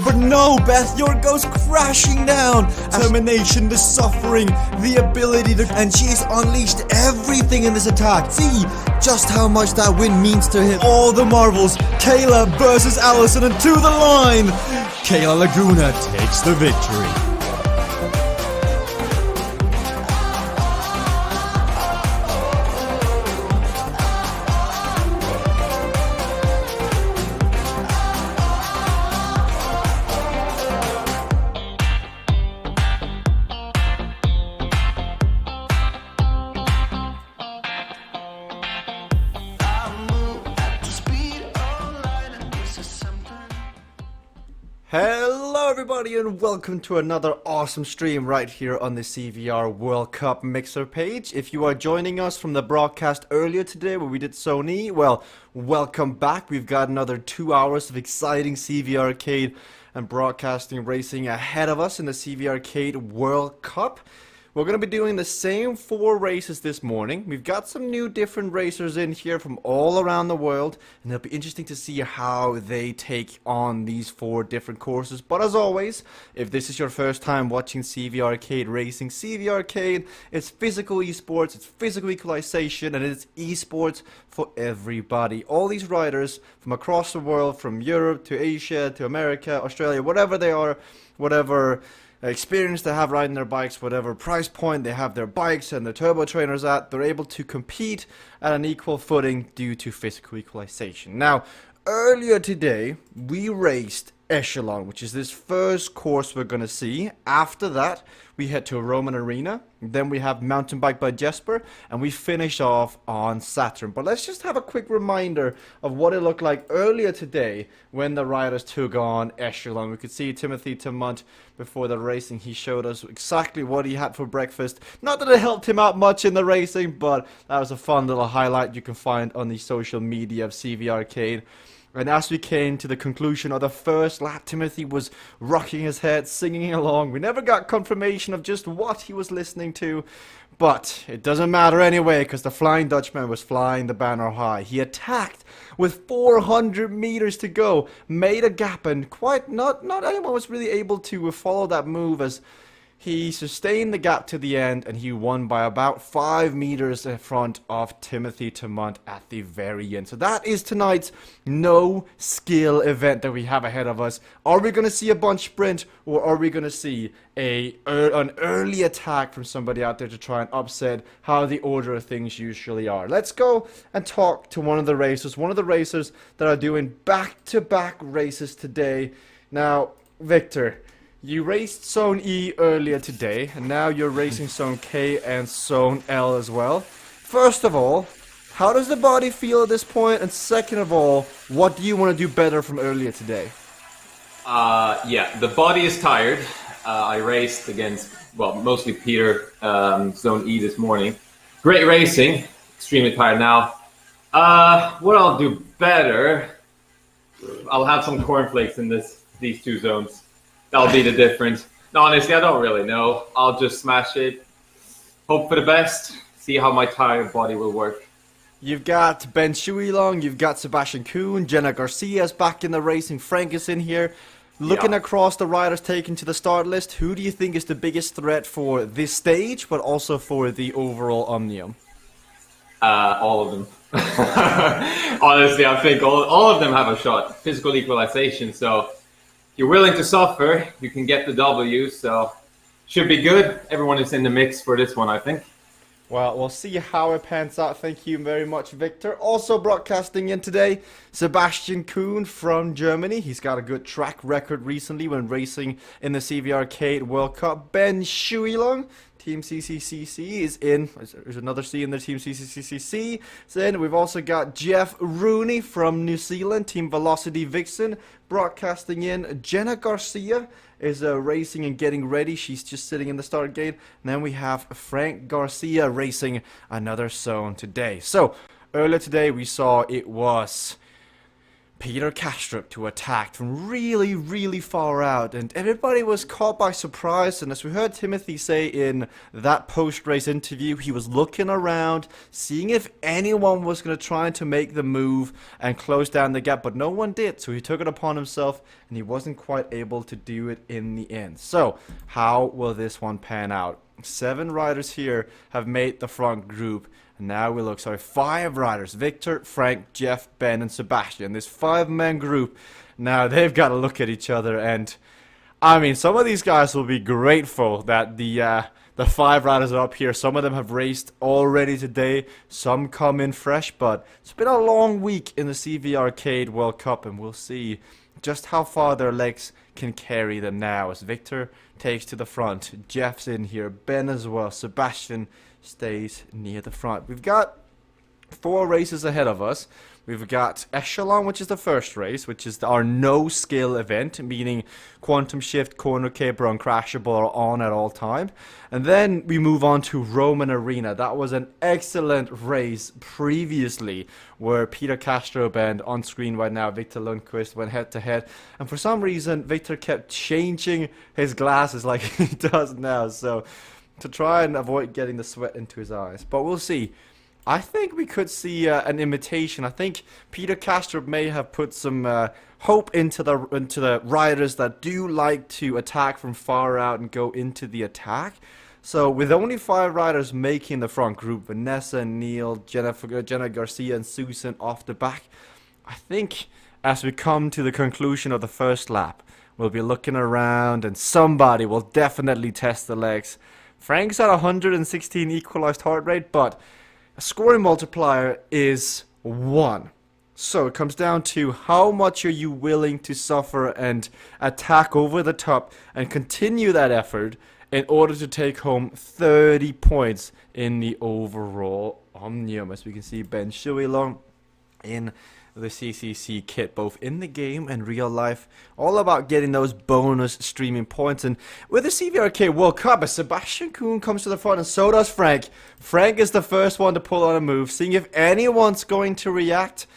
But no, Beth, your goes crashing down. Determination, the suffering, the ability to... And she's unleashed everything in this attack. See just how much that win means to him. All the marvels. Kayla versus Allison, and to the line. Kayla Laguna takes the victory. Hello everybody and welcome to another awesome stream right here on the CVR World Cup Mixer page. If you are joining us from the broadcast earlier today where we did Sony, well, welcome back. We've got another 2 hours of exciting CVRcade and broadcasting racing ahead of us in the CVRcade World Cup. We're going to be doing the same 4 races this morning. We've got some new different racers in here from all around the world, and it'll be interesting to see how they take on these 4 different courses. But as always, if this is your first time watching CVRcade racing, CVRcade, it's physical esports, it's physical equalization, and it's esports for everybody. All these riders from across the world, from Europe to Asia to America, Australia, whatever they are, whatever experience they have riding their bikes, whatever price point they have their bikes and their turbo trainers at, they're able to compete at an equal footing due to physical equalization. Now, earlier today, we raced Echelon, which is this first course we're going to see. After that, we head to Roman Arena. Then we have Mountain Bike by Jesper, and we finish off on Saturn. But let's just have a quick reminder of what it looked like earlier today when the riders took on Echelon. We could see Timothy Tamont before the racing. He showed us exactly what he had for breakfast. Not that it helped him out much in the racing, but that was a fun little highlight you can find on the social media of CVRcade. And as we came to the conclusion of the first lap, Timothy was rocking his head, singing along. We never got confirmation of just what he was listening to, but it doesn't matter anyway, because the Flying Dutchman was flying the banner high. He attacked with 400 meters to go, made a gap, and not anyone was really able to follow that move as he sustained the gap to the end, and he won by about 5 meters in front of Timothy Tamont at the very end. So that is tonight's no skill event that we have ahead of us. Are we going to see a bunch sprint, or are we going to see an early attack from somebody out there to try and upset how the order of things usually are? Let's go and talk to one of the racers that are doing back-to-back races today. Now, Victor, you raced Zone E earlier today, and now you're racing Zone K and Zone L as well. First of all, how does the body feel at this point? And second of all, what do you want to do better from earlier today? Yeah, the body is tired. I raced against, well, mostly Peter, Zone E this morning. Great racing, extremely tired now. What I'll do better, I'll have some cornflakes in these 2 zones. That'll be the difference. No, honestly, I don't really know. I'll just smash it. Hope for the best. See how my tired body will work. You've got Ben Shuilong, you've got Sebastian Kuhn, Jenna Garcia's back in the racing, Frank is in here. Looking across the riders taken to the start list, who do you think is the biggest threat for this stage, but also for the overall Omnium? All of them. Honestly, I think all of them have a shot. Physical equalization, so you're willing to suffer, you can get the W, so should be good. Everyone is in the mix for this one, I think. Well, we'll see how it pans out. Thank you very much, Victor. Also broadcasting in today, Sebastian Kuhn from Germany. He's got a good track record recently when racing in the CVRcade World Cup. Ben Shuilong, Team CCCC is in. There's another C in the Team CCCC. Then we've also got Jeff Rooney from New Zealand, Team Velocity Vixen, broadcasting in. Jenna Garcia is racing and getting ready. She's just sitting in the start gate. And then we have Frank Garcia racing another zone today. So earlier today we saw it was Peter Kastrup to attack from really, really far out, and everybody was caught by surprise. And as we heard Timothy say in that post-race interview, he was looking around, seeing if anyone was going to try to make the move and close down the gap, but no one did. So he took it upon himself, and he wasn't quite able to do it in the end. So how will this one pan out? 7 riders here have made the front group. And now we look, 5 riders, Victor, Frank, Jeff, Ben, and Sebastian. This 5-man group, now they've got to look at each other, and I mean, some of these guys will be grateful that the 5 riders are up here. Some of them have raced already today, some come in fresh, but it's been a long week in the CVRcade World Cup, and we'll see just how far their legs can carry them now as Victor takes to the front, Jeff's in here, Ben as well, Sebastian stays near the front. We've got 4 races ahead of us. We've got Echelon, which is the first race, which is our no-skill event, meaning Quantum Shift, Corner Caper, and Crashable are on at all time. And then we move on to Roman Arena. That was an excellent race previously, where Peter Kastrup and on screen right now, Victor Lundqvist went head-to-head. And for some reason, Victor kept changing his glasses like he does now, so to try and avoid getting the sweat into his eyes. But we'll see. I think we could see an imitation. I think Peter Kastrup may have put some hope into the riders that do like to attack from far out and go into the attack. So with only 5 riders making the front group, Vanessa, Neil, Jenna Garcia, and Susan off the back, I think as we come to the conclusion of the first lap, we'll be looking around and somebody will definitely test the legs. Frank's at 116 equalized heart rate, but a scoring multiplier is 1. So it comes down to how much are you willing to suffer and attack over the top and continue that effort in order to take home 30 points in the overall Omnium. As we can see, Ben Shuilong in the CCC kit, both in the game and real life, all about getting those bonus streaming points. And with the CVRcade World Cup, as Sebastian Kuhn comes to the front, and so does Frank. Frank is the first one to pull on a move, seeing if anyone's going to react,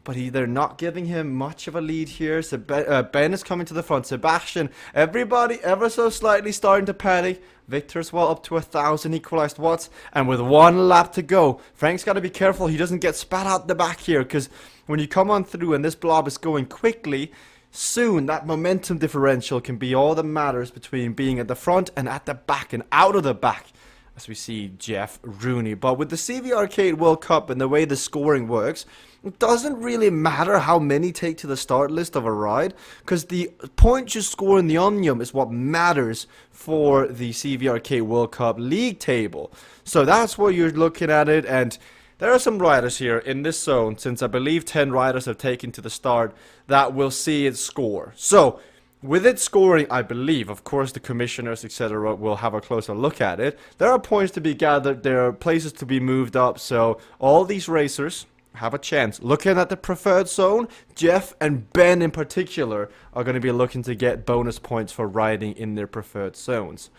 but they're not giving him much of a lead here. So Ben is coming to the front. Sebastian, everybody ever so slightly starting to panic. Victor's well up to 1,000 equalized watts, and with 1 lap to go, Frank's got to be careful he doesn't get spat out the back here, because when you come on through and this blob is going quickly, soon that momentum differential can be all that matters between being at the front and at the back and out of the back, as we see Jeff Rooney. But with the CVRcade World Cup and the way the scoring works, it doesn't really matter how many take to the start list of a ride, because the points you score in the Omnium is what matters for the CVRcade World Cup league table. So that's where you're looking at it, and there are some riders here in this zone, since I believe 10 riders have taken to the start, that will see it score. So with it scoring, I believe, of course the commissioners, etc. will have a closer look at it. There are points to be gathered, there are places to be moved up, so all these racers have a chance. Looking at the preferred zone, Jeff and Ben in particular are going to be looking to get bonus points for riding in their preferred zones.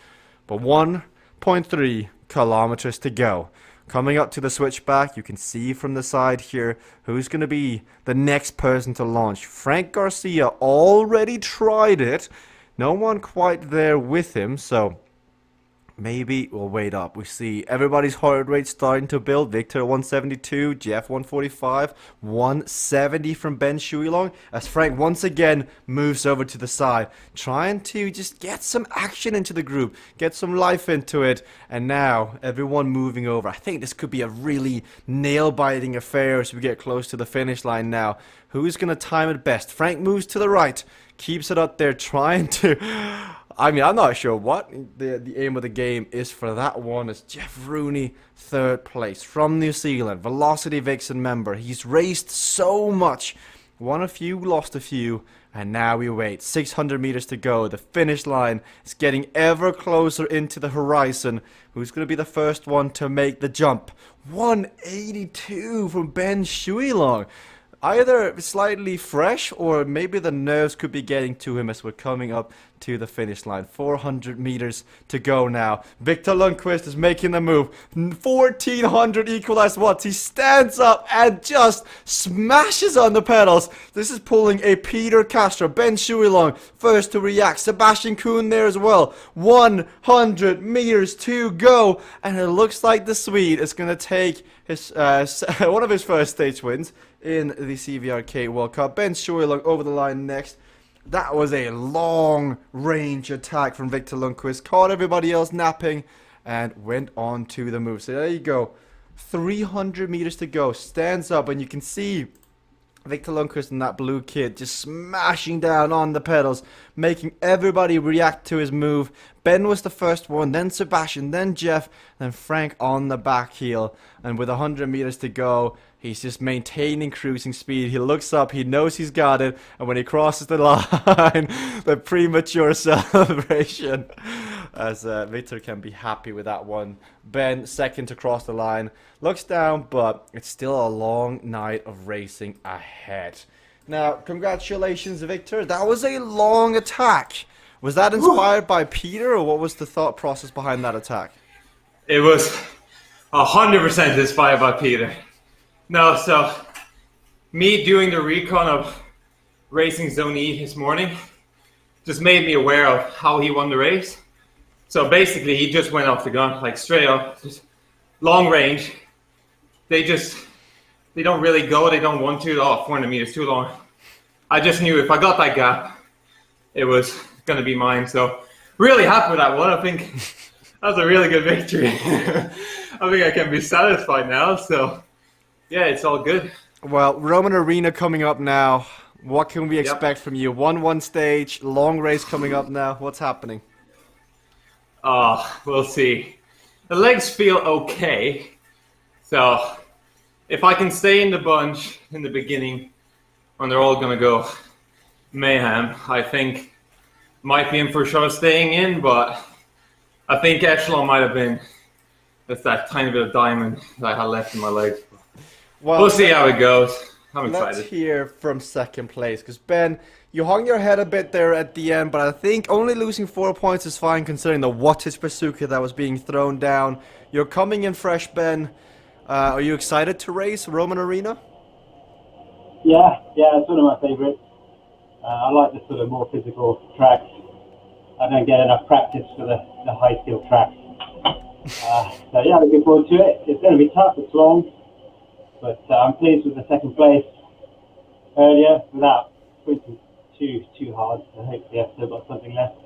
But 1.3 kilometers to go. Coming up to the switchback, you can see from the side here who's going to be the next person to launch. Frank Garcia already tried it. No one quite there with him, so maybe we'll wait up. We see everybody's heart rate starting to build. Victor 172, Jeff 145, 170 from Ben Shuilong, as Frank once again moves over to the side, trying to just get some action into the group, get some life into it. And now everyone moving over. I think this could be a really nail-biting affair as we get close to the finish line now. Who's going to time it best? Frank moves to the right, keeps it up there, trying to... I mean, I'm not sure what the aim of the game is for that one. As Jeff Rooney, 3rd place from New Zealand, Velocity Vixen member. He's raced so much, won a few, lost a few, and now we wait. 600 meters to go. The finish line is getting ever closer into the horizon. Who's going to be the first one to make the jump? 182 from Ben Shuilong. either slightly fresh or maybe the nerves could be getting to him as we're coming up to the finish line. 400 meters to go now. Victor Lundqvist is making the move. 1400 equalized watts. He stands up and just smashes on the pedals. This is pulling a Peter Castro. Ben Shuilong first to react. Sebastian Kuhn there as well. 100 meters to go. And it looks like the Swede is going to take his one of his first stage wins in the CVRcade World Cup. Ben Shuilong over the line next. That was a long-range attack from Victor Lundqvist. Caught everybody else napping and went on to the move. So there you go. 300 meters to go. Stands up and you can see Victor Lundqvist and that blue kid just smashing down on the pedals, making everybody react to his move. Ben was the first one, then Sebastian, then Jeff, then Frank on the back heel. And with 100 meters to go, he's just maintaining cruising speed. He looks up, he knows he's got it, and when he crosses the line, the premature celebration, as Victor can be happy with that one. Ben, second to cross the line, looks down, but it's still a long night of racing ahead. Now, congratulations, Victor. That was a long attack. Was that inspired by Peter, or what was the thought process behind that attack? It was 100% inspired by Peter. No, so me doing the recon of Racing Zone E this morning just made me aware of how he won the race. So basically, he just went off the gun, like straight up, just long range. They don't really go, they don't want to. 400 meters, too long. I just knew if I got that gap, it was going to be mine. So really happy with that one. I think that was a really good victory. I think I can be satisfied now. So yeah, it's all good. Well, Roman Arena coming up now. What can we expect from you? 1-1 stage, long race coming up now. What's happening? We'll see. The legs feel okay. So if I can stay in the bunch in the beginning when they're all going to go mayhem, I think might be in for sure staying in, but I think Echelon might have been just that tiny bit of diamond that I had left in my legs. Well, we'll see how it goes. I'm excited. Let's hear from second place, because Ben, you hung your head a bit there at the end, but I think only losing 4 points is fine considering the wattage bazooka that was being thrown down. You're coming in fresh, Ben. Are you excited to race Roman Arena? Yeah, it's one of my favourites. I like the sort of more physical tracks. I don't get enough practice for the high skill tracks. So yeah, looking forward to it. It's going to be tough, it's long, but I'm pleased with the second place earlier without pushing too hard. So hopefully I've still got something left.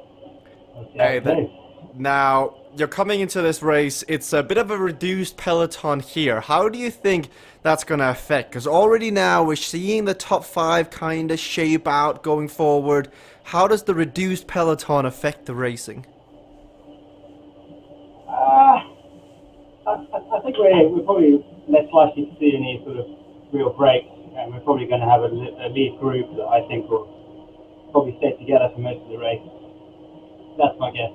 Now, you're coming into this race, it's a bit of a reduced peloton here. How do you think that's going to affect? Because already now we're seeing the top 5 kind of shape out going forward. How does the reduced peloton affect the racing? I think we're probably less likely to see any sort of real breaks, and we're probably going to have a lead group that I think will probably stay together for most of the race. That's my guess.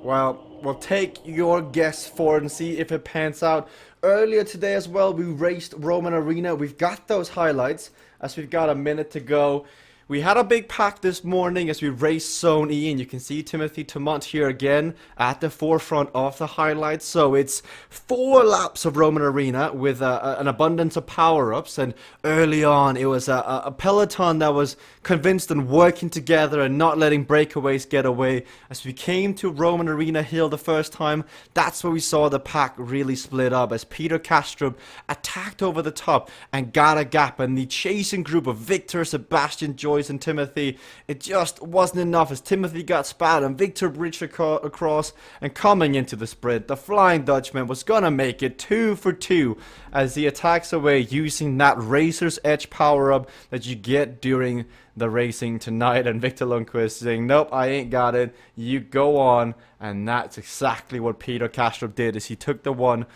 Well, we'll take your guess for it and see if it pans out. Earlier today as well, we raced Roman Arena. We've got those highlights as we've got a minute to go. We had a big pack this morning as we raced Zone E, and you can see Timothy Tamont here again at the forefront of the highlights. So it's 4 laps of Roman Arena with an abundance of power-ups, and early on it was a peloton that was convinced and working together and not letting breakaways get away. As we came to Roman Arena Hill the first time, that's where we saw the pack really split up as Peter Castro attacked over the top and got a gap, and the chasing group of Victor, Sebastian, Joyce and Timothy, it just wasn't enough as Timothy got spat and Victor bridged across, and coming into the sprint, the Flying Dutchman was gonna make it 2 for 2 as he attacks away using that Racer's Edge power-up that you get during the racing tonight, and Victor Lundqvist saying, nope, I ain't got it, you go on. And that's exactly what Peter Castro did, as he took the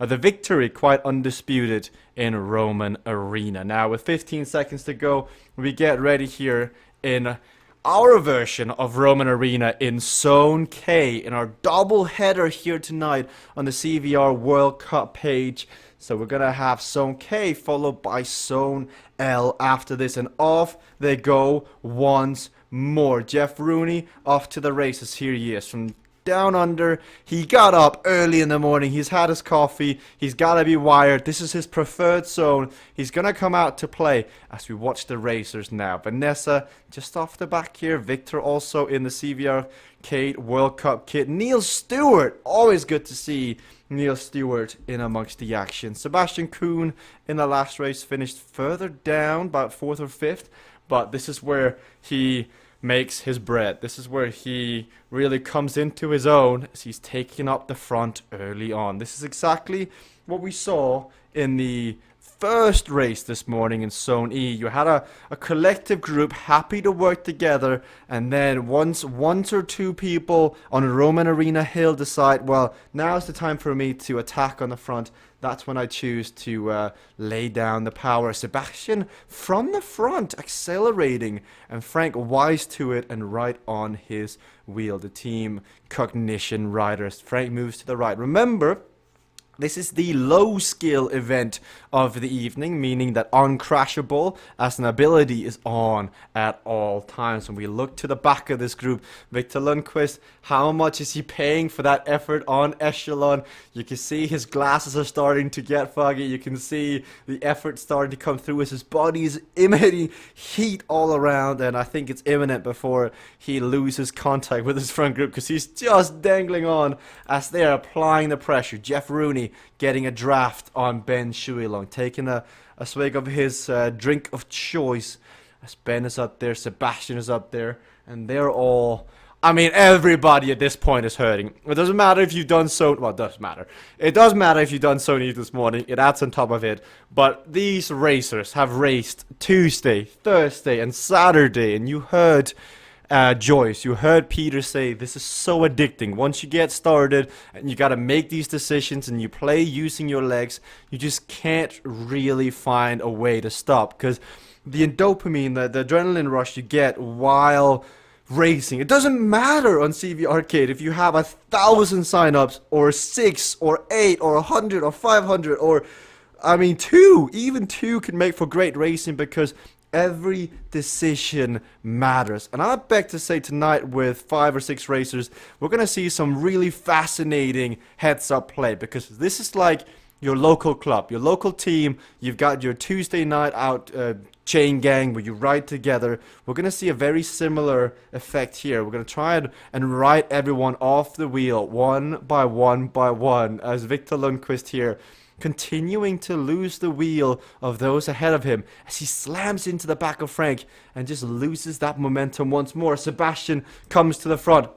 victory quite undisputed in Roman Arena. Now with 15 seconds to go, we get ready here in our version of Roman Arena in Zone K in our double header here tonight on the CVR World Cup page. So we're going to have Zone K followed by Zone L after this. And off they go once more. Jeff Rooney off to the races. Here he is from down under. He got up early in the morning. He's had his coffee. He's got to be wired. This is his preferred zone. He's going to come out to play as we watch the racers now. Vanessa just off the back here. Victor also in the CVRcade World Cup kit. Neil Stewart. Always good to see Neil Stewart in amongst the action. Sebastian Kuhn in the last race finished further down, about 4th or 5th. But this is where he makes his bread. This is where he really comes into his own as he's taking up the front early on. This is exactly what we saw in the first race this morning in Zone E. You had a collective group happy to work together, and then once one or two people on Roman Arena Hill decide, well, now's the time for me to attack on the front, that's when I choose to lay down the power. Sebastian from the front accelerating, and Frank wise to it and right on his wheel. The team Cognition riders. Frank moves to the right. Remember, this is the low skill event of the evening, meaning that uncrashable as an ability is on at all times. When we look to the back of this group, Victor Lundqvist, how much is he paying for that effort on Echelon? You can see his glasses are starting to get foggy. You can see the effort starting to come through as his body is emitting heat all around, and I think it's imminent before he loses contact with his front group because he's just dangling on as they're applying the pressure. Jeff Rooney getting a draft on Ben Shuilong, taking a swig of his drink of choice as Ben is up there, Sebastian is up there, and they're all, I mean, everybody at this point is hurting. It doesn't matter if you've done so, well, it does matter. It does matter if you've done Sony this morning, it adds on top of it, but these racers have raced Tuesday, Thursday, and Saturday, and you heard Joyce, you heard Peter say this is so addicting. Once you get started and you got to make these decisions and you play using your legs, you just can't really find a way to stop, because the dopamine, the adrenaline rush you get while racing, it doesn't matter on CVRcade if you have 1,000 signups or 6 or 8 or 100 or 500 or, I mean, 2, even 2 can make for great racing because every decision matters. And I beg to say tonight with 5 or 6 racers, we're going to see some really fascinating heads-up play, because this is like your local club, your local team. You've got your Tuesday night out chain gang where you ride together. We're going to see a very similar effect here. We're going to try and ride everyone off the wheel one by one as Victor Lundqvist here continuing to lose the wheel of those ahead of him as he slams into the back of Frank and just loses that momentum once more. Sebastian comes to the front.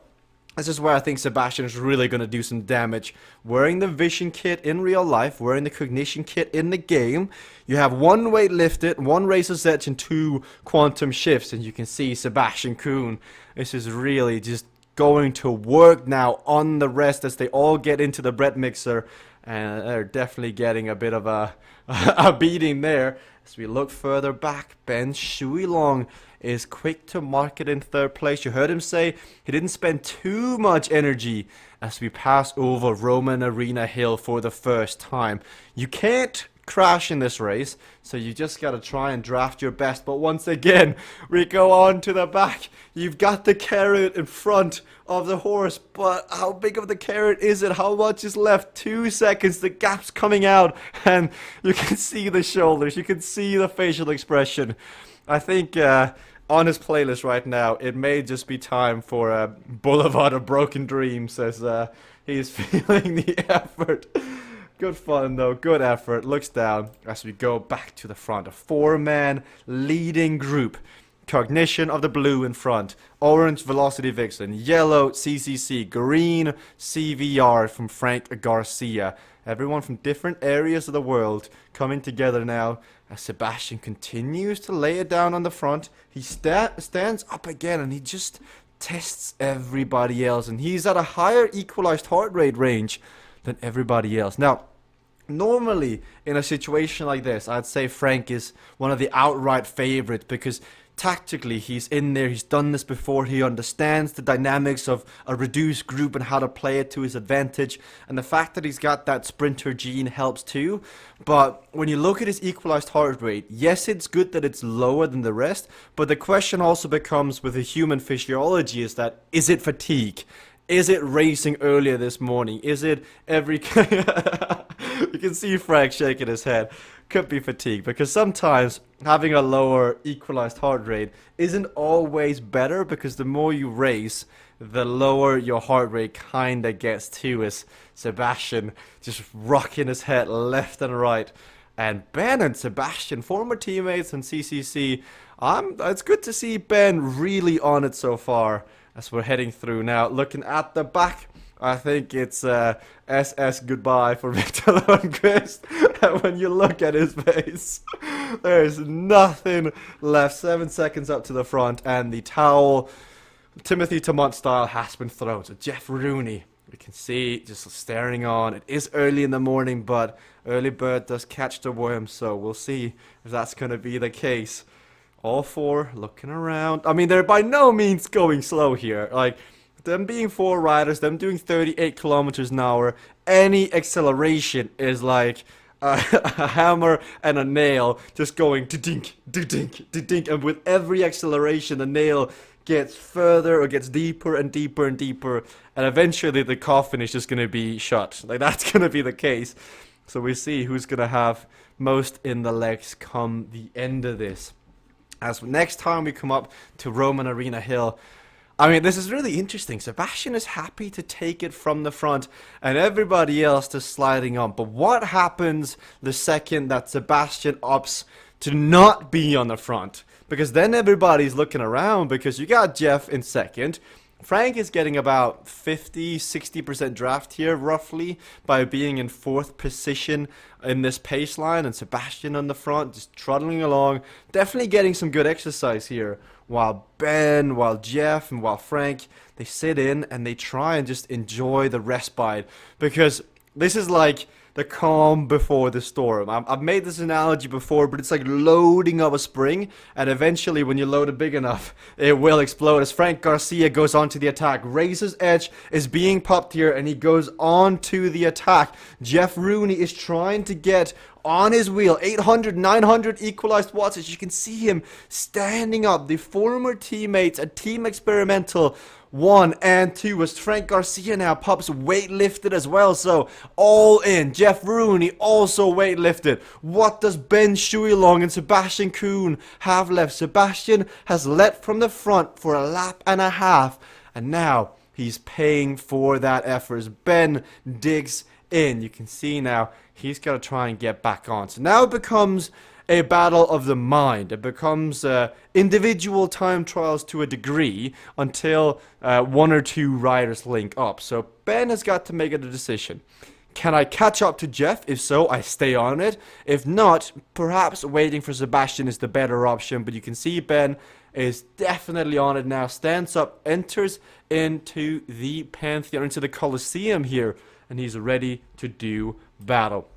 This is where I think Sebastian is really going to do some damage. Wearing the Vision kit in real life, wearing the Cognition kit in the game, you have 1 weight lifted, 1 Razor's Edge, and 2 quantum shifts, and you can see Sebastian Kuhn. This is really just going to work now on the rest as they all get into the bread mixer. And they're definitely getting a bit of a beating there. As we look further back, Ben Shuilong is quick to market in 3rd place. You heard him say he didn't spend too much energy as we pass over Roman Arena Hill for the first time. You can't crash in this race, so you just gotta try and draft your best. But once again, we go on to the back. You've got the carrot in front of the horse, but how big of the carrot is it? How much is left? 2 seconds, the gap's coming out, and you can see the shoulders, you can see the facial expression. I think on his playlist right now, it may just be time for a Boulevard of Broken Dreams as he's feeling the effort. Good fun though, good effort. Looks down as we go back to the front. A 4-man leading group. Cognition of the blue in front. Orange Velocity Vixen. Yellow CCC. Green CVR from Frank Garcia. Everyone from different areas of the world coming together now as Sebastian continues to lay it down on the front. He stands up again and he just tests everybody else. And he's at a higher equalized heart rate range than everybody else. Now, normally in a situation like this, I'd say Frank is one of the outright favorites because tactically, he's in there, he's done this before, he understands the dynamics of a reduced group and how to play it to his advantage, and the fact that he's got that sprinter gene helps too. But when you look at his equalized heart rate, yes, it's good that it's lower than the rest, but the question also becomes with the human physiology is that, is it fatigue? Is it racing earlier this morning? Is it every... You can see Frank shaking his head. Could be fatigue, because sometimes having a lower equalized heart rate isn't always better, because the more you race, the lower your heart rate kinda gets too, as Sebastian just rocking his head left and right. And Ben and Sebastian, former teammates in CCC, it's good to see Ben really on it so far as we're heading through now. Looking at the back, I think it's SS goodbye for Victor Lundqvist. And when you look at his face, there's nothing left. 7 seconds up to the front, and the towel, Timothy Tamont style, has been thrown. So Jeff Rooney, we can see just staring on. It is early in the morning, but early bird does catch the worm, so we'll see if that's going to be the case. All four looking around. I mean, they're by no means going slow here. Like, them being 4 riders, them doing 38 kilometers an hour, any acceleration is like a hammer and a nail just going dink, dink, dink, and with every acceleration, the nail gets further or gets deeper and deeper and deeper, and eventually the coffin is just going to be shut. Like, that's going to be the case. So we see who's going to have most in the legs come the end of this. As next time we come up to Roman Arena Hill, I mean, this is really interesting. Sebastian is happy to take it from the front, and everybody else just sliding on. But what happens the second that Sebastian opts to not be on the front? Because then everybody's looking around, because you got Jeff in second. Frank is getting about 50-60% draft here, roughly, by being in 4th position in this pace line, and Sebastian on the front, just trundling along, definitely getting some good exercise here, while Ben, while Jeff, and while Frank, they sit in and they try and just enjoy the respite, because this is like the calm before the storm. I've made this analogy before, but it's like loading up a spring, and eventually when you load it big enough, it will explode. As Frank Garcia goes on to the attack, Razor's Edge is being popped here, and he goes on to the attack. Jeff Rooney is trying to get on his wheel, 800, 900 equalized watts, as you can see him standing up. The former teammates at Team Experimental 1 and 2 as Frank Garcia now pops weightlifted as well, so all in. Jeff Rooney also weightlifted. What does Ben Shuilong and Sebastian Kuhn have left? Sebastian has led from the front for a lap and a half, and now he's paying for that effort as Ben digs in. You can see now he's got to try and get back on. So now it becomes a battle of the mind. It becomes individual time trials to a degree until 1 or 2 riders link up. So Ben has got to make a decision. Can I catch up to Jeff? If so, I stay on it. If not, perhaps waiting for Sebastian is the better option. But you can see Ben is definitely on it now. Stands up, enters into the Pantheon, into the Colosseum here, and he's ready to do battle.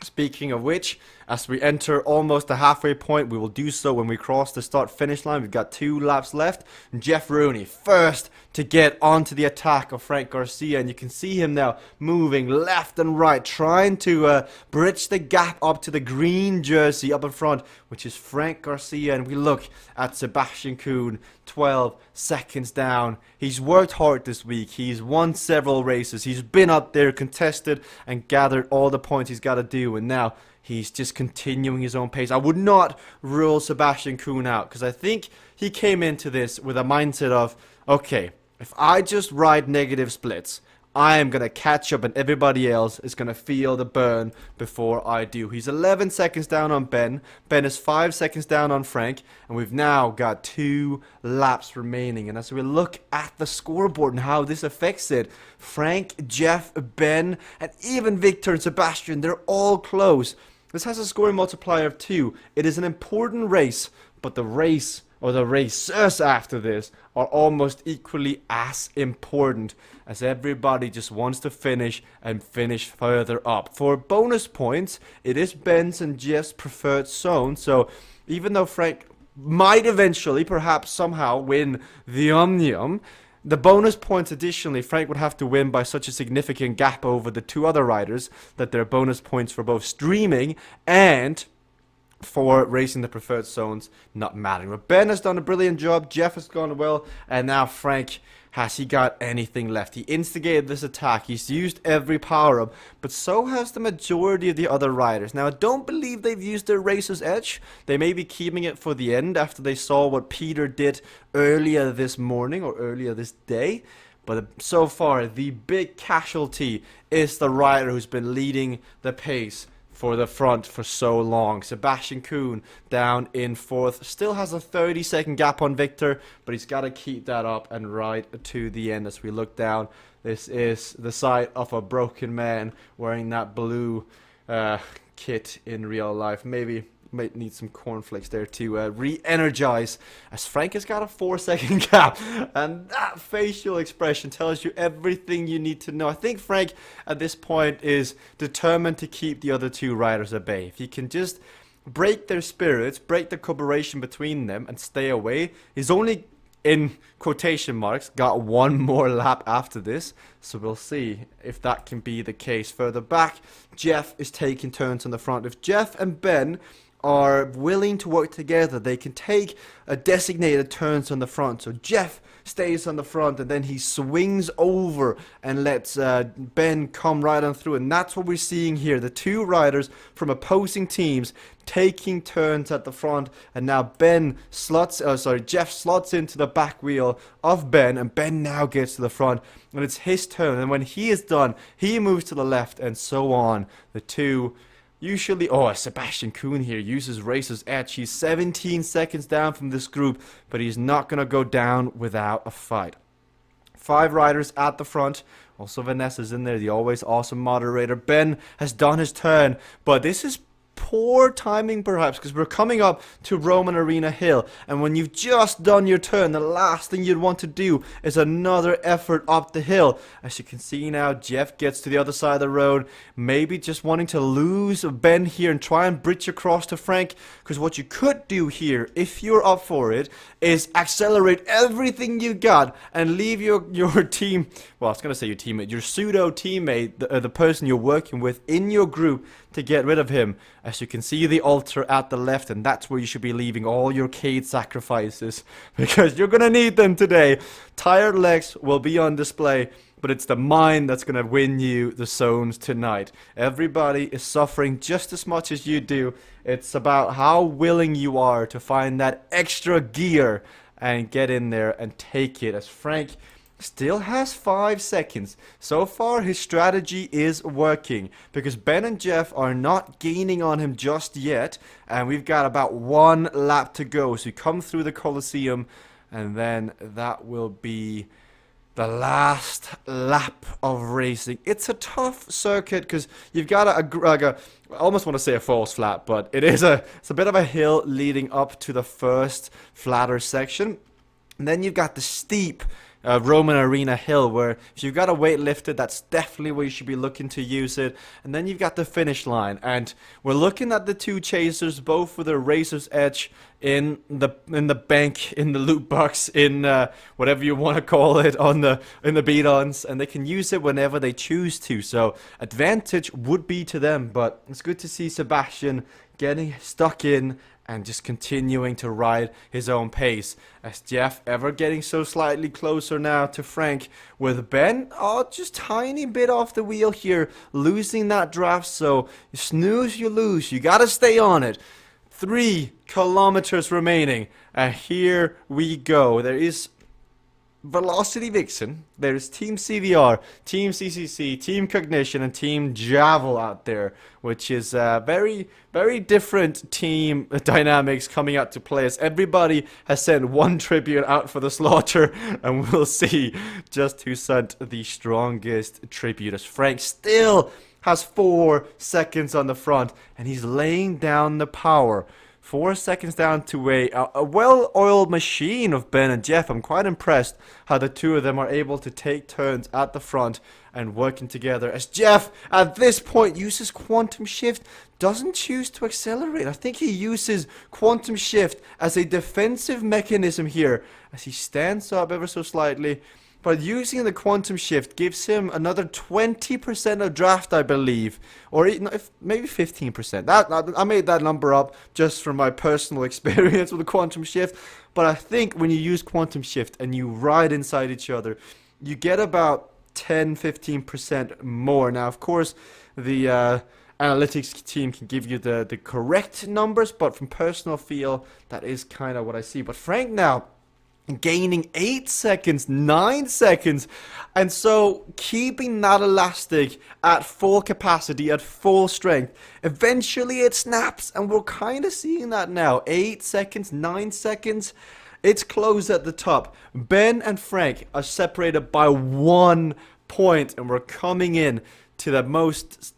Speaking of which, as we enter almost the halfway point, we will do so when we cross the start-finish line. We've got 2 laps left. Jeff Rooney first to get onto the attack of Frank Garcia, and you can see him now moving left and right, trying to bridge the gap up to the green jersey up in front, which is Frank Garcia. And we look at Sebastian Kuhn, 12 seconds down. He's worked hard this week. He's won several races. He's been up there, contested, and gathered all the points he's got to do, and now he's just continuing his own pace. I would not rule Sebastian Kuhn out, because I think he came into this with a mindset of, okay, if I just ride negative splits, I am going to catch up and everybody else is going to feel the burn before I do. He's 11 seconds down on Ben. Ben is 5 seconds down on Frank. And we've now got 2 laps remaining. And as we look at the scoreboard and how this affects it, Frank, Jeff, Ben, and even Victor and Sebastian, they're all close. This has a scoring multiplier of 2. It is an important race, but the race or the racers after this are almost equally as important, as everybody just wants to finish and finish further up. For bonus points, it is Ben's and Jeff's preferred zone, so even though Frank might eventually, perhaps somehow, win the Omnium. The bonus points additionally, Frank would have to win by such a significant gap over the two other riders that there are bonus points for both streaming and for racing the preferred zones not mattering. But Ben has done a brilliant job, Jeff has gone well, and now Frank, has he got anything left? He instigated this attack, he's used every power-up, but so has the majority of the other riders. Now, I don't believe they've used their Racer's Edge. They may be keeping it for the end after they saw what Peter did earlier this morning, or earlier this day. But so far, the big casualty is the rider who's been leading the pace for the front for so long. Sebastian Kuhn down in 4th. Still has a 30-second gap on Victor, but he's got to keep that up and ride to the end as we look down. This is the sight of a broken man wearing that blue kit in real life. Maybe might need some cornflakes there to re-energize, as Frank has got a 4-second gap, and that facial expression tells you everything you need to know. I think Frank at this point is determined to keep the other two riders at bay. If he can just break their spirits, break the cooperation between them and stay away, he's only, in quotation marks, got one more lap after this, so we'll see if that can be the case. Further back, Jeff is taking turns on the front. If Jeff and Ben are willing to work together, they can take a designated turns on the front. So Jeff stays on the front and then he swings over and lets Ben come right on through, and that's what we're seeing here. The two riders from opposing teams taking turns at the front, and now Jeff slots into the back wheel of Ben, and Ben now gets to the front and it's his turn, and when he is done he moves to the left, and so on. The two usually, Sebastian Kuhn here uses Racer's Edge. He's 17 seconds down from this group, but he's not going to go down without a fight. 5 riders at the front. Also Vanessa's in there, the always awesome moderator. Ben has done his turn, but this is poor timing perhaps, because we're coming up to Roman Arena Hill, and when you've just done your turn, the last thing you'd want to do is another effort up the hill. As you can see now, Jeff gets to the other side of the road, maybe just wanting to lose Ben here and try and bridge across to Frank, because what you could do here, if you're up for it, is accelerate everything you got and leave your team, well, I was going to say your teammate, your pseudo teammate, the person you're working with in your group, to get rid of him. As you can see, the altar at the left, and that's where you should be leaving all your Cade sacrifices, because you're gonna need them today. Tired legs will be on display, but it's the mind that's gonna win you the zones tonight. Everybody is suffering just as much as you do. It's about how willing you are to find that extra gear and get in there and take it, as Frank still has 5 seconds. So far his strategy is working, because Ben and Jeff are not gaining on him just yet, and we've got about 1 lap to go. So you come through the Colosseum, and then that will be the last lap of racing. It's a tough circuit because you've got I almost want to say a false flat, but it's a bit of a hill leading up to the first flatter section, and then you've got the steep Roman Arena Hill, where if you've got a weight lifted, that's definitely where you should be looking to use it. And then you've got the finish line, and we're looking at the two chasers, both with a Racer's Edge in the bank, in the loot box, in whatever you want to call it, in the beat-ons, and they can use it whenever they choose to. So advantage would be to them, but it's good to see Sebastian getting stuck in and just continuing to ride his own pace. As Jeff ever getting so slightly closer now to Frank, with Ben, just tiny bit off the wheel here, losing that draft. So you snooze, you lose. You gotta stay on it. 3 kilometers remaining, and here we go. There is Velocity Vixen, there's Team CVR, Team CCC, Team Cognition, and Team Javel out there, which is very, very different team dynamics coming out to play, as everybody has sent one tribute out for the slaughter, and we'll see just who sent the strongest tribute, as Frank still has 4 seconds on the front, and he's laying down the power 4 seconds down to a well-oiled machine of Ben and Jeff. I'm quite impressed how the two of them are able to take turns at the front and working together. As Jeff, at this point, uses Quantum Shift, doesn't choose to accelerate. I think he uses Quantum Shift as a defensive mechanism here, as he stands up ever so slightly. But using the Quantum Shift gives him another 20% of draft, I believe. Or maybe 15%. I made that number up just from my personal experience with the Quantum Shift. But I think when you use Quantum Shift and you ride inside each other, you get about 10-15% more. Now, of course, the analytics team can give you the correct numbers, but from personal feel, that is kind of what I see. But Frank now gaining 8 seconds, 9 seconds, and so keeping that elastic at full capacity, at full strength. Eventually it snaps, and we're kind of seeing that now. 8 seconds, 9 seconds. It's close at the top. Ben and Frank are separated by 1 point, and we're coming in to the most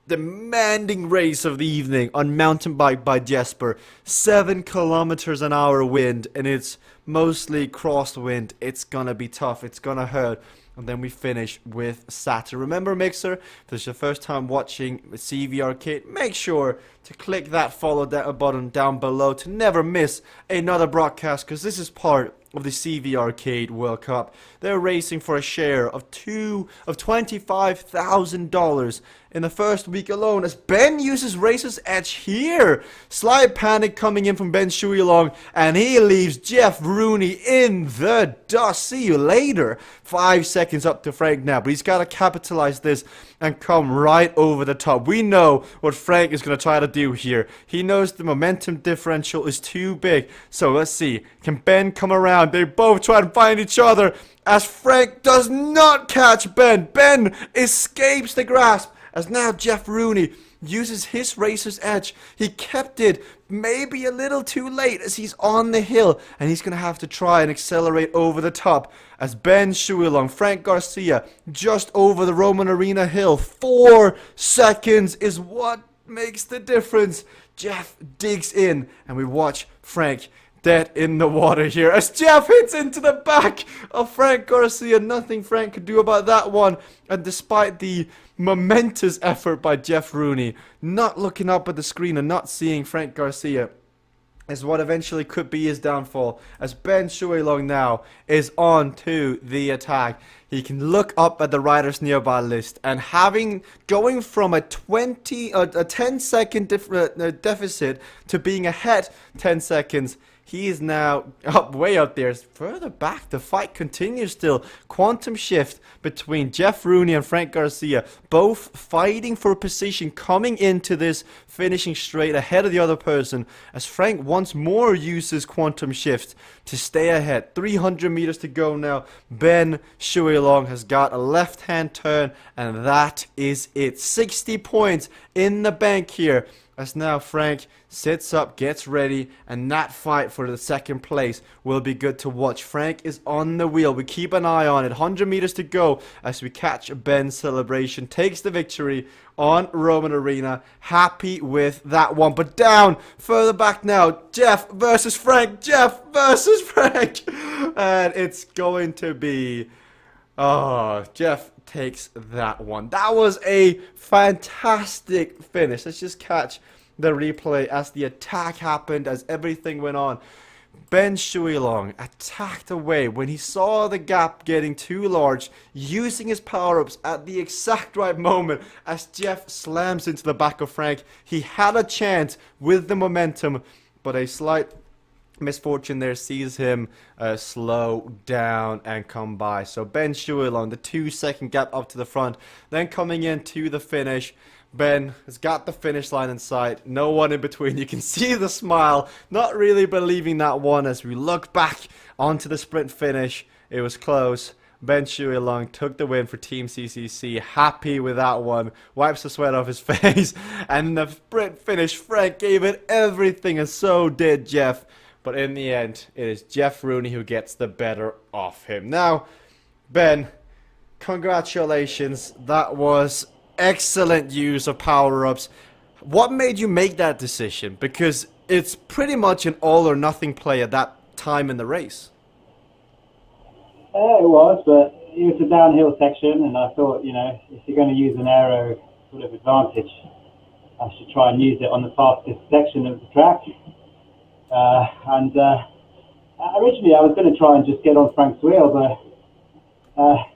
demanding race of the evening on mountain bike by Jesper. 7 kilometers an hour wind, and it's mostly crosswind. It's gonna be tough, it's gonna hurt. And then we finish with Saturn. Remember, Mixer, if this is your first time watching CVRcade, make sure to click that follow button down below to never miss another broadcast, because this is part of the CVRcade World Cup. They're racing for a share of $25,000 in the first week alone, as Ben uses Racer's Edge here. Slight panic coming in from Ben Shuilong, and he leaves Jeff Rooney in the dust. See you later. 5 seconds up to Frank now, but he's got to capitalize this and come right over the top. We know what Frank is going to try to do here. He knows the momentum differential is too big. So let's see. Can Ben come around? They both try to find each other, as Frank does not catch Ben. Ben escapes the grasp, as now Jeff Rooney uses his Racer's Edge. He kept it maybe a little too late, as he's on the hill, and he's going to have to try and accelerate over the top, as Ben Shuilong, Frank Garcia, just over the Roman Arena hill. 4 seconds is what makes the difference. Jeff digs in, and we watch Frank dead in the water here, as Jeff hits into the back of Frank Garcia. Nothing Frank could do about that one. And despite the momentous effort by Jeff Rooney, not looking up at the screen and not seeing Frank Garcia is what eventually could be his downfall, as Ben Shuilong now is on to the attack. He can look up at the riders nearby list, and going from a 10 second deficit to being ahead 10 seconds, he is now way up there. Further back, the fight continues still. Quantum Shift between Jeff Rooney and Frank Garcia, both fighting for position, coming into this finishing straight ahead of the other person, as Frank once more uses Quantum Shift to stay ahead. 300 meters to go now. Ben Shuilong has got a left-hand turn, and that is it. 60 points in the bank here, as now Frank sits up, gets ready, and that fight for the second place will be good to watch. Frank is on the wheel. We keep an eye on it. 100 meters to go as we catch Ben's celebration. Takes the victory on Roman Arena. Happy with that one. But down, further back now. Jeff versus Frank. Jeff versus Frank. And it's going to be... oh, Jeff takes that one. That was a fantastic finish. Let's just catch the replay as the attack happened, as everything went on. Ben Shuilong attacked away when he saw the gap getting too large, using his power-ups at the exact right moment as Jeff slams into the back of Frank. He had a chance with the momentum, but a slight misfortune there sees him slow down and come by. So Ben Shuilong, the 2 second gap up to the front, then coming into the finish. Ben has got the finish line in sight, no one in between. You can see the smile, not really believing that one as we look back onto the sprint finish. It was close. Ben Shuilong took the win for Team CCC, happy with that one, wipes the sweat off his face, and in the sprint finish, Frank gave it everything, and so did Jeff. But in the end, it is Jeff Rooney who gets the better of him. Now, Ben, congratulations. That was excellent use of power-ups. What made you make that decision? Because it's pretty much an all or nothing play at that time in the race. It was, but it was a downhill section, and I thought, if you're going to use an aero sort of advantage, I should try and use it on the fastest section of the track. Originally I was going to try and just get on Frank's wheel, but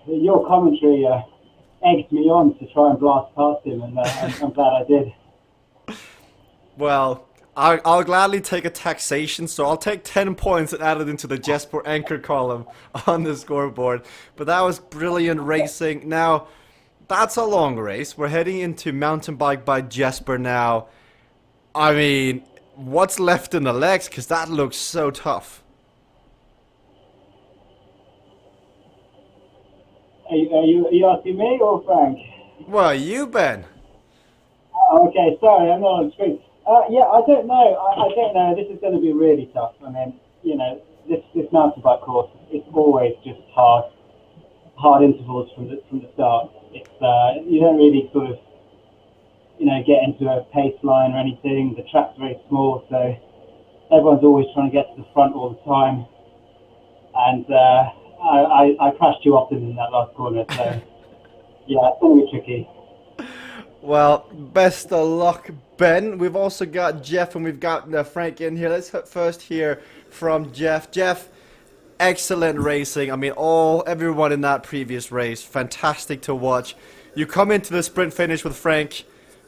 your commentary egged me on to try and blast past him, and I'm glad I did. Well, I'll gladly take a taxation, so I'll take 10 points and add it into the Jesper anchor column on the scoreboard. But that was brilliant racing. Now, that's a long race. We're heading into mountain bike by Jesper now. I mean, what's left in the legs? Because that looks so tough. Are you asking me or Frank? Well, you, Ben. Oh, okay, sorry, I'm not on screen. Yeah, I don't know. I don't know. This is going to be really tough. I mean, this mountain bike course, it's always just hard intervals from the start. It's you don't really sort of get into a pace line or anything. The track's very small, so everyone's always trying to get to the front all the time. And I crashed too often in that last corner, so yeah, it's going to be tricky. Well, best of luck, Ben. We've also got Jeff and we've got Frank in here. Let's first hear from Jeff. Jeff, excellent racing. I mean, everyone in that previous race, fantastic to watch. You come into the sprint finish with Frank.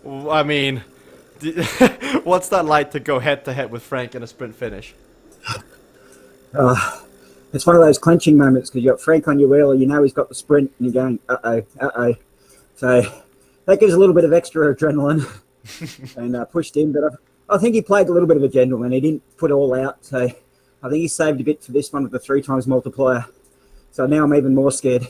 I mean, what's that like to go head-to-head with Frank in a sprint finish? It's one of those clenching moments because you've got Frank on your wheel, you know he's got the sprint, and you're going, uh-oh. So that gives a little bit of extra adrenaline and pushed him. But I think he played a little bit of a gentleman. He didn't put all out. So I think he saved a bit for this one with the 3 times multiplier. So now I'm even more scared.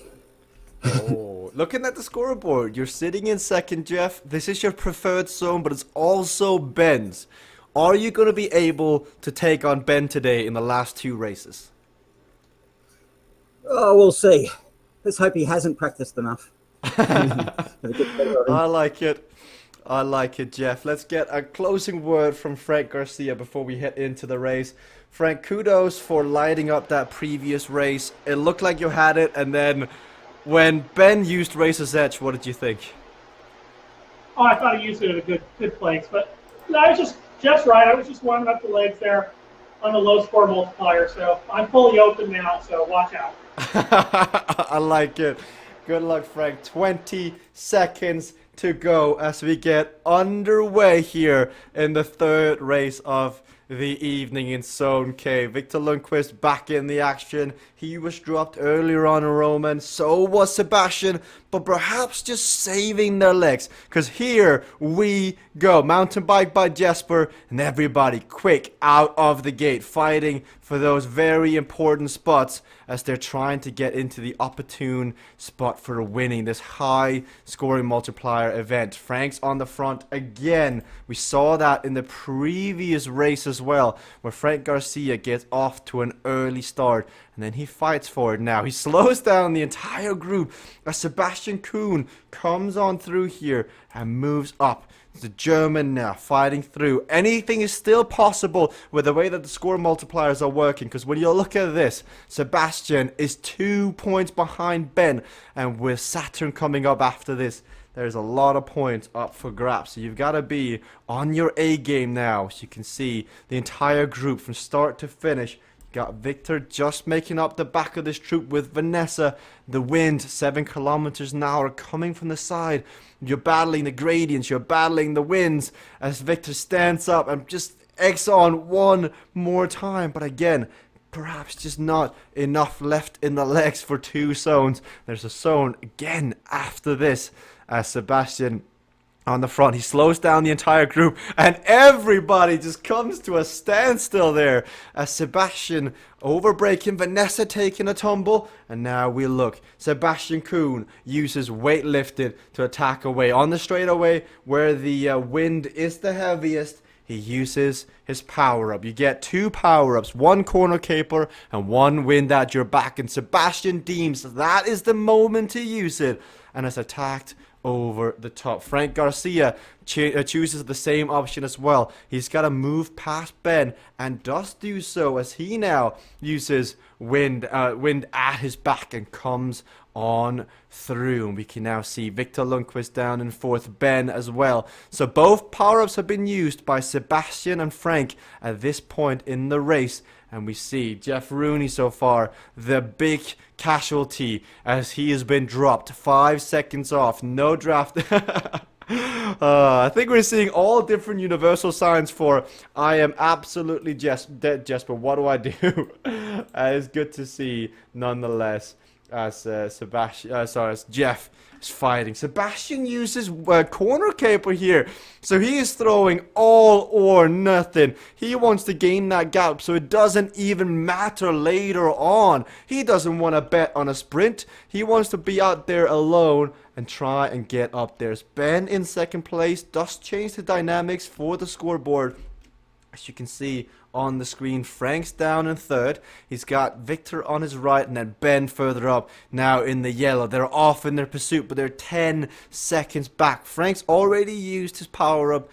Oh, looking at the scoreboard, you're sitting in second, Jeff. This is your preferred zone, but it's also Ben's. Are you going to be able to take on Ben today in the last 2 races? Oh, we'll see. Let's hope he hasn't practiced enough. I like it. I like it, Jeff. Let's get a closing word from Frank Garcia before we head into the race. Frank, kudos for lighting up that previous race. It looked like you had it, and then when Ben used Racer's Edge, what did you think? Oh, I thought he used it at a good place, but no, I was just right. I was just warming up the legs there on the low score multiplier, so I'm fully open now, so watch out. I like it. Good luck, Frank. 20 seconds to go as we get underway here in the 3rd race of the evening in Zone K. Victor Lundqvist back in the action. He was dropped earlier on in Roman. So was Sebastian. But perhaps just saving their legs. Because here we go. Mountain bike by Jesper. And everybody quick out of the gate. Fighting for those very important spots as they're trying to get into the opportune spot for winning this high scoring multiplier event. Frank's on the front again. We saw that in the previous race as well, where Frank Garcia gets off to an early start and then he fights for it now. He slows down the entire group as Sebastian Kuhn comes on through here and moves up. The German now fighting through. Anything is still possible with the way that the score multipliers are working, because when you look at this, Sebastian is 2 points behind Ben, and with Saturn coming up after this, there's a lot of points up for grabs. So you've got to be on your A game now. As you can see, the entire group from start to finish. Got Victor just making up the back of this troop with Vanessa. The wind, 7 kilometers an hour, coming from the side. You're battling the gradients, you're battling the winds as Victor stands up and just eggs on one more time. But again, perhaps just not enough left in the legs for 2 zones. There's a zone again after this as Sebastian on the front. He slows down the entire group and everybody just comes to a standstill there as Sebastian overbraking, Vanessa taking a tumble, and now we look. Sebastian Kuhn uses weightlifted to attack away on the straightaway where the wind is the heaviest. He uses his power-up. You get 2 power-ups, 1 corner caper and 1 wind at your back, and Sebastian deems that is the moment to use it and has attacked over the top. Frank Garcia chooses the same option as well. He's got to move past Ben, and does do so as he now uses wind at his back and comes on through. And we can now see Victor Lundqvist down in fourth, Ben as well. So both power-ups have been used by Sebastian and Frank at this point in the race. And we see Jeff Rooney so far, the big casualty, as he has been dropped 5 seconds off. No draft. I think we're seeing all different universal signs for I am absolutely dead, Jesper. What do I do? It's good to see nonetheless as as Jeff is fighting. Sebastian uses corner caper here, so he is throwing all or nothing. He wants to gain that gap, so it doesn't even matter later on. He doesn't want to bet on a sprint. He wants to be out there alone and try and get up there. Ben in second place does change the dynamics for the scoreboard. As you can see on the screen, Frank's down in third. He's got Victor on his right and then Ben further up now in the yellow. They're off in their pursuit, but they're 10 seconds back. Frank's already used his power up.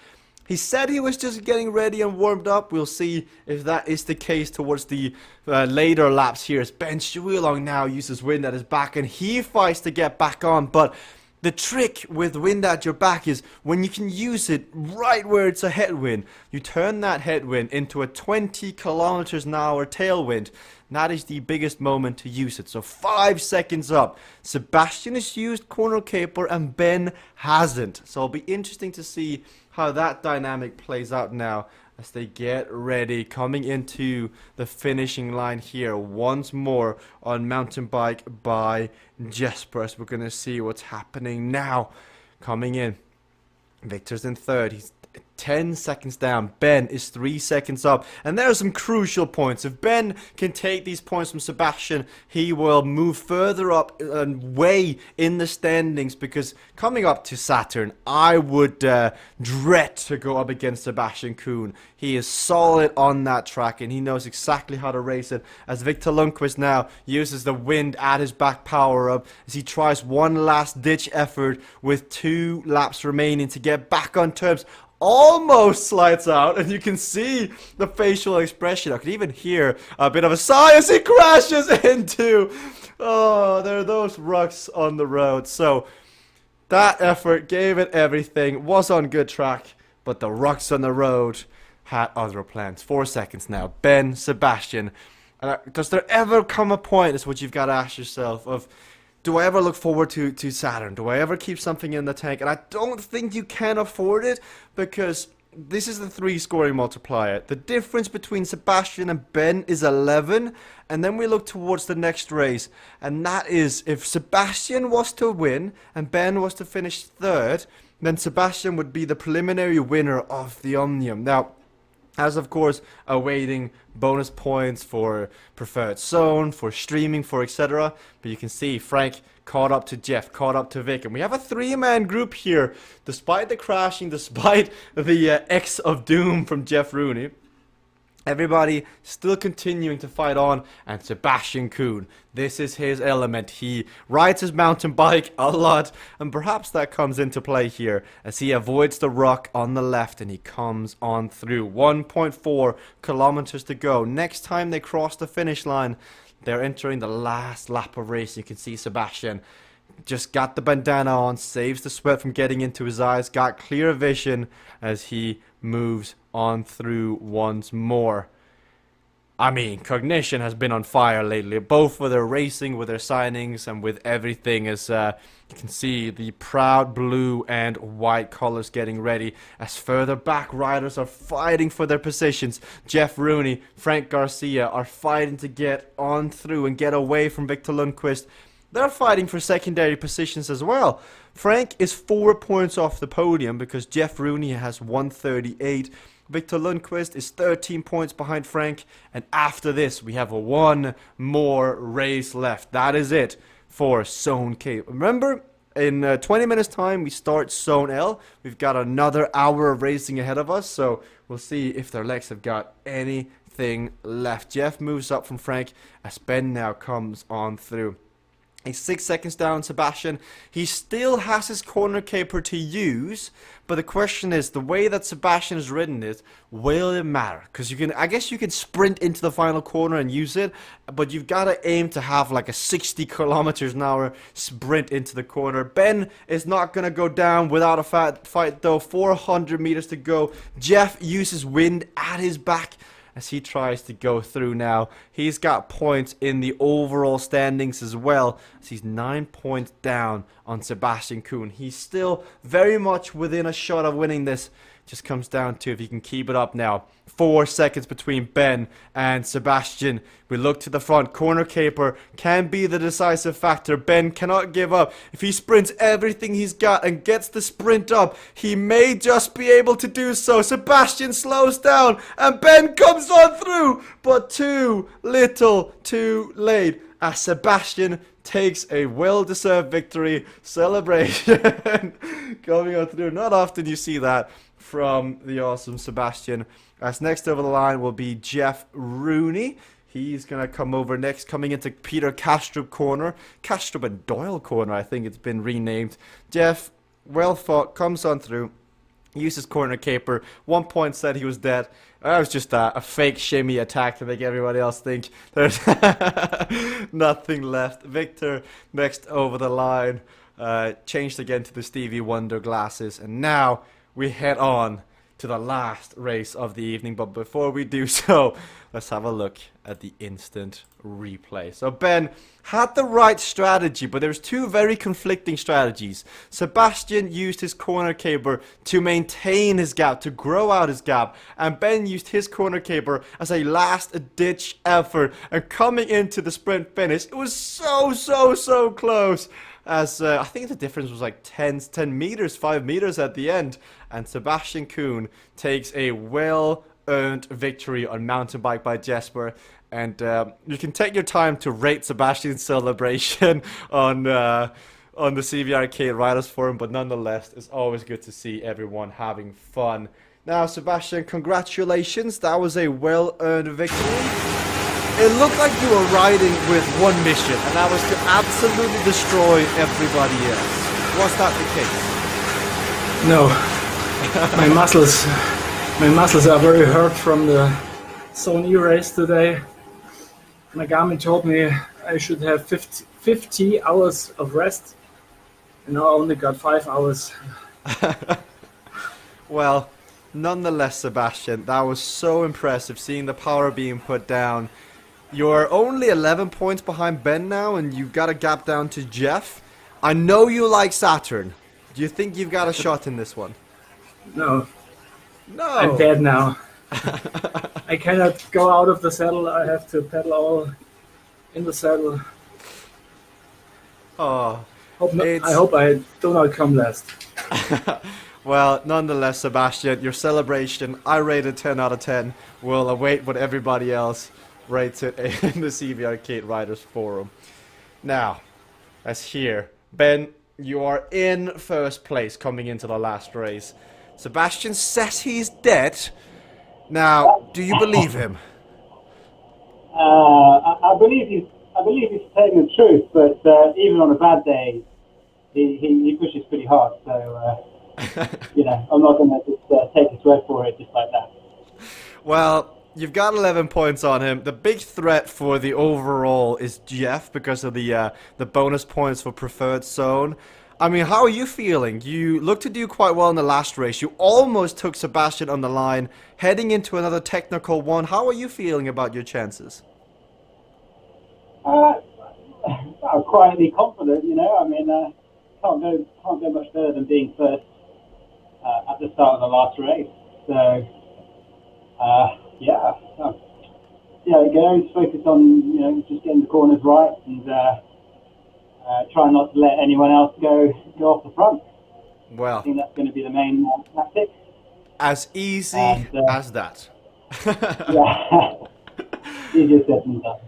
He said he was just getting ready and warmed up. We'll see if that is the case towards the later laps here. As Ben Shuilong now uses wind at his back and he fights to get back on, but the trick with wind at your back is when you can use it right where it's a headwind, you turn that headwind into a 20 kilometers an hour tailwind. And that is the biggest moment to use it. So 5 seconds up. Sebastian has used corner caper and Ben hasn't. So it'll be interesting to see how that dynamic plays out now as they get ready, coming into the finishing line here once more on mountain bike by Jesper. As we're going to see what's happening now. Coming in, Victor's in third. He's 10 seconds down. Ben is 3 seconds up. And there are some crucial points. If Ben can take these points from Sebastian, he will move further up and way in the standings, because coming up to Saturn, I would dread to go up against Sebastian Kuhn. He is solid on that track and he knows exactly how to race it, as Victor Lundqvist now uses the wind at his back power up as he tries one last ditch effort with 2 laps remaining to get back on terms. Almost slides out, and you can see the facial expression. I could even hear a bit of a sigh as he crashes into, there are those rucks on the road. So that effort gave it everything, was on good track, but the rucks on the road had other plans. 4 seconds now. Ben, Sebastian. Does there ever come a point, is what you've got to ask yourself, of do I ever look forward to Saturn? Do I ever keep something in the tank? And I don't think you can afford it, because this is the 3 scoring multiplier. The difference between Sebastian and Ben is 11. And then we look towards the next race. And that is, if Sebastian was to win and Ben was to finish third, then Sebastian would be the preliminary winner of the Omnium. Now, as of course awaiting bonus points for preferred zone, for streaming, for etc. But you can see Frank caught up to Jeff, caught up to Vic, and we have a 3-man group here. Despite the crashing, despite the X of Doom from Jeff Rooney, everybody still continuing to fight on, and Sebastian Kuhn, this is his element. He rides his mountain bike a lot, and perhaps that comes into play here as he avoids the rock on the left and he comes on through. 1.4 kilometers to go. Next time they cross the finish line, they're entering the last lap of race. You can see Sebastian just got the bandana on, saves the sweat from getting into his eyes, got clear vision as he moves on through once more. I mean, Cognition has been on fire lately, both with their racing, with their signings, and with everything, as you can see the proud blue and white colors getting ready as further back riders are fighting for their positions. Jeff Rooney, Frank Garcia are fighting to get on through and get away from Victor Lundqvist. They're fighting for secondary positions as well. Frank is 4 points off the podium because Jeff Rooney has 138. Victor Lundqvist is 13 points behind Frank. And after this, we have 1 more race left. That is it for Zone K. Remember, in 20 minutes time, we start Zone L. We've got another hour of racing ahead of us. So we'll see if their legs have got anything left. Jeff moves up from Frank as Ben now comes on through. He's 6 seconds down, Sebastian. He still has his corner caper to use, but the question is, the way that Sebastian has ridden it, will it matter? Because I guess you can sprint into the final corner and use it, but you've got to aim to have like a 60 kilometers an hour sprint into the corner. Ben is not going to go down without a fight though. 400 meters to go. Jeff uses wind at his back as he tries to go through now. He's got points in the overall standings as well, as he's 9 points down on Sebastian Kuhn. He's still very much within a shot of winning this. Just comes down to if he can keep it up now. 4 seconds between Ben and Sebastian. We look to the front. Corner caper can be the decisive factor. Ben cannot give up. If he sprints everything he's got and gets the sprint up, he may just be able to do so. Sebastian slows down and Ben comes on through, but too little, too late, as Sebastian takes a well-deserved victory. Celebration coming on through. Not often you see that from the awesome Sebastian. As next over the line will be Jeff Rooney. He's going to come over next, coming into Peter Kastrup corner. Kastrup and Doyle corner, I think it's been renamed. Jeff, well fought, comes on through. Uses corner caper. 1 point said he was dead. That was just a fake shimmy attack to make everybody else think there's nothing left. Victor next over the line. Changed again to the Stevie Wonder glasses. And now we head on to the last race of the evening. But before we do so, let's have a look at the instant replay. So Ben had the right strategy, but there's two very conflicting strategies. Sebastian used his corner caper to maintain his gap, to grow out his gap, and Ben used his corner caper as a last ditch effort. And coming into the sprint finish, it was so close, as I think the difference was like 10 meters, 5 meters at the end. And Sebastian Kuhn takes a well-earned victory on mountain bike by Jesper. And you can take your time to rate Sebastian's celebration on the CVRcade Riders Forum, but nonetheless, it's always good to see everyone having fun. Now, Sebastian, congratulations. That was a well-earned victory. It looked like you were riding with one mission, and that was to absolutely destroy everybody else. Was that the case? No. My muscles are very hurt from the Zone E race today. My Garmin told me I should have 50 hours of rest, and I only got 5 hours. Well, nonetheless, Sebastian, that was so impressive, seeing the power being put down. You're only 11 points behind Ben now, and you've got a gap down to Jeff. I know you like Saturn. Do you think you've got a shot in this one? No. No. I'm dead now. I cannot go out of the saddle. I have to pedal all in the saddle. Oh, I hope I do not come last. Well, nonetheless, Sebastian, your celebration, I rated 10 out of 10. We'll await what everybody else rates it in the CVRcade Riders Forum. Now, as here, Ben, you are in first place coming into the last race. Sebastian says he's dead. Now, do you believe him? I believe he's telling the truth, but even on a bad day, he pushes pretty hard. So I'm not going to just take his word for it just like that. Well, you've got 11 points on him. The big threat for the overall is Jeff because of the bonus points for preferred zone. I mean, how are you feeling? You looked to do quite well in the last race. You almost took Sebastian on the line, heading into another technical one. How are you feeling about your chances? I'm quietly confident, I mean, can't go much further than being first at the start of the last race. So, go, focus on, just getting the corners right and try not to let anyone else go off the front. Well, I think that's going to be the main tactic. As easy as that. Yeah, easier said than done.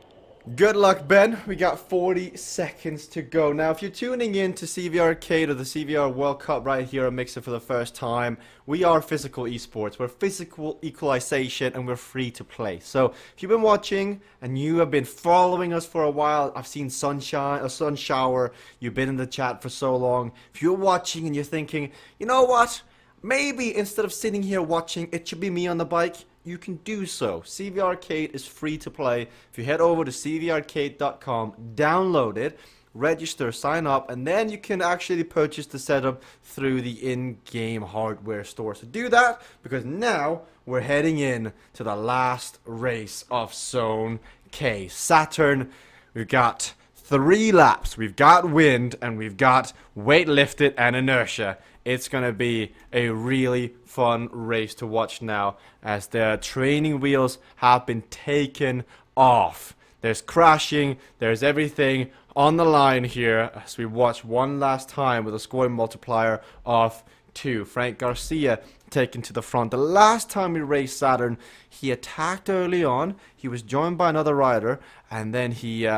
Good luck, Ben. We got 40 seconds to go. Now, if you're tuning in to CVRcade or the CVR World Cup right here on Mixer for the first time, we are physical esports. We're physical equalization and we're free to play. So, if you've been watching and you have been following us for a while, I've seen Sunshine, a sun shower, you've been in the chat for so long. If you're watching and you're thinking, you know what? Maybe instead of sitting here watching, it should be me on the bike. You can do so. CVRcade is free to play. If you head over to CVRcade.com, download it, register, sign up, and then you can actually purchase the setup through the in-game hardware store. So do that, because now we're heading in to the last race of Zone K. Saturn, we've got 3 laps. We've got wind, and we've got weight lifted and inertia. It's going to be a really fun race to watch now, as the training wheels have been taken off. There's crashing, there's everything on the line here as we watch one last time with a scoring multiplier of 2. Frank Garcia taken to the front. The last time we raced Saturn, he attacked early on. He was joined by another rider, and then he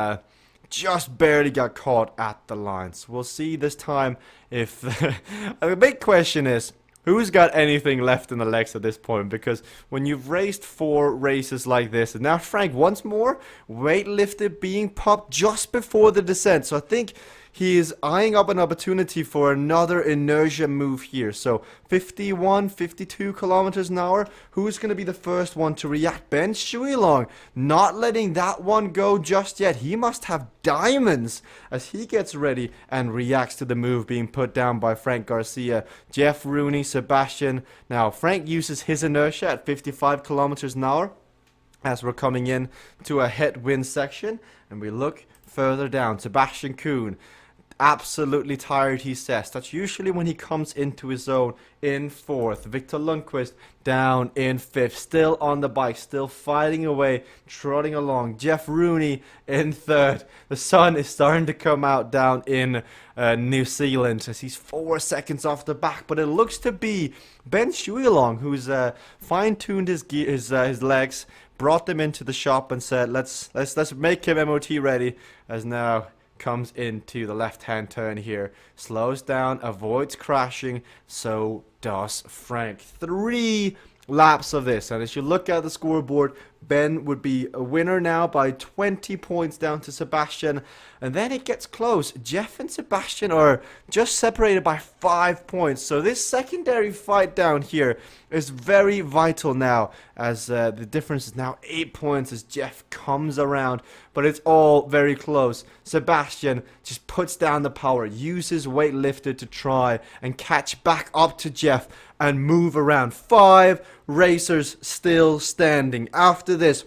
just barely got caught at the line. So we'll see this time if the big question is, who's got anything left in the legs at this point? Because when you've raced 4 races like this, and now Frank once more weight lifted being popped just before the descent. So I think he is eyeing up an opportunity for another inertia move here. So 51, 52 kilometers an hour. Who's going to be the first one to react? Ben Shuilong not letting that one go just yet. He must have diamonds as he gets ready and reacts to the move being put down by Frank Garcia. Jeff Rooney, Sebastian. Now Frank uses his inertia at 55 kilometers an hour as we're coming in to a headwind section, and we look further down. Sebastian Kuhn, absolutely tired, he says. That's usually when he comes into his zone in 4th. Victor Lundqvist down in 5th. Still on the bike, still fighting away, trotting along. Jeff Rooney in 3rd. The sun is starting to come out down in New Zealand as he's 4 seconds off the back. But it looks to be Ben Shuilong who's fine-tuned his legs, brought them into the shop and said, let's make him MOT ready, as now comes into the left-hand turn here, slows down, avoids crashing. So does Frank. 3 laps of this, and as you look at the scoreboard, Ben would be a winner now by 20 points down to Sebastian, and then it gets close. Jeff and Sebastian are just separated by 5 points, so this secondary fight down here is very vital now, as the difference is now 8 points as Jeff comes around, but it's all very close. Sebastian just puts down the power, uses weight lifted to try and catch back up to Jeff and move around. 5 racers still standing. After this,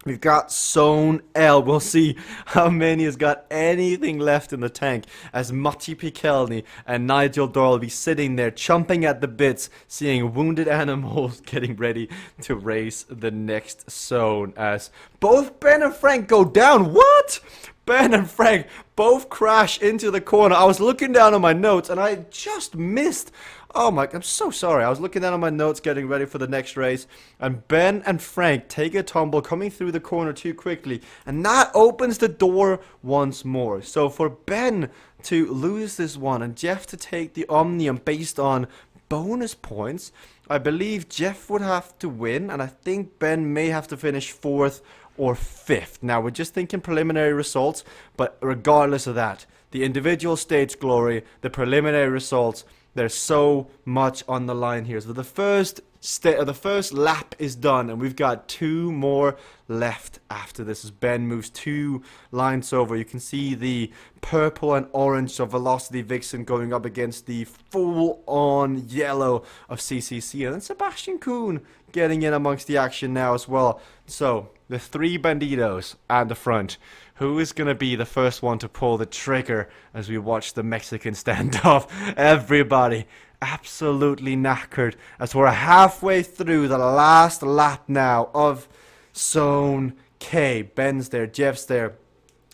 we've got Zone L. We'll see how many has got anything left in the tank, as Matti Pikelny and Nigel Doyle will be sitting there chomping at the bits, seeing wounded animals getting ready to race the next zone, as both Ben and Frank go down. What? Ben and Frank both crash into the corner. I was looking down on my notes and I just missed. Oh my, I'm so sorry. I was looking down on my notes getting ready for the next race, and Ben and Frank take a tumble coming through the corner too quickly, and that opens the door once more. So for Ben to lose this one and Jeff to take the Omnium based on bonus points, I believe Jeff would have to win, and I think Ben may have to finish 4th or 5th. Now we're just thinking preliminary results, but regardless of that, the individual stage glory, the preliminary results, there's so much on the line here. So the first lap is done, and we've got 2 more left after this as Ben moves 2 lines over. You can see the purple and orange of Velocity Vixen going up against the full-on yellow of CCC, and then Sebastian Kuhn getting in amongst the action now as well. So the 3 banditos at the front. Who is going to be the first one to pull the trigger as we watch the Mexican standoff? Everybody absolutely knackered as we're halfway through the last lap now of Zone K. Ben's there, Jeff's there.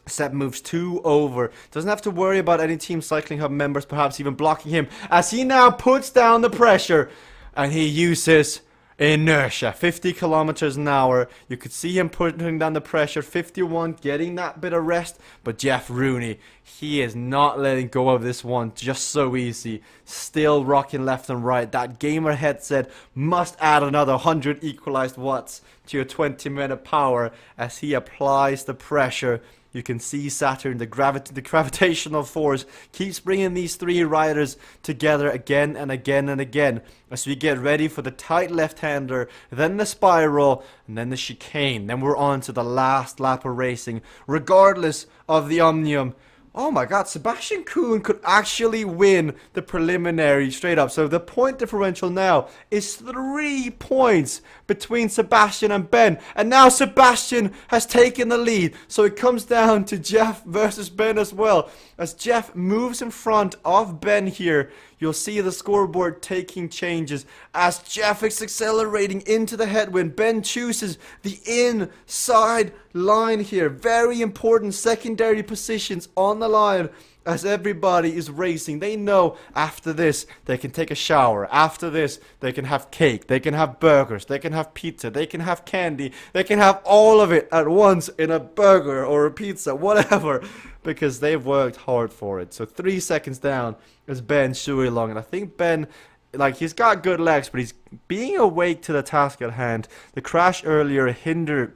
Seb moves 2 over. Doesn't have to worry about any Team Cycling Hub members perhaps even blocking him, as he now puts down the pressure and he uses Inertia, 50 kilometers an hour. You could see him putting down the pressure. 51, getting that bit of rest. But Jeff Rooney, he is not letting go of this one just so easy. Still rocking left and right. That gamer headset must add another 100 equalized watts to your 20-minute power as he applies the pressure. You can see Saturn, the gravitational force keeps bringing these three riders together again and again and again as we get ready for the tight left-hander, then the spiral, and then the chicane. Then we're on to the last lap of racing, regardless of the Omnium. Oh my god, Sebastian Kuhn could actually win the preliminary straight up. So the point differential now is 3 points between Sebastian and Ben. And now Sebastian has taken the lead. So it comes down to Jeff versus Ben as well. As Jeff moves in front of Ben here, you'll see the scoreboard taking changes. As Jeff is accelerating into the headwind, Ben chooses the inside line here. Very important secondary positions on the line as everybody is racing. They know after this they can take a shower. After this they can have cake, they can have burgers, they can have pizza, they can have candy, they can have all of it at once in a burger or a pizza, whatever, because they've worked hard for it. So 3 seconds down is Ben Shuilong, and I think Ben, like, he's got good legs, but he's being awake to the task at hand. The crash earlier hindered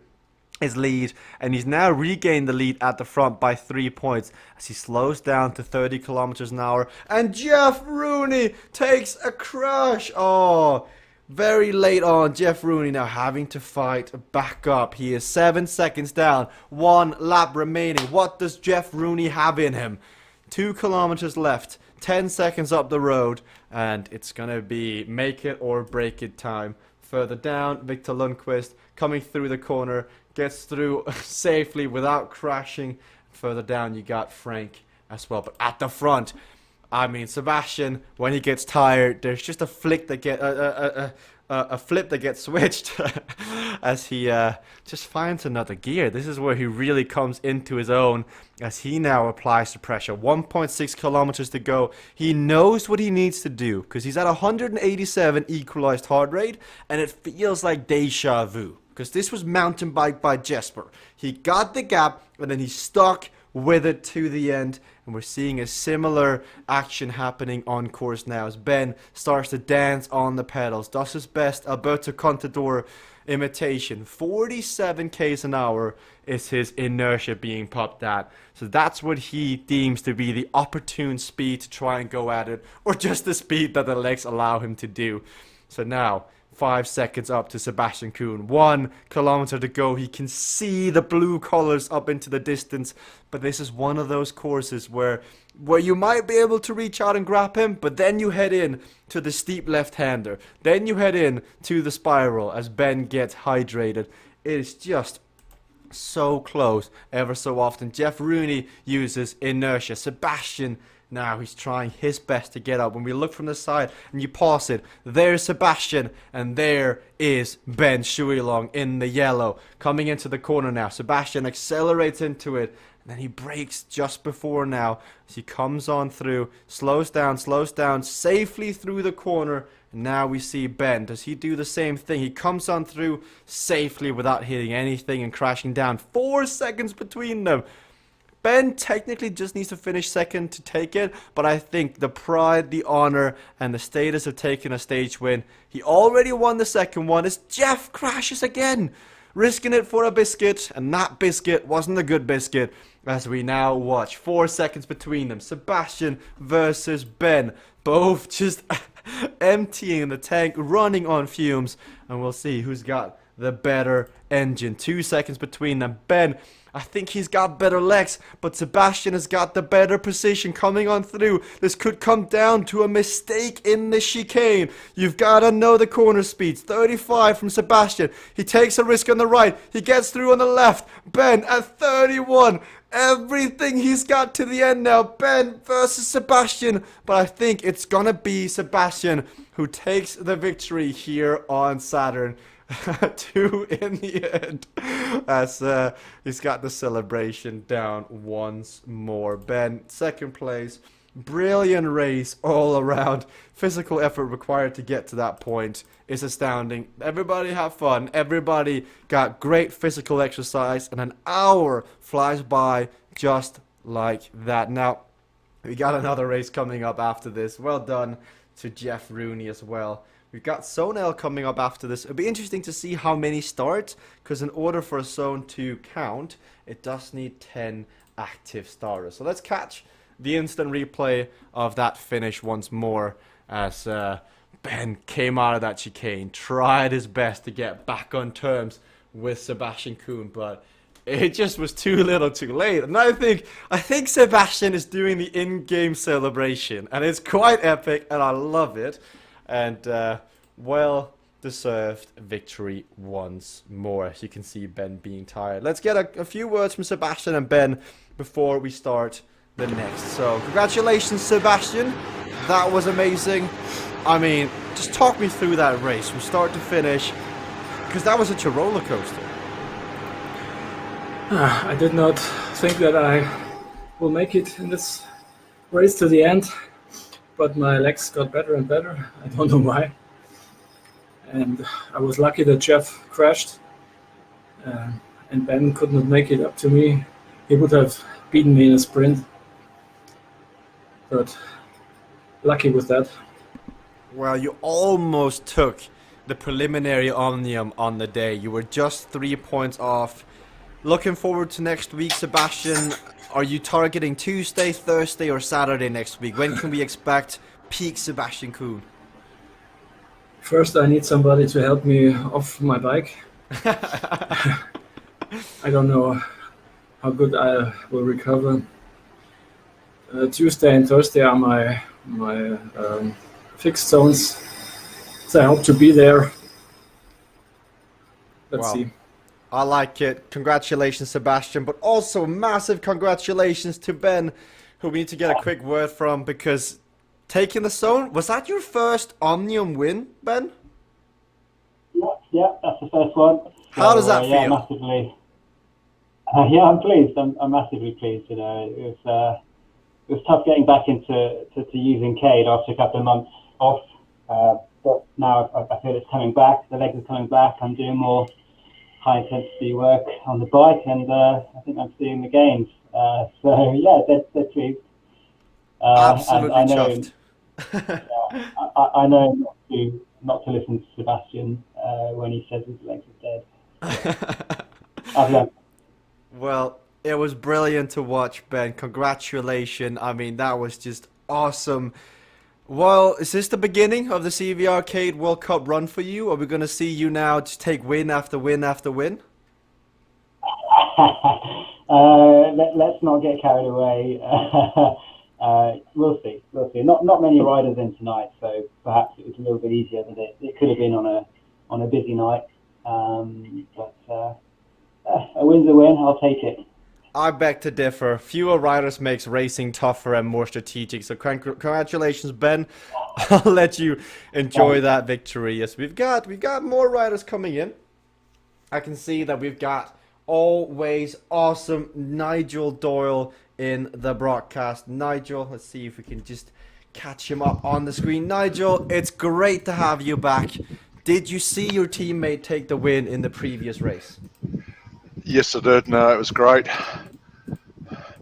his lead, and he's now regained the lead at the front by 3 points as he slows down to 30 kilometers an hour. And Jeff Rooney takes a crash. Oh, very late on. Jeff Rooney now having to fight back up. He is 7 seconds down, 1 lap remaining. What does Jeff Rooney have in him? 2 kilometers left, 10 seconds up the road, and it's gonna be make it or break it time. Further down, Victor Lundqvist coming through the corner, gets through safely without crashing. Further down, you got Frank as well. But at the front, I mean, Sebastian, when he gets tired, there's just a flick that a flip that gets switched as he just finds another gear. This is where he really comes into his own as he now applies the pressure. 1.6 kilometers to go. He knows what he needs to do because he's at 187 equalized heart rate, and it feels like deja vu. Because this was mountain bike by Jesper. He got the gap and then he stuck with it to the end. And we're seeing a similar action happening on course now as Ben starts to dance on the pedals. Does his best Alberto Contador imitation. 47 k's an hour is his inertia being popped at. So that's what he deems to be the opportune speed to try and go at it. Or just the speed that the legs allow him to do. So now 5 seconds up to Sebastian Kuhn. 1 kilometer to go. He can see the blue colors up into the distance. But this is one of those courses where you might be able to reach out and grab him, but then you head in to the steep left-hander. Then you head in to the spiral as Ben gets hydrated. It is just so close ever so often. Jeff Rooney uses inertia. Sebastian, now he's trying his best to get up. When we look from the side and you pause it, there's Sebastian and there is Ben Shuilong in the yellow coming into the corner now. Sebastian accelerates into it and then he brakes just before now as he comes on through, slows down safely through the corner. And now we see Ben. Does he do the same thing? He comes on through safely without hitting anything and crashing down. 4 seconds between them. Ben technically just needs to finish second to take it, but I think the pride, the honor, and the status of taking a stage win, he already won the second one, as Jeff crashes again, risking it for a biscuit, and that biscuit wasn't a good biscuit, as we now watch 4 seconds between them. Sebastian versus Ben, both just emptying the tank, running on fumes, and we'll see who's got the better engine. 2 seconds between them. Ben, I think he's got better legs, but Sebastian has got the better position coming on through. This could come down to a mistake in the chicane. You've got to know the corner speeds. 35 from Sebastian. He takes a risk on the right. He gets through on the left. Ben at 31. Everything he's got to the end now. Ben versus Sebastian. But I think it's going to be Sebastian who takes the victory here on Saturn. 2 in the end as he's got the celebration down once more. Ben, second place Brilliant race all around. Physical effort required to get to that point is astounding. Everybody had fun. Everybody got great physical exercise, and an hour flies by just like that. Now, we got another race coming up after this. Well done to Jeff Rooney as well. We've got Zone L coming up after this. It'll be interesting to see how many start, because in order for a zone to count, it does need 10 active starters. So let's catch the instant replay of that finish once more as Ben came out of that chicane, tried his best to get back on terms with Sebastian Kuhn, but it just was too little too late. And I think Sebastian is doing the in-game celebration, and it's quite epic, and I love it. And well-deserved victory once more. As you can see, Ben being tired. Let's get a few words from Sebastian and Ben before we start the next. So, congratulations, Sebastian. That was amazing. I mean, just talk me through that race from start to finish, because that was such a roller coaster. I did not think that I will make it in this race to the end, but my legs got better and better. I don't know why. And I was lucky that Jeff crashed, and Ben could not make it up to me. He would have beaten me in a sprint, but lucky with that. Well, you almost took the preliminary Omnium on the day. You were just 3 points off. Looking forward to next week, Sebastian. Are you targeting Tuesday, Thursday, or Saturday next week? When can we expect peak Sebastian Kuhn? First, I need somebody to help me off my bike. I don't know how good I will recover. Tuesday and Thursday are my fixed zones, so I hope to be there. Let's see. I like it. Congratulations, Sebastian, but also massive congratulations to Ben, who we need to get a quick word from, because taking the zone, was that your first Omnium win, Ben? Yeah, that's the first one. How does that yeah, feel? Massively. Yeah, I'm pleased. I'm massively pleased. You know, it was tough getting back into using Cade after a couple of months off, but now I feel it's coming back. The legs are coming back. I'm doing more high intensity work on the bike, and I think I'm seeing the gains. So yeah, they're pleased. Absolutely I know, chuffed. I know not to listen to Sebastian when he says his legs are dead. I've learned. Well, it was brilliant to watch, Ben. Congratulations. I mean, that was just awesome. Well, is this the beginning of the CVRcade World Cup run for you? Are we going to see you now just take win after win after win? Let's not get carried away. We'll see. Not many riders in tonight, so perhaps it was a little bit easier than it could have been on a busy night. But a win's a win. I'll take it. I beg to differ. Fewer riders makes racing tougher and more strategic. So congratulations, Ben. I'll let you enjoy that victory. Yes, we've got more riders coming in. I can see that we've got always awesome Nigel Doyle in the broadcast. Nigel, let's see if we can just catch him up on the screen. Nigel, it's great to have you back. Did you see your teammate take the win in the previous race? Yes, I did. No, it was great.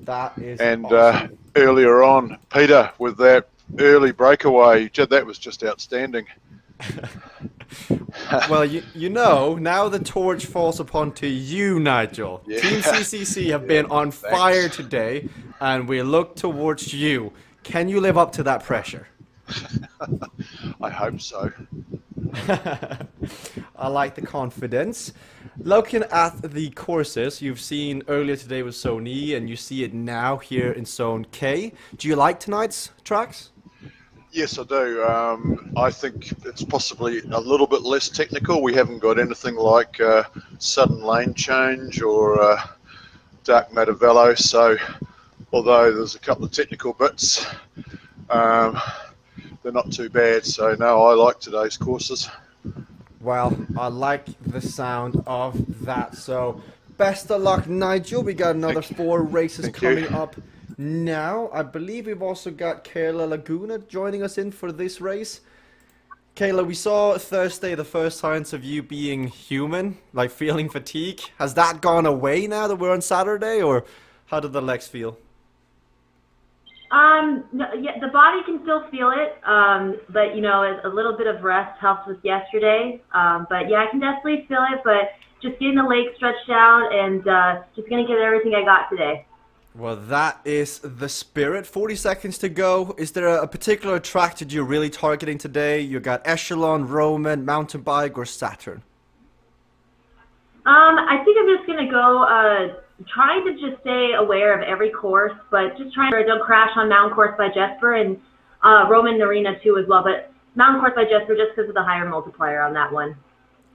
That is awesome. Earlier on, Peter, with that early breakaway, that was just outstanding. Well, you know, now the torch falls upon to you, Nigel. Yeah. Team CCC have been on fire today, and we look towards you. Can you live up to that pressure? I hope so. I like the confidence. Looking at the courses you've seen earlier today with Zone E, and you see it now here in Zone K. Do you like tonight's tracks? Yes, I do. I think it's possibly a little bit less technical. We haven't got anything like sudden lane change or dark matter velo. So, although there's a couple of technical bits, they're not too bad. So, no, I like today's courses. Well, I like the sound of that. So, best of luck, Nigel. We got another 4 races coming up now. I believe we've also got Kayla Laguna joining us in for this race. Kayla, we saw Thursday the first signs of you being human, like feeling fatigue. Has that gone away now that we're on Saturday, or how did the legs feel? No, yeah, the body can still feel it, but you know, a little bit of rest helps with yesterday. But yeah, I can definitely feel it, but just getting the legs stretched out and just gonna get everything I got today. Well, that is the spirit. 40 seconds to go. Is there a particular track that you're really targeting today? You got Echelon, Roman, mountain bike, or Saturn? I think I'm just gonna go trying to just stay aware of every course, but just trying to don't crash on Mountain Course by Jesper and Roman Arena too as well. But Mountain Course by Jesper just because of the higher multiplier on that one.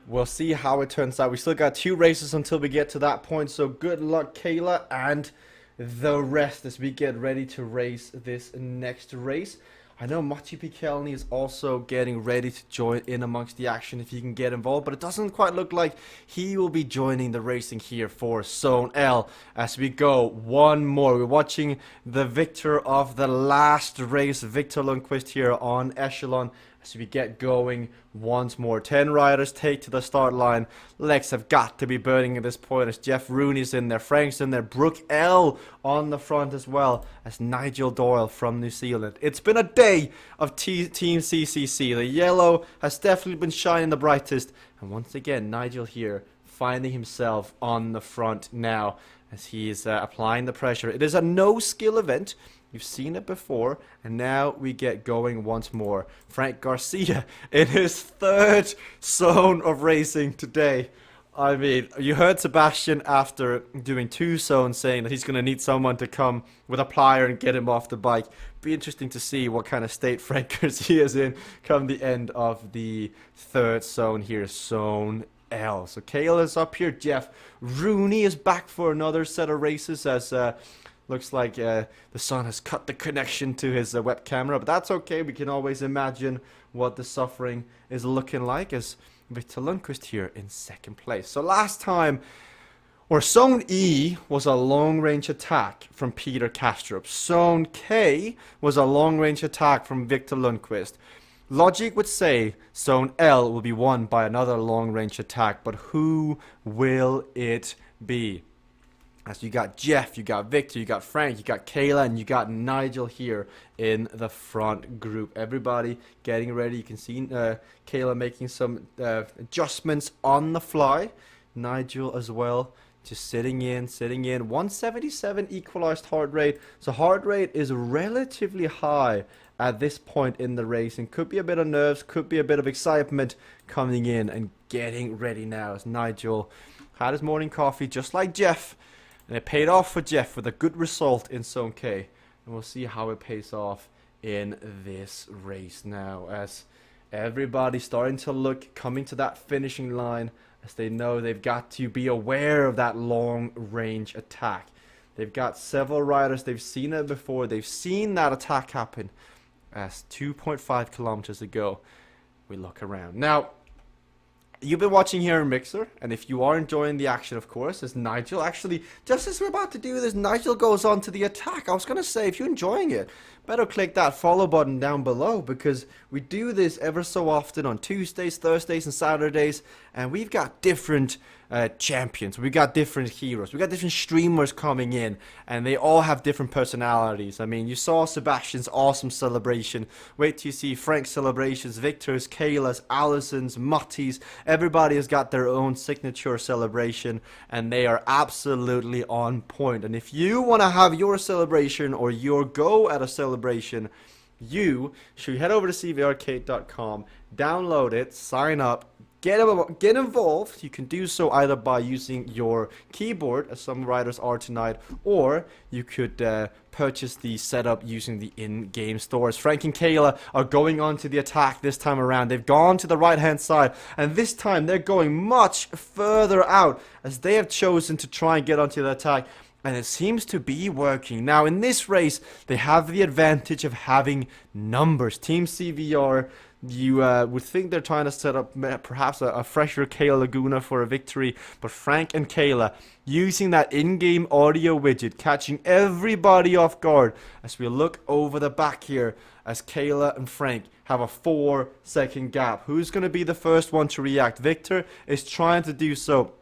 We'll see how it turns out. We still got 2 races until we get to that point, so good luck, Kayla, and the rest as we get ready to race this next race. I know Matti Pikelny is also getting ready to join in amongst the action if he can get involved, but it doesn't quite look like he will be joining the racing here for Zone L as we go one more. We're watching the victor of the last race, Victor Lundqvist, here on Echelon. So we get going once more. 10 riders take to the start line. Legs have got to be burning at this point as Jeff Rooney's in there, Frank's in there, Brooke L on the front as well as Nigel Doyle from New Zealand. It's been a day of Team CCC. The yellow has definitely been shining the brightest. And once again, Nigel here finding himself on the front now as he is applying the pressure. It is a no-skill event. You've seen it before, and now we get going once more. Frank Garcia in his 3rd zone of racing today. I mean, you heard Sebastian after doing 2 zones saying that he's going to need someone to come with a plier and get him off the bike. Be interesting to see what kind of state Frank Garcia is in come the end of the 3rd zone here, Zone L. So Kayla is up here. Jeff Rooney is back for another set of races as looks like the sun has cut the connection to his web camera, but that's okay. We can always imagine what the suffering is looking like as Victor Lundqvist here in 2nd place. So last time, or Zone E was a long-range attack from Peter Kastrup. Zone K was a long-range attack from Victor Lundqvist. Logic would say Zone L will be won by another long-range attack, but who will it be? As you got Jeff, you got Victor, you got Frank, you got Kayla, and you got Nigel here in the front group. Everybody getting ready. You can see Kayla making some adjustments on the fly. Nigel as well, just sitting in. 177 equalized heart rate. So heart rate is relatively high at this point in the race. And could be a bit of nerves, could be a bit of excitement coming in and getting ready now. As Nigel had his morning coffee just like Jeff. And it paid off for Jeff with a good result in Zone K. And we'll see how it pays off in this race now. As everybody's starting to look, coming to that finishing line. As they know they've got to be aware of that long range attack. They've got several riders. They've seen it before. They've seen that attack happen. As 2.5 kilometers ago, we look around. Now, you've been watching here in Mixer, and if you are enjoying the action, of course, as Nigel, actually, just as we're about to do this, Nigel goes on to the attack. I was going to say, if you're enjoying it, better click that follow button down below, because we do this ever so often on Tuesdays, Thursdays, and Saturdays, and we've got different champions, we got different heroes, we got different streamers coming in, and they all have different personalities. I mean, you saw Sebastian's awesome celebration. Wait till you see Frank's celebrations, Victor's, Kayla's, Allison's, Matti's. Everybody has got their own signature celebration, and they are absolutely on point. And if you want to have your celebration or your go at a celebration, you should head over to CVRcade.com, download it, sign up, get involved. You can do so either by using your keyboard, as some riders are tonight, or you could purchase the setup using the in-game stores. Frank and Kayla are going on to the attack this time around. They've gone to the right-hand side, and this time they're going much further out as they have chosen to try and get onto the attack. And it seems to be working. Now, in this race, they have the advantage of having numbers. Team CVR, you would think they're trying to set up perhaps a fresher Kayla Laguna for a victory. But Frank and Kayla, using that in-game audio widget, catching everybody off guard. As we look over the back here, as Kayla and Frank have a 4-second gap. Who's going to be the first one to react? Victor is trying to do so.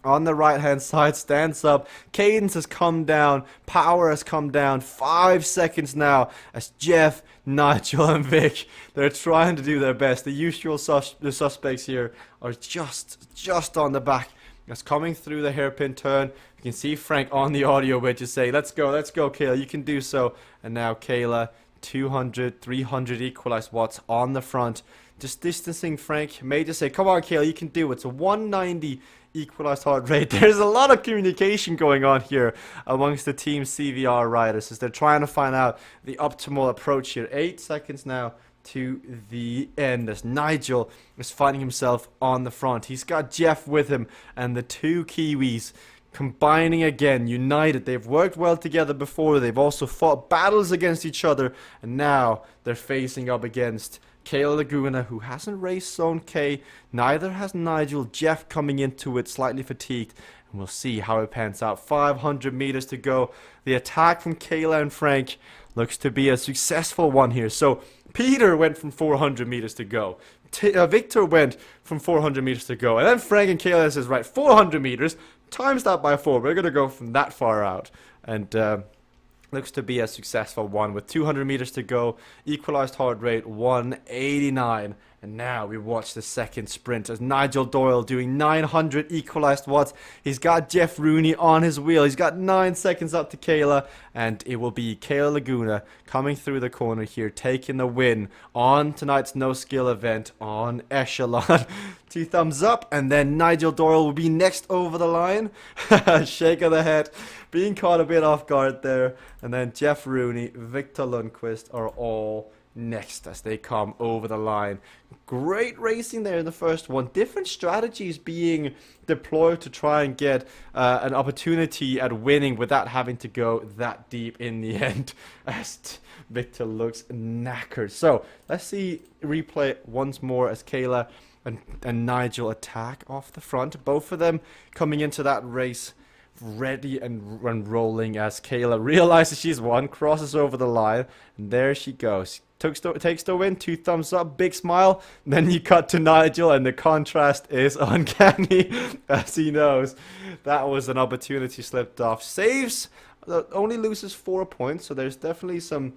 On the right hand side, stands up. Cadence has come down. Power has come down. 5 seconds now as Jeff, Nigel and Vic, they're trying to do their best. The usual the suspects here are just on the back. As coming through the hairpin turn, you can see Frank on the audio widget say, let's go, Kayla, you can do so. And now Kayla, 200, 300 equalized watts on the front. Just distancing Frank. May just say, come on Kayla, you can do it. It's a 190 equalized heart rate. There's a lot of communication going on here amongst the Team CVR riders as they're trying to find out the optimal approach here. 8 seconds now to the end as Nigel is finding himself on the front. He's got Jeff with him and the two Kiwis combining again, united. They've worked well together before. They've also fought battles against each other, and now they're facing up against Kayla Laguna, who hasn't raced Zone K. Neither has Nigel. Jeff coming into it slightly fatigued, and we'll see how it pans out. 500 meters to go. The attack from Kayla and Frank looks to be a successful one here. So Peter went from 400 meters to go. Victor went from 400 meters to go, and then Frank and Kayla says, right, 400 meters, times that by 4. We're going to go from that far out, and looks to be a successful one with 200 meters to go. Equalized heart rate 189. And now we watch the second sprint as Nigel Doyle doing 900 equalized watts. He's got Jeff Rooney on his wheel. He's got 9 seconds up to Kayla. And it will be Kayla Laguna coming through the corner here, taking the win on tonight's no skill event on Echelon. 2 thumbs up. And then Nigel Doyle will be next over the line. Shake of the head. Being caught a bit off guard there. And then Jeff Rooney, Victor Lundqvist are all next as they come over the line. Great racing there in the first one. Different strategies being deployed to try and get an opportunity at winning without having to go that deep in the end as Victor looks knackered. So let's see replay once more as Kayla and Nigel attack off the front. Both of them coming into that race ready and rolling as Kayla realizes she's won, crosses over the line, and there she goes. Takes the win, 2 thumbs up, big smile. Then you cut to Nigel and the contrast is uncanny as he knows that was an opportunity slipped off. Saves, only loses 4 points, so there's definitely some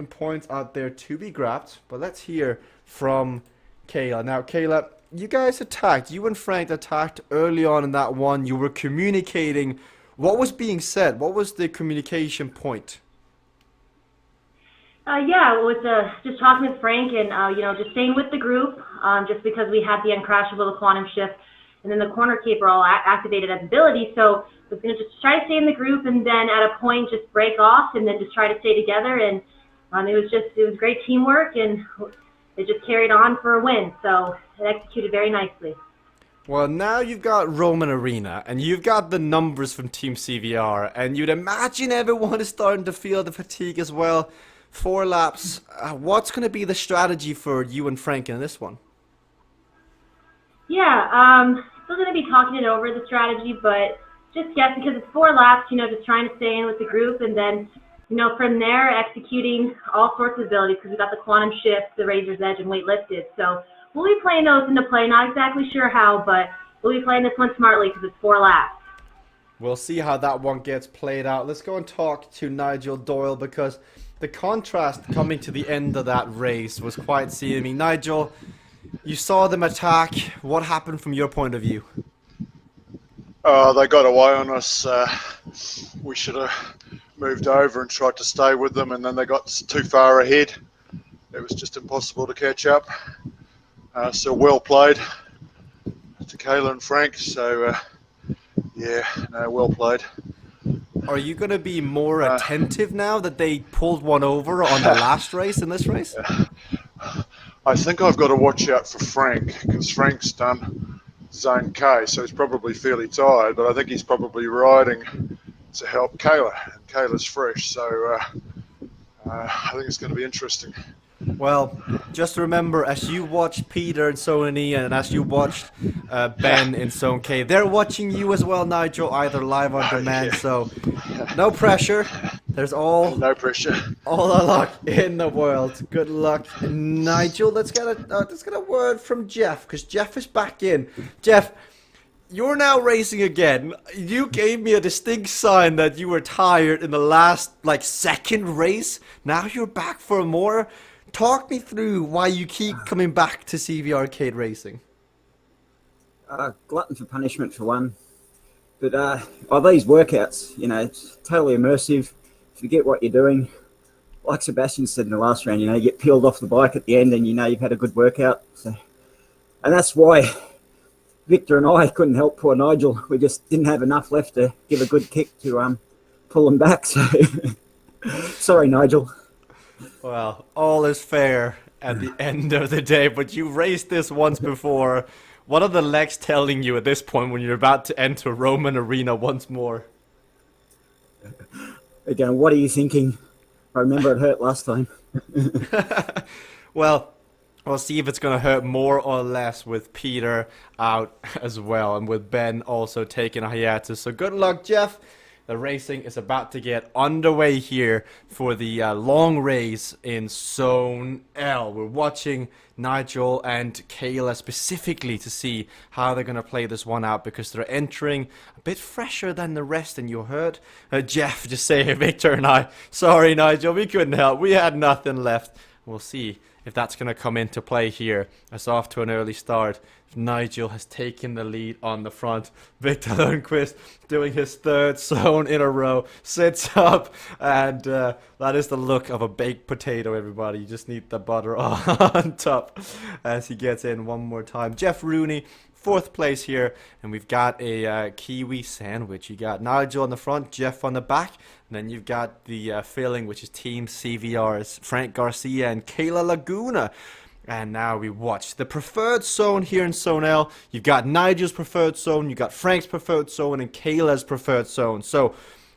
points out there to be grabbed. But let's hear from Kayla. Now Kayla, you guys attacked, you and Frank attacked early on in that one. You were communicating. What was being said? What was the communication point? Yeah, it was just talking with Frank and, just staying with the group, just because we had the uncrashable, the quantum shift, and then the corner caper all activated as ability. So I was going to just try to stay in the group and then at a point just break off and then just try to stay together. And it was great teamwork, and it just carried on for a win. So it executed very nicely. Well, now you've got Roman Arena, and you've got the numbers from Team CVR, and you'd imagine everyone is starting to feel the fatigue as well. 4 laps. What's going to be the strategy for you and Frank in this one? Yeah, still going to be talking it over, the strategy, but just guessing because it's 4 laps, just trying to stay in with the group, and then, from there, executing all sorts of abilities because we got the quantum shift, the razor's edge, and weight lifted. So we'll be playing those into play. Not exactly sure how, but we'll be playing this one smartly because it's 4 laps. We'll see how that one gets played out. Let's go and talk to Nigel Doyle because the contrast coming to the end of that race was quite seeming. Nigel, you saw them attack. What happened from your point of view? They got away on us. We should have moved over and tried to stay with them, and then they got too far ahead. It was just impossible to catch up. So well played to Kayla and Frank. So, well played. Are you going to be more attentive now that they pulled one over on the last race in this race? I think I've got to watch out for Frank because Frank's done Zone K, so he's probably fairly tired, but I think he's probably riding to help Kayla, and Kayla's fresh, so I think it's going to be interesting. Well, just remember, as you watched Peter and Sony, and as you watched Ben in Zone K, they're watching you as well, Nigel, either live on demand. Yeah. So, no pressure. There's No pressure. all the luck in the world. Good luck, Nigel. Let's get a word from Jeff, because Jeff is back in. Jeff, you're now racing again. You gave me a distinct sign that you were tired in the last, second race. Now you're back for more. Talk me through why you keep coming back to CVRcade racing. Glutton for punishment for one. But these workouts, it's totally immersive. Forget what you're doing. Like Sebastian said in the last round, you get peeled off the bike at the end and you've had a good workout. So, and that's why Victor and I couldn't help poor Nigel. We just didn't have enough left to give a good kick to pull him back. So sorry, Nigel. Well, all is fair at the end of the day, but you raced this once before. What are the legs telling you at this point when you're about to enter Roman Arena once more? Again, what are you thinking? I remember it hurt last time. Well, we'll see if it's going to hurt more or less with Peter out as well, and with Ben also taking a hiatus. So good luck, Jeff. The racing is about to get underway here for the long race in Zone L. We're watching Nigel and Kayla specifically to see how they're going to play this one out, because they're entering a bit fresher than the rest. And you heard Jeff just say, Victor and I, sorry, Nigel, we couldn't help. We had nothing left. We'll see if that's going to come into play here. It's off to an early start. Nigel has taken the lead on the front. Victor Lundqvist doing his third zone in a row. Sits up, and that is the look of a baked potato, everybody. You just need the butter on top as he gets in one more time. Jeff Rooney, fourth place here, and we've got a Kiwi sandwich. You got Nigel on the front, Jeff on the back, and then you've got the filling, which is Team CVR's Frank Garcia and Kayla Laguna. And now we watch the preferred zone here in Zone L. You've got Nigel's preferred zone, you've got Frank's preferred zone, and Kayla's preferred zone. So,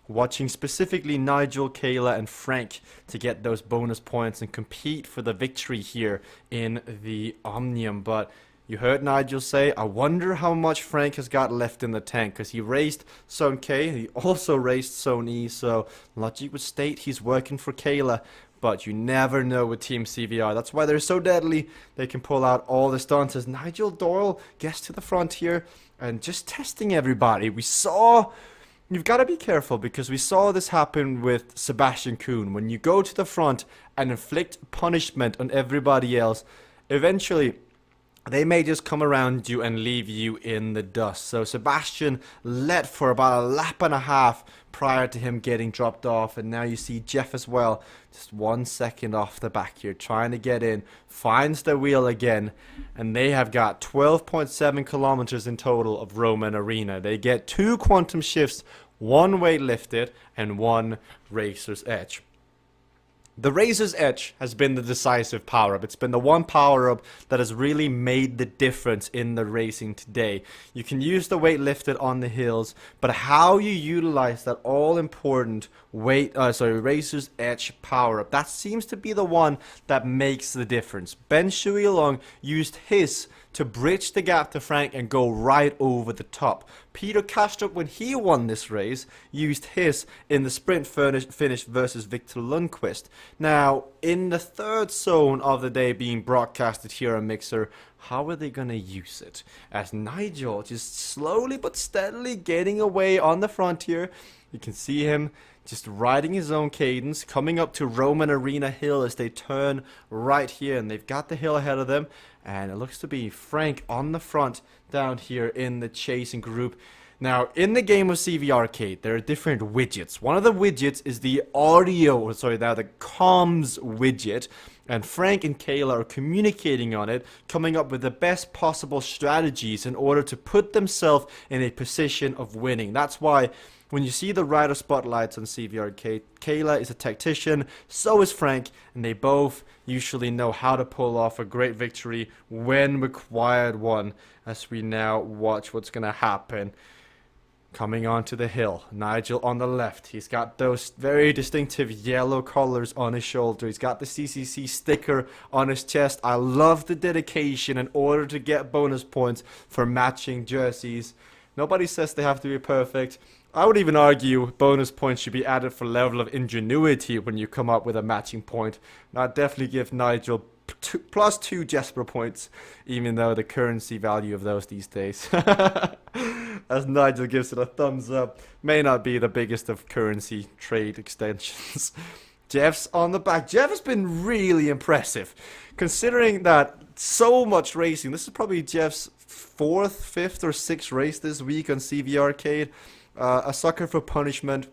watching specifically Nigel, Kayla, and Frank to get those bonus points and compete for the victory here in the Omnium. But you heard Nigel say, I wonder how much Frank has got left in the tank, because he raced Zone K, he also raced Zone E, so logic would state he's working for Kayla. But you never know with Team CVR. That's why they're so deadly. They can pull out all the stunts. As Nigel Doyle gets to the front here and just testing everybody. We saw, you've got to be careful, because we saw this happen with Sebastian Kuhn. When you go to the front and inflict punishment on everybody else, eventually they may just come around you and leave you in the dust. So Sebastian led for about a lap and a half prior to him getting dropped off, and now you see Jeff as well, just 1 second off the back here, trying to get in, finds the wheel again, and they have got 12.7 kilometers in total of Roman Arena. They get 2 quantum shifts, 1 weight lifted, and 1 racer's edge. The Razor's Edge has been the decisive power-up. It's been the one power-up that has really made the difference in the racing today. You can use the weight lifted on the hills, but how you utilize that all-important Razor's Edge power-up, that seems to be the one that makes the difference. Ben Shuilong used his to bridge the gap to Frank and go right over the top. Peter Kastrup, when he won this race, used his in the sprint finish versus Victor Lundqvist. Now, in the third zone of the day being broadcasted here on Mixer, how are they going to use it? As Nigel just slowly but steadily getting away on the front here. You can see him just riding his own cadence, coming up to Roman Arena Hill as they turn right here, and they've got the hill ahead of them, and it looks to be Frank on the front down here in the chasing group. Now, in the game of CVRcade, there are different widgets. One of the widgets is the the comms widget, and Frank and Kayla are communicating on it, coming up with the best possible strategies in order to put themselves in a position of winning. That's why when you see the rider spotlights on CVRcade, Kayla is a tactician, so is Frank, and they both usually know how to pull off a great victory when required one, as we now watch what's going to happen. coming onto the hill. Nigel on the left. He's got those very distinctive yellow colors on his shoulder. He's got the CCC sticker on his chest. I love the dedication in order to get bonus points for matching jerseys. Nobody says they have to be perfect. I would even argue bonus points should be added for level of ingenuity when you come up with a matching point. And I'd definitely give Nigel +2 Jesper points, even though the currency value of those these days, as Nigel gives it a thumbs up, may not be the biggest of currency trade extensions. Jeff's on the back. Jeff has been really impressive, considering that so much racing. This is probably Jeff's 4th, 5th, or 6th race this week on CVRcade. A sucker for punishment.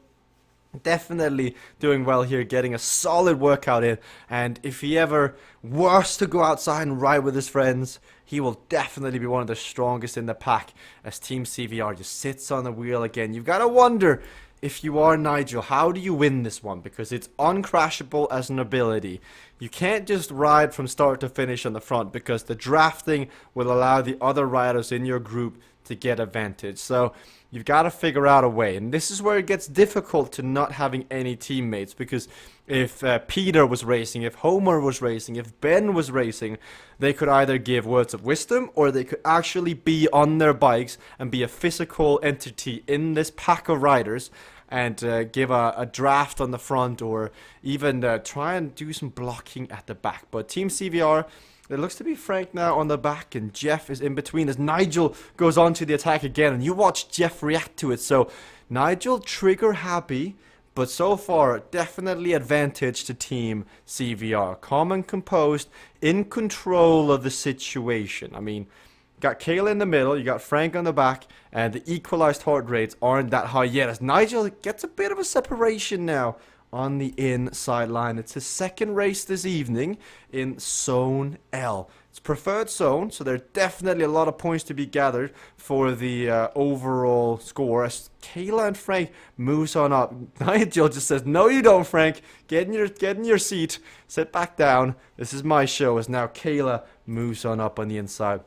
Definitely doing well here, getting a solid workout in, and if he ever was to go outside and ride with his friends, he will definitely be one of the strongest in the pack, as Team CVR just sits on the wheel again. You've got to wonder, if you are Nigel, how do you win this one? Because it's uncrashable as an ability. You can't just ride from start to finish on the front, because the drafting will allow the other riders in your group to get advantage. So you've got to figure out a way, and this is where it gets difficult to not having any teammates, because if Peter was racing, if Homer was racing, if Ben was racing, they could either give words of wisdom, or they could actually be on their bikes and be a physical entity in this pack of riders and give a draft on the front, or even try and do some blocking at the back. But Team CVR, it looks to be Frank now on the back, and Jeff is in between as Nigel goes on to the attack again, and you watch Jeff react to it. So Nigel trigger happy, but so far definitely advantage to Team CVR. Calm and composed, in control of the situation. I mean, got Kayla in the middle, you got Frank on the back, and the equalized heart rates aren't that high yet, as Nigel gets a bit of a separation now on the inside line. It's his 2nd race this evening in Zone L. It's preferred zone, so there are definitely a lot of points to be gathered for the overall score, as Kayla and Frank moves on up. Nigel just says, "No you don't, Frank. Get in your seat. Sit back down. This is my show," as now Kayla moves on up on the inside.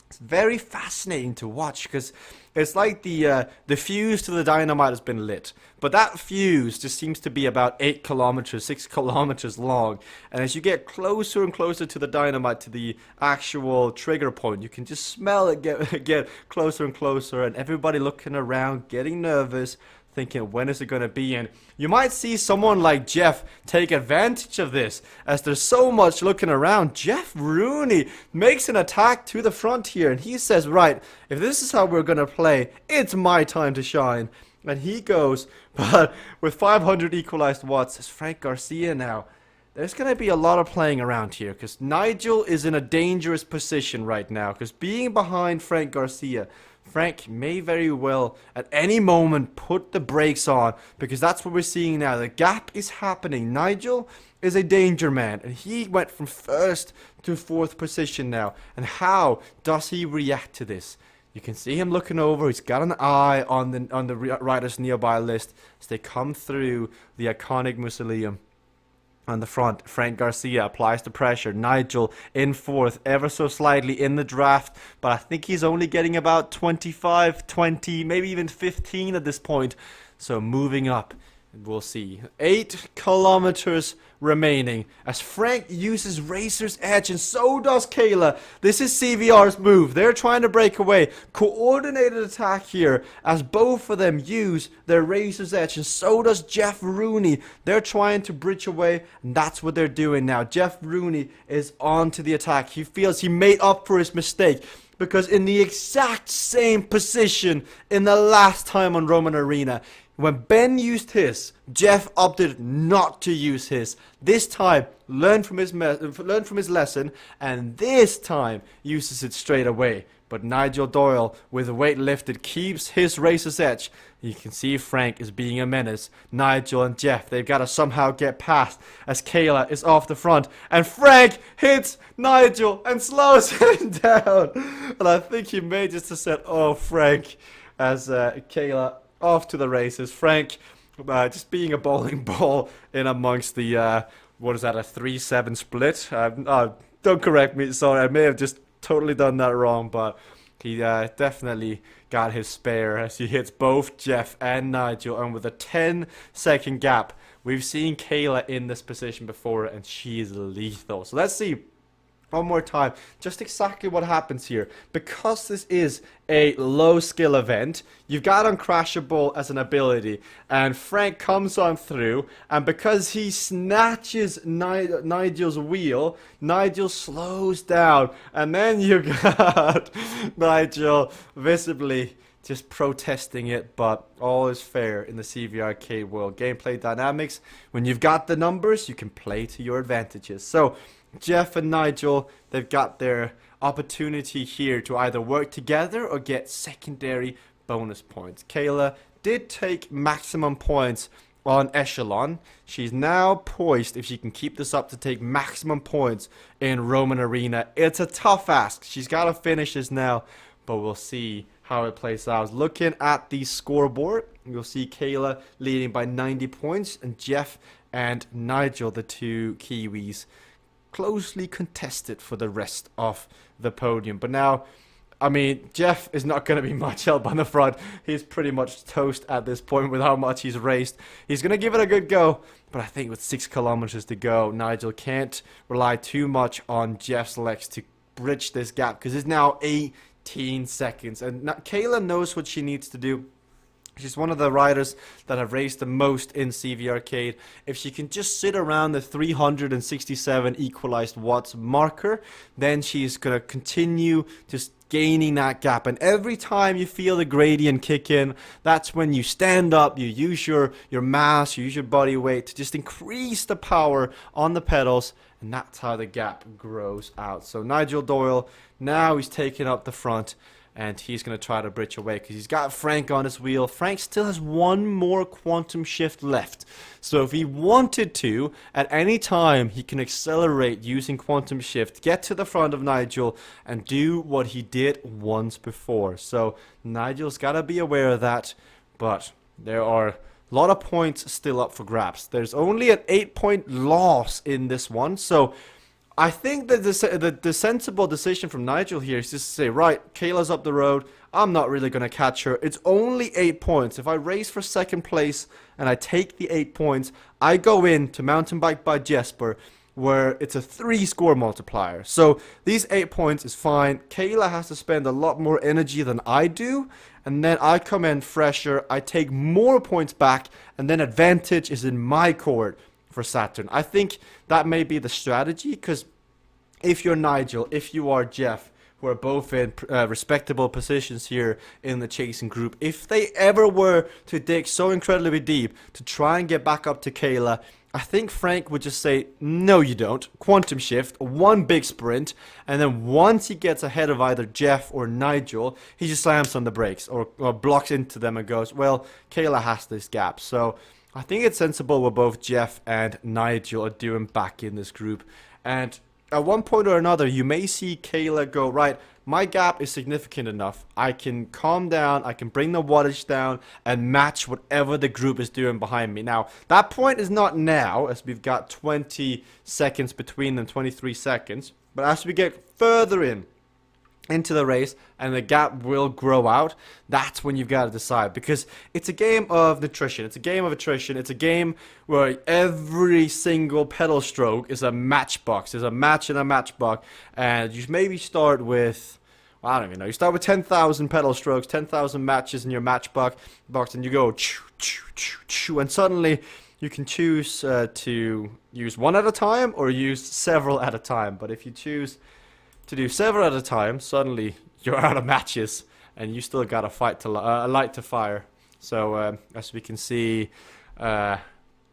It's very fascinating to watch, because it's like the fuse to the dynamite has been lit, but that fuse just seems to be about 8 kilometers, 6 kilometers long, and as you get closer and closer to the dynamite, to the actual trigger point, you can just smell it get closer and closer, and everybody looking around, getting nervous, thinking, when is it going to be? And you might see someone like Jeff take advantage of this, as there's so much looking around. Jeff Rooney makes an attack to the front here, and he says, right, if this is how we're going to play, it's my time to shine. And he goes, but with 500 equalized watts, as Frank Garcia now, there's going to be a lot of playing around here, because Nigel is in a dangerous position right now, because being behind Frank Garcia, Frank may very well at any moment put the brakes on, because that's what we're seeing now. The gap is happening. Nigel is a danger man, and he went from 1st to 4th position now. And how does he react to this? You can see him looking over. He's got an eye on the riders nearby list as they come through the iconic mausoleum. On the front, Frank Garcia applies the pressure. Nigel in 4th, ever so slightly in the draft, but I think he's only getting about 25, 20, maybe even 15 at this point. So moving up, we'll see. 8 kilometers remaining as Frank uses Racer's Edge, and so does Kayla. This is CVR's move. They're trying to break away. Coordinated attack here as both of them use their Racer's Edge, and so does Jeff Rooney. They're trying to bridge away, and that's what they're doing now. Jeff Rooney is on to the attack. He feels he made up for his mistake, because in the exact same position in the last time on Roman Arena, when Ben used his, Jeff opted not to use his. This time, learn from his lesson, and this time uses it straight away. But Nigel Doyle, with the weight lifted, keeps his Racer's Edge. You can see Frank is being a menace. Nigel and Jeff, they've got to somehow get past, as Kayla is off the front, and Frank hits Nigel and slows him down. And I think he may just have said, "Oh, Frank," as Kayla off to the races. Frank just being a bowling ball in amongst the, what is that, a 3-7 split? Don't correct me, sorry, I may have just totally done that wrong, but He definitely got his spare as he hits both Jeff and Nigel, and with a 10-second gap. We've seen Kayla in this position before, and she is lethal. So let's see one more time just exactly what happens here. Because this is a low skill event, you've got Uncrashable as an ability, and Frank comes on through, and because he snatches Nigel's wheel, Nigel slows down, and then you got Nigel visibly just protesting it, but all is fair in the CVRcade world. Gameplay dynamics, when you've got the numbers, you can play to your advantages. So Jeff and Nigel, they've got their opportunity here to either work together or get secondary bonus points. Kayla did take maximum points on Echelon. She's now poised, if she can keep this up, to take maximum points in Roman Arena. It's a tough ask. She's got to finish this now, but we'll see how it plays out. Looking at the scoreboard, you'll see Kayla leading by 90 points, and Jeff and Nigel, the two Kiwis, closely contested for the rest of the podium. But now, I mean, Jeff is not going to be much help on the front. He's pretty much toast at this point with how much he's raced. He's going to give it a good go, but I think with 6 kilometers to go, Nigel can't rely too much on Jeff's legs to bridge this gap, because it's now 18 seconds. And Kayla knows what she needs to do. She's one of the riders that have raced the most in CVRcade. If she can just sit around the 367 equalized watts marker, then she's going to continue just gaining that gap. And every time you feel the gradient kick in, that's when you stand up, you use your mass, you use your body weight to just increase the power on the pedals, and that's how the gap grows out. So Nigel Doyle, now he's taking up the front, and he's going to try to bridge away because he's got Frank on his wheel. Frank still has one more quantum shift left. So if he wanted to, at any time, he can accelerate using quantum shift, get to the front of Nigel, and do what he did once before. So Nigel's got to be aware of that, but there are a lot of points still up for grabs. There's only an 8-point loss in this one, so I think that the sensible decision from Nigel here is just to say, right, Kayla's up the road, I'm not really going to catch her. It's only 8 points. If I race for second place and I take the 8 points, I go into Mountain Bike by Jesper, where it's a 3-score multiplier. So these 8 points is fine. Kayla has to spend a lot more energy than I do, and then I come in fresher, I take more points back, and then advantage is in my court for Saturn. I think that may be the strategy, because if you're Nigel, if you are Jeff, who are both in respectable positions here in the chasing group, if they ever were to dig so incredibly deep to try and get back up to Kayla, I think Frank would just say, no you don't, quantum shift, one big sprint, and then once he gets ahead of either Jeff or Nigel, he just slams on the brakes or blocks into them and goes, well, Kayla has this gap. So I think it's sensible what both Jeff and Nigel are doing back in this group. And at one point or another, you may see Kayla go, right, my gap is significant enough. I can calm down, I can bring the wattage down and match whatever the group is doing behind me. Now, that point is not now, as we've got 20 seconds between them, 23 seconds. But as we get further into the race and the gap will grow out, that's when you've got to decide, because it's a game of nutrition, it's a game of attrition, it's a game where every single pedal stroke is a matchbox, there's a match in a matchbox, and you maybe start with, well, I don't even know, you start with 10,000 pedal strokes, 10,000 matches in your matchbox, and you go choo, choo, choo, choo, and suddenly you can choose to use one at a time or use several at a time. But if you choose to do several at a time, suddenly you're out of matches and you still got a fight to light to fire. So as we can see,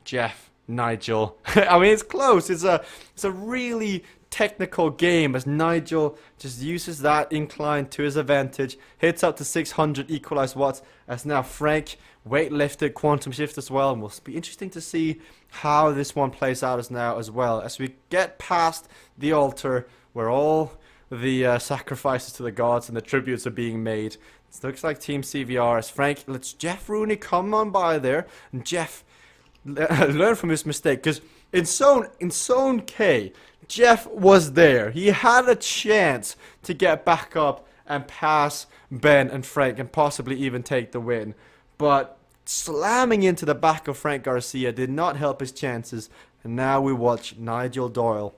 Jeff, Nigel, I mean, it's close. It's a really technical game as Nigel just uses that incline to his advantage, hits up to 600 equalized watts, as now Frank weightlifted quantum shift as well, and will be interesting to see how this one plays out as well as we get past the altar where all the sacrifices to the gods and the tributes are being made. It looks like Team CVR as Frank lets Jeff Rooney come on by there, and Jeff learn from his mistake, because in zone K, Jeff was there. He had a chance to get back up and pass Ben and Frank and possibly even take the win. But slamming into the back of Frank Garcia did not help his chances. And now we watch Nigel Doyle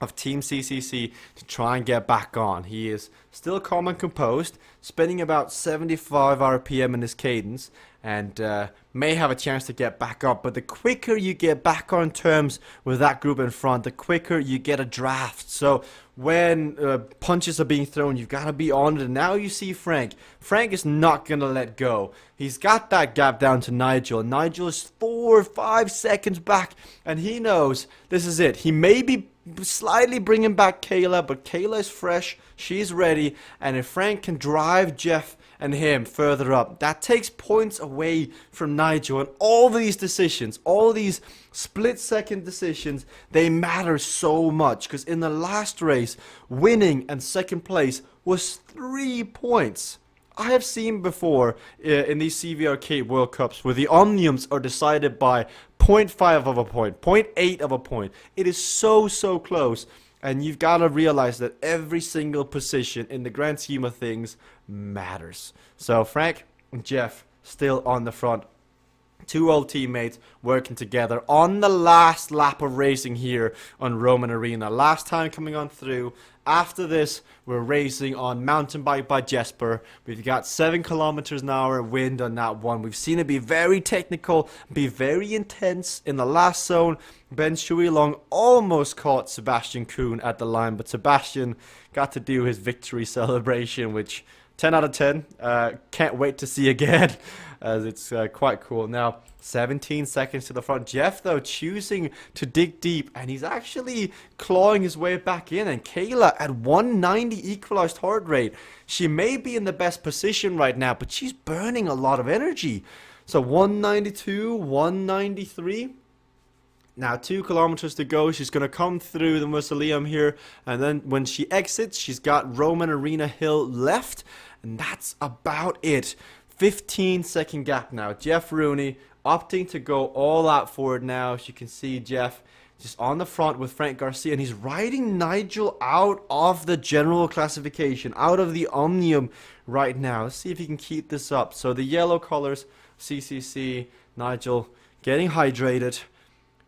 of Team CCC to try and get back on. He is still calm and composed, spinning about 75 RPM in his cadence, and may have a chance to get back up. But the quicker you get back on terms with that group in front, the quicker you get a draft. So when punches are being thrown, you've got to be on it. And now you see Frank. Frank is not going to let go. He's got that gap down to Nigel. Nigel is 4 or 5 seconds back, and he knows this is it. He may be slightly bringing back Kayla, but Kayla is fresh. She's ready. And if Frank can drive Jeff and him further up, that takes points away from Nigel. And all these decisions, all these split-second decisions, they matter so much. Because in the last race, winning and second place was 3 points. I have seen before in these CVRcade World Cups where the omniums are decided by 0.5 of a point, 0.8 of a point. It is so close. And you've got to realize that every single position in the grand scheme of things matters. So Frank and Jeff still on the front. 2 old teammates working together on the last lap of racing here on Roman Arena. Last time coming on through. After this, we're racing on mountain bike by Jesper. We've got 7 kilometers an hour wind on that one. We've seen it be very technical, be very intense. In the last zone, Ben Shuilong almost caught Sebastian Kuhn at the line, but Sebastian got to do his victory celebration, which 10 out of 10. Can't wait to see again, as it's quite cool. Now, 17 seconds to the front. Jeff, though, choosing to dig deep, and he's actually clawing his way back in. And Kayla at 190 equalized heart rate. She may be in the best position right now, but she's burning a lot of energy. So 192, 193. Now 2 kilometers to go. She's going to come through the mausoleum here, and then when she exits, she's got Roman Arena Hill left, and that's about it. 15-second gap now. Jeff Rooney opting to go all out for it now. As you can see, Jeff just on the front with Frank Garcia, and he's riding Nigel out of the general classification, out of the Omnium right now. Let's see if he can keep this up. So the yellow colors, CCC, Nigel getting hydrated.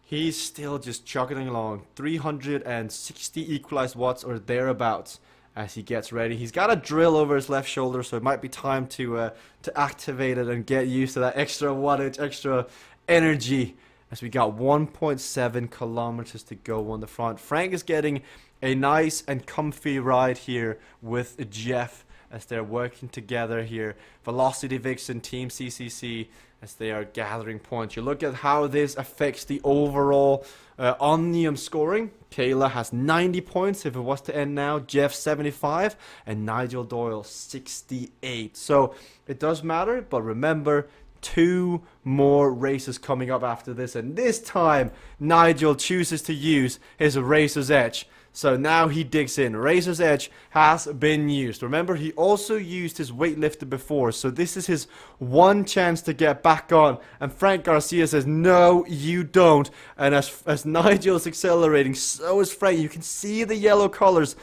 He's still just chugging along. 360 equalized watts or thereabouts as he gets ready. He's got a drill over his left shoulder, so it might be time to activate it and get used to that extra wattage, extra energy, as we got 1.7 kilometers to go on the front. Frank is getting a nice and comfy ride here with Jeff as they're working together here. Velocity Vixen, Team CCC, as they are gathering points. You look at how this affects the overall Omnium scoring. Kayla has 90 points if it was to end now. Jeff 75 and Nigel Doyle 68. So it does matter, but remember, 2 more races coming up after this, and this time Nigel chooses to use his Razor's Edge. So now he digs in. Razor's Edge has been used. Remember, he also used his weightlifter before, so this is his one chance to get back on. And Frank Garcia says, no, you don't. And as Nigel's accelerating, so is Frank. You can see the yellow colors.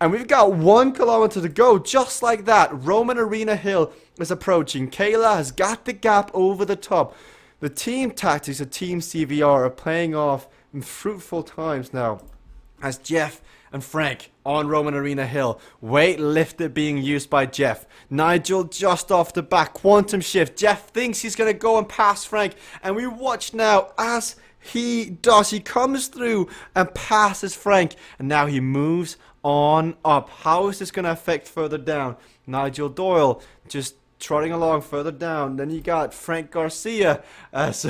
And we've got 1 kilometer to go, just like that. Roman Arena Hill is approaching. Kayla has got the gap over the top. The team tactics of Team CVR are playing off in fruitful times now, as Jeff and Frank on Roman Arena Hill. Weight lifted being used by Jeff. Nigel just off the back. Quantum shift. Jeff thinks he's going to go and pass Frank. And we watch now as he does. He comes through and passes Frank. And now he moves on up. How is this going to affect further down? Nigel Doyle just trotting along further down. Then you got Frank Garcia as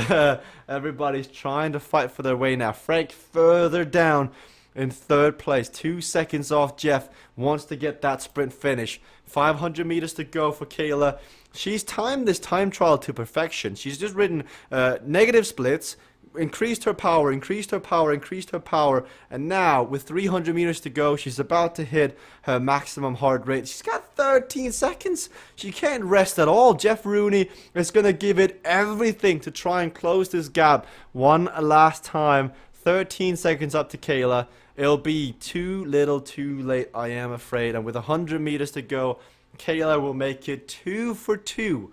everybody's trying to fight for their way now. Frank further down in 3rd place, 2 seconds off Jeff, wants to get that sprint finish. 500 meters to go for Kayla. She's timed this time trial to perfection. She's just ridden negative splits, increased her power, increased her power, increased her power, and now with 300 meters to go, she's about to hit her maximum heart rate. She's got 13 seconds. She can't rest at all. Jeff Rooney is going to give it everything to try and close this gap one last time. 13 seconds up to Kayla. it'll be too little too late, I am afraid. And with 100 meters to go, Kayla will make it 2 for 2.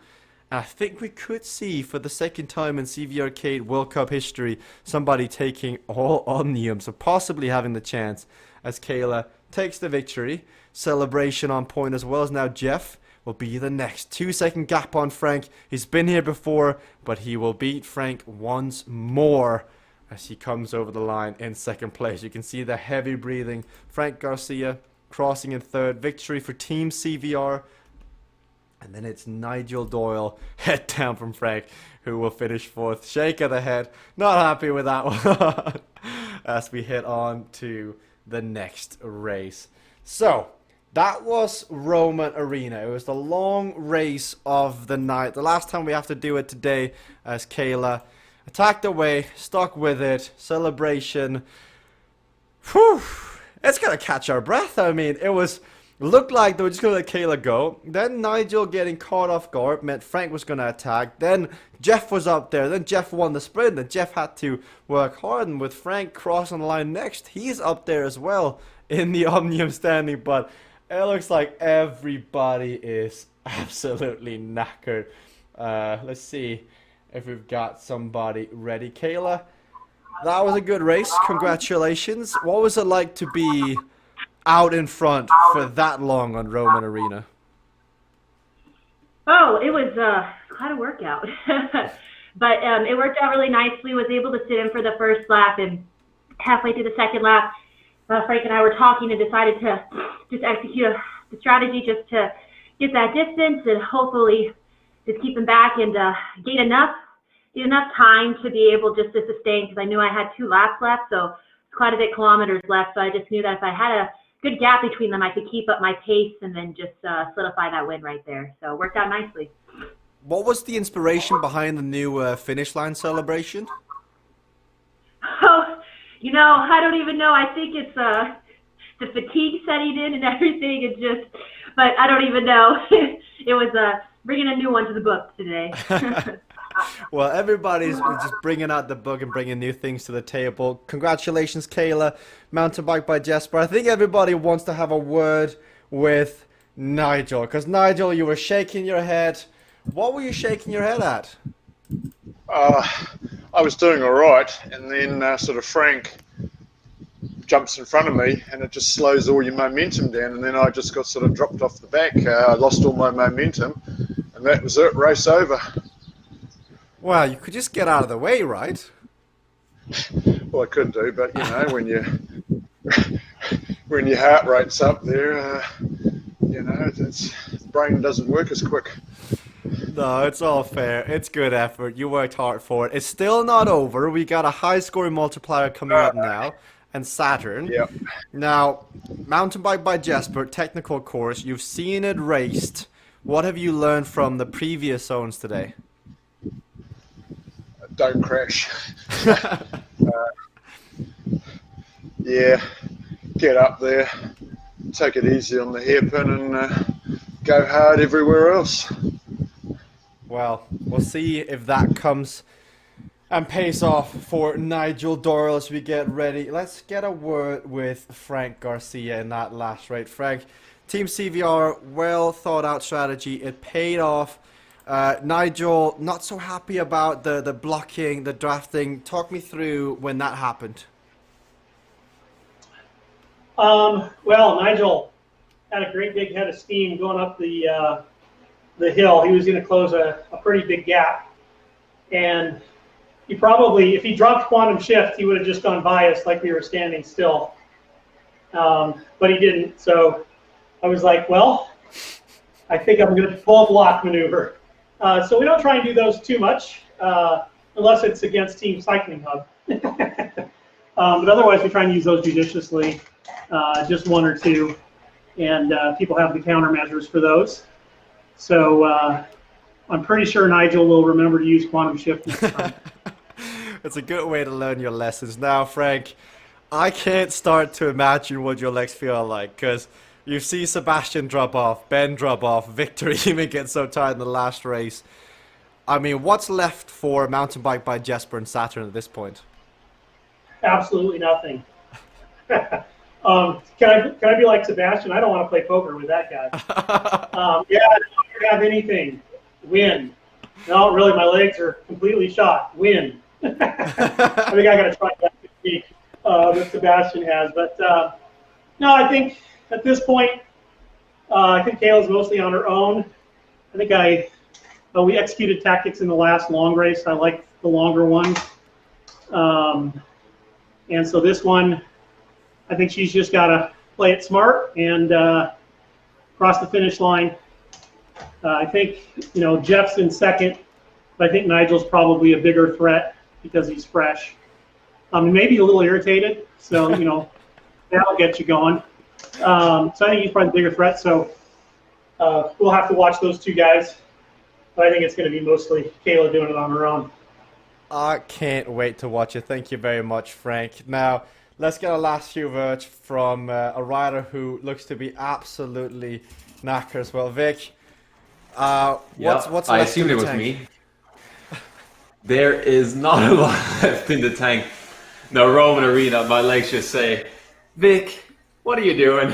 And I think we could see, for the second time in CVRcade World Cup history, somebody taking all Omnium, so possibly having the chance as Kayla takes the victory. Celebration on point as well as now Jeff will be the next. 2-second gap on Frank. He's been here before, but he will beat Frank once more as he comes over the line in second place. You can see the heavy breathing. Frank Garcia crossing in third. Victory for Team CVR. And then it's Nigel Doyle, head down from Frank, who will finish fourth. Shake of the head. Not happy with that one. As we head on to the next race. So, that was Roman Arena. It was the long race of the night. The last time we have to do it today as Kayla attacked away, stuck with it, celebration. Whew, it's gonna catch our breath. I mean, looked like they were just gonna let Kayla go. Then Nigel getting caught off guard meant Frank was gonna attack. Then Jeff was up there. Then Jeff won the sprint. Then Jeff had to work hard. And with Frank crossing the line next, he's up there as well in the Omnium standing. But it looks like everybody is absolutely knackered. Let's see if we've got somebody ready. Kayla, that was a good race. Congratulations. What was it like to be out in front for that long on Roman Arena? Oh, it was quite a workout. But it worked out really nicely. Was able to sit in for the first lap, and halfway through the second lap, Frank and I were talking and decided to just execute the strategy just to get that distance and hopefully just keep him back and get enough time to be able just to sustain, because I knew I had 2 laps left, so quite a bit kilometers left. So I just knew that if I had a good gap between them, I could keep up my pace and then just solidify that win right there. So it worked out nicely. What was the inspiration behind the new finish line celebration? Oh, I don't even know. I think it's the fatigue setting in and everything. But I don't even know. It was bringing a new one to the book today. Well, everybody's just bringing out the book and bringing new things to the table. Congratulations, Kayla. Mountain bike by Jesper. I think everybody wants to have a word with Nigel. Because, Nigel, you were shaking your head. What were you shaking your head at? I was doing all right, and then sort of Frank jumps in front of me, and it just slows all your momentum down, and then I just got sort of dropped off the back. I lost all my momentum, and that was it, race over. Well, you could just get out of the way, right? Well, I could do, but when your heart rate's up there, the brain doesn't work as quick. No, it's all fair. It's good effort. You worked hard for it. It's still not over. We got a high scoring multiplier coming up now, and Saturn. Yep. Now, mountain bike by Jesper, technical course. You've seen it raced. What have you learned from the previous zones today? Don't crash. Get up there, take it easy on the hairpin, and go hard everywhere else. Well, we'll see if that comes and pays off for Nigel Doyle as we get ready. Let's get a word with Frank Garcia in that last race. Frank, Team CVR, well thought out strategy. It paid off. Nigel, not so happy about the blocking, the drafting. Talk me through when that happened. Well, Nigel had a great big head of steam going up the hill. He was going to close a pretty big gap. And he probably, if he dropped quantum shift, he would have just gone by us like we were standing still. But he didn't. So I was like, well, I think I'm going to pull a block maneuver. So we don't try and do those too much, unless it's against Team Cycling Hub. But otherwise, we try and use those judiciously, just 1 or 2. And people have the countermeasures for those. So I'm pretty sure Nigel will remember to use quantum shift next time. It's a good way to learn your lessons. Now, Frank, I can't start to imagine what your legs feel like, because you see Sebastian drop off, Ben drop off, Victor even get so tired in the last race. I mean, what's left for mountain bike by Jesper and Saturn at this point? Absolutely nothing. Can I be like Sebastian? I don't want to play poker with that guy. Yeah, I don't have anything. Win. No, really, my legs are completely shot. Win. I think I got to try that technique that Sebastian has. But no, I think at this point, I think Kayla's mostly on her own. I think we executed tactics in the last long race. I like the longer ones. And so this one, I think she's just got to play it smart and cross the finish line. I think, Jeff's in second, but I think Nigel's probably a bigger threat because he's fresh. Maybe a little irritated, so, that'll get you going. So I think he's probably the bigger threat, so we'll have to watch those two guys. But I think it's going to be mostly Kayla doing it on her own. I can't wait to watch it. Thank you very much, Frank. Now, let's get a last few words from a rider who looks to be absolutely knackered as well. Vic, what's I left assumed in it the was tank? me. There is not a lot left in the tank. No, Roman Arena, my legs just say, Vic, what are you doing?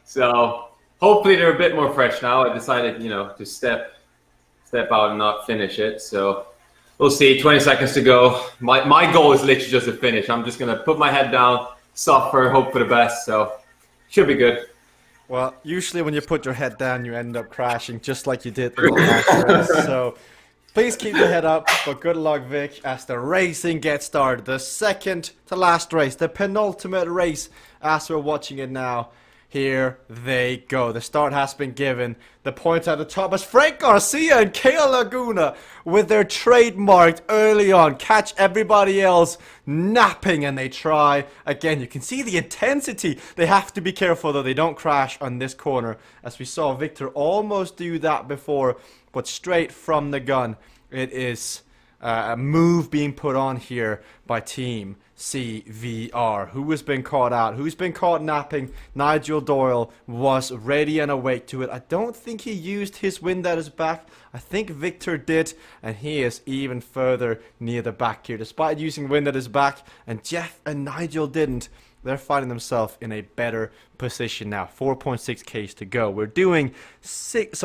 So hopefully they're a bit more fresh now. I decided, to step out and not finish it. So we'll see. 20 seconds to go. My goal is literally just to finish. I'm just gonna put my head down, suffer, hope for the best. So should be good. Well, usually when you put your head down, you end up crashing, just like you did in the last race. So please keep your head up, but good luck, Vic, as the racing gets started. The second to last race, the penultimate race, as we're watching it now. Here they go. The start has been given. The points at the top as Frank Garcia and Kayla Laguna with their trademarked early on. Catch everybody else napping, and they try. Again, you can see the intensity. They have to be careful though they don't crash on this corner, as we saw Victor almost do that before, but straight from the gun. It is a move being put on here by Team CVR. Who has been caught out? Who's been caught napping? Nigel Doyle was ready and awake to it. I don't think he used his wind at his back. I think Victor did, and he is even further near the back here. Despite using wind at his back, and Jeff and Nigel didn't, they're finding themselves in a better position now. 4.6 Ks to go. We're doing 6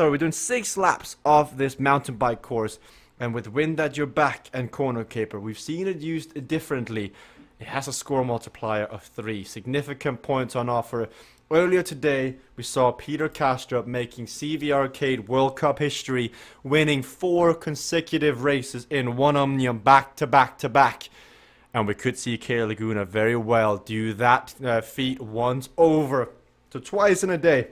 laps of this mountain bike course. And with wind at your back and corner caper, we've seen it used differently. It has a score multiplier of 3. Significant points on offer. Earlier today, we saw Peter Kastrup making CVRcade World Cup history, winning 4 consecutive races in one Omnium back to back to back. And we could see Kayla Laguna very well do that feat once over. So twice in a day,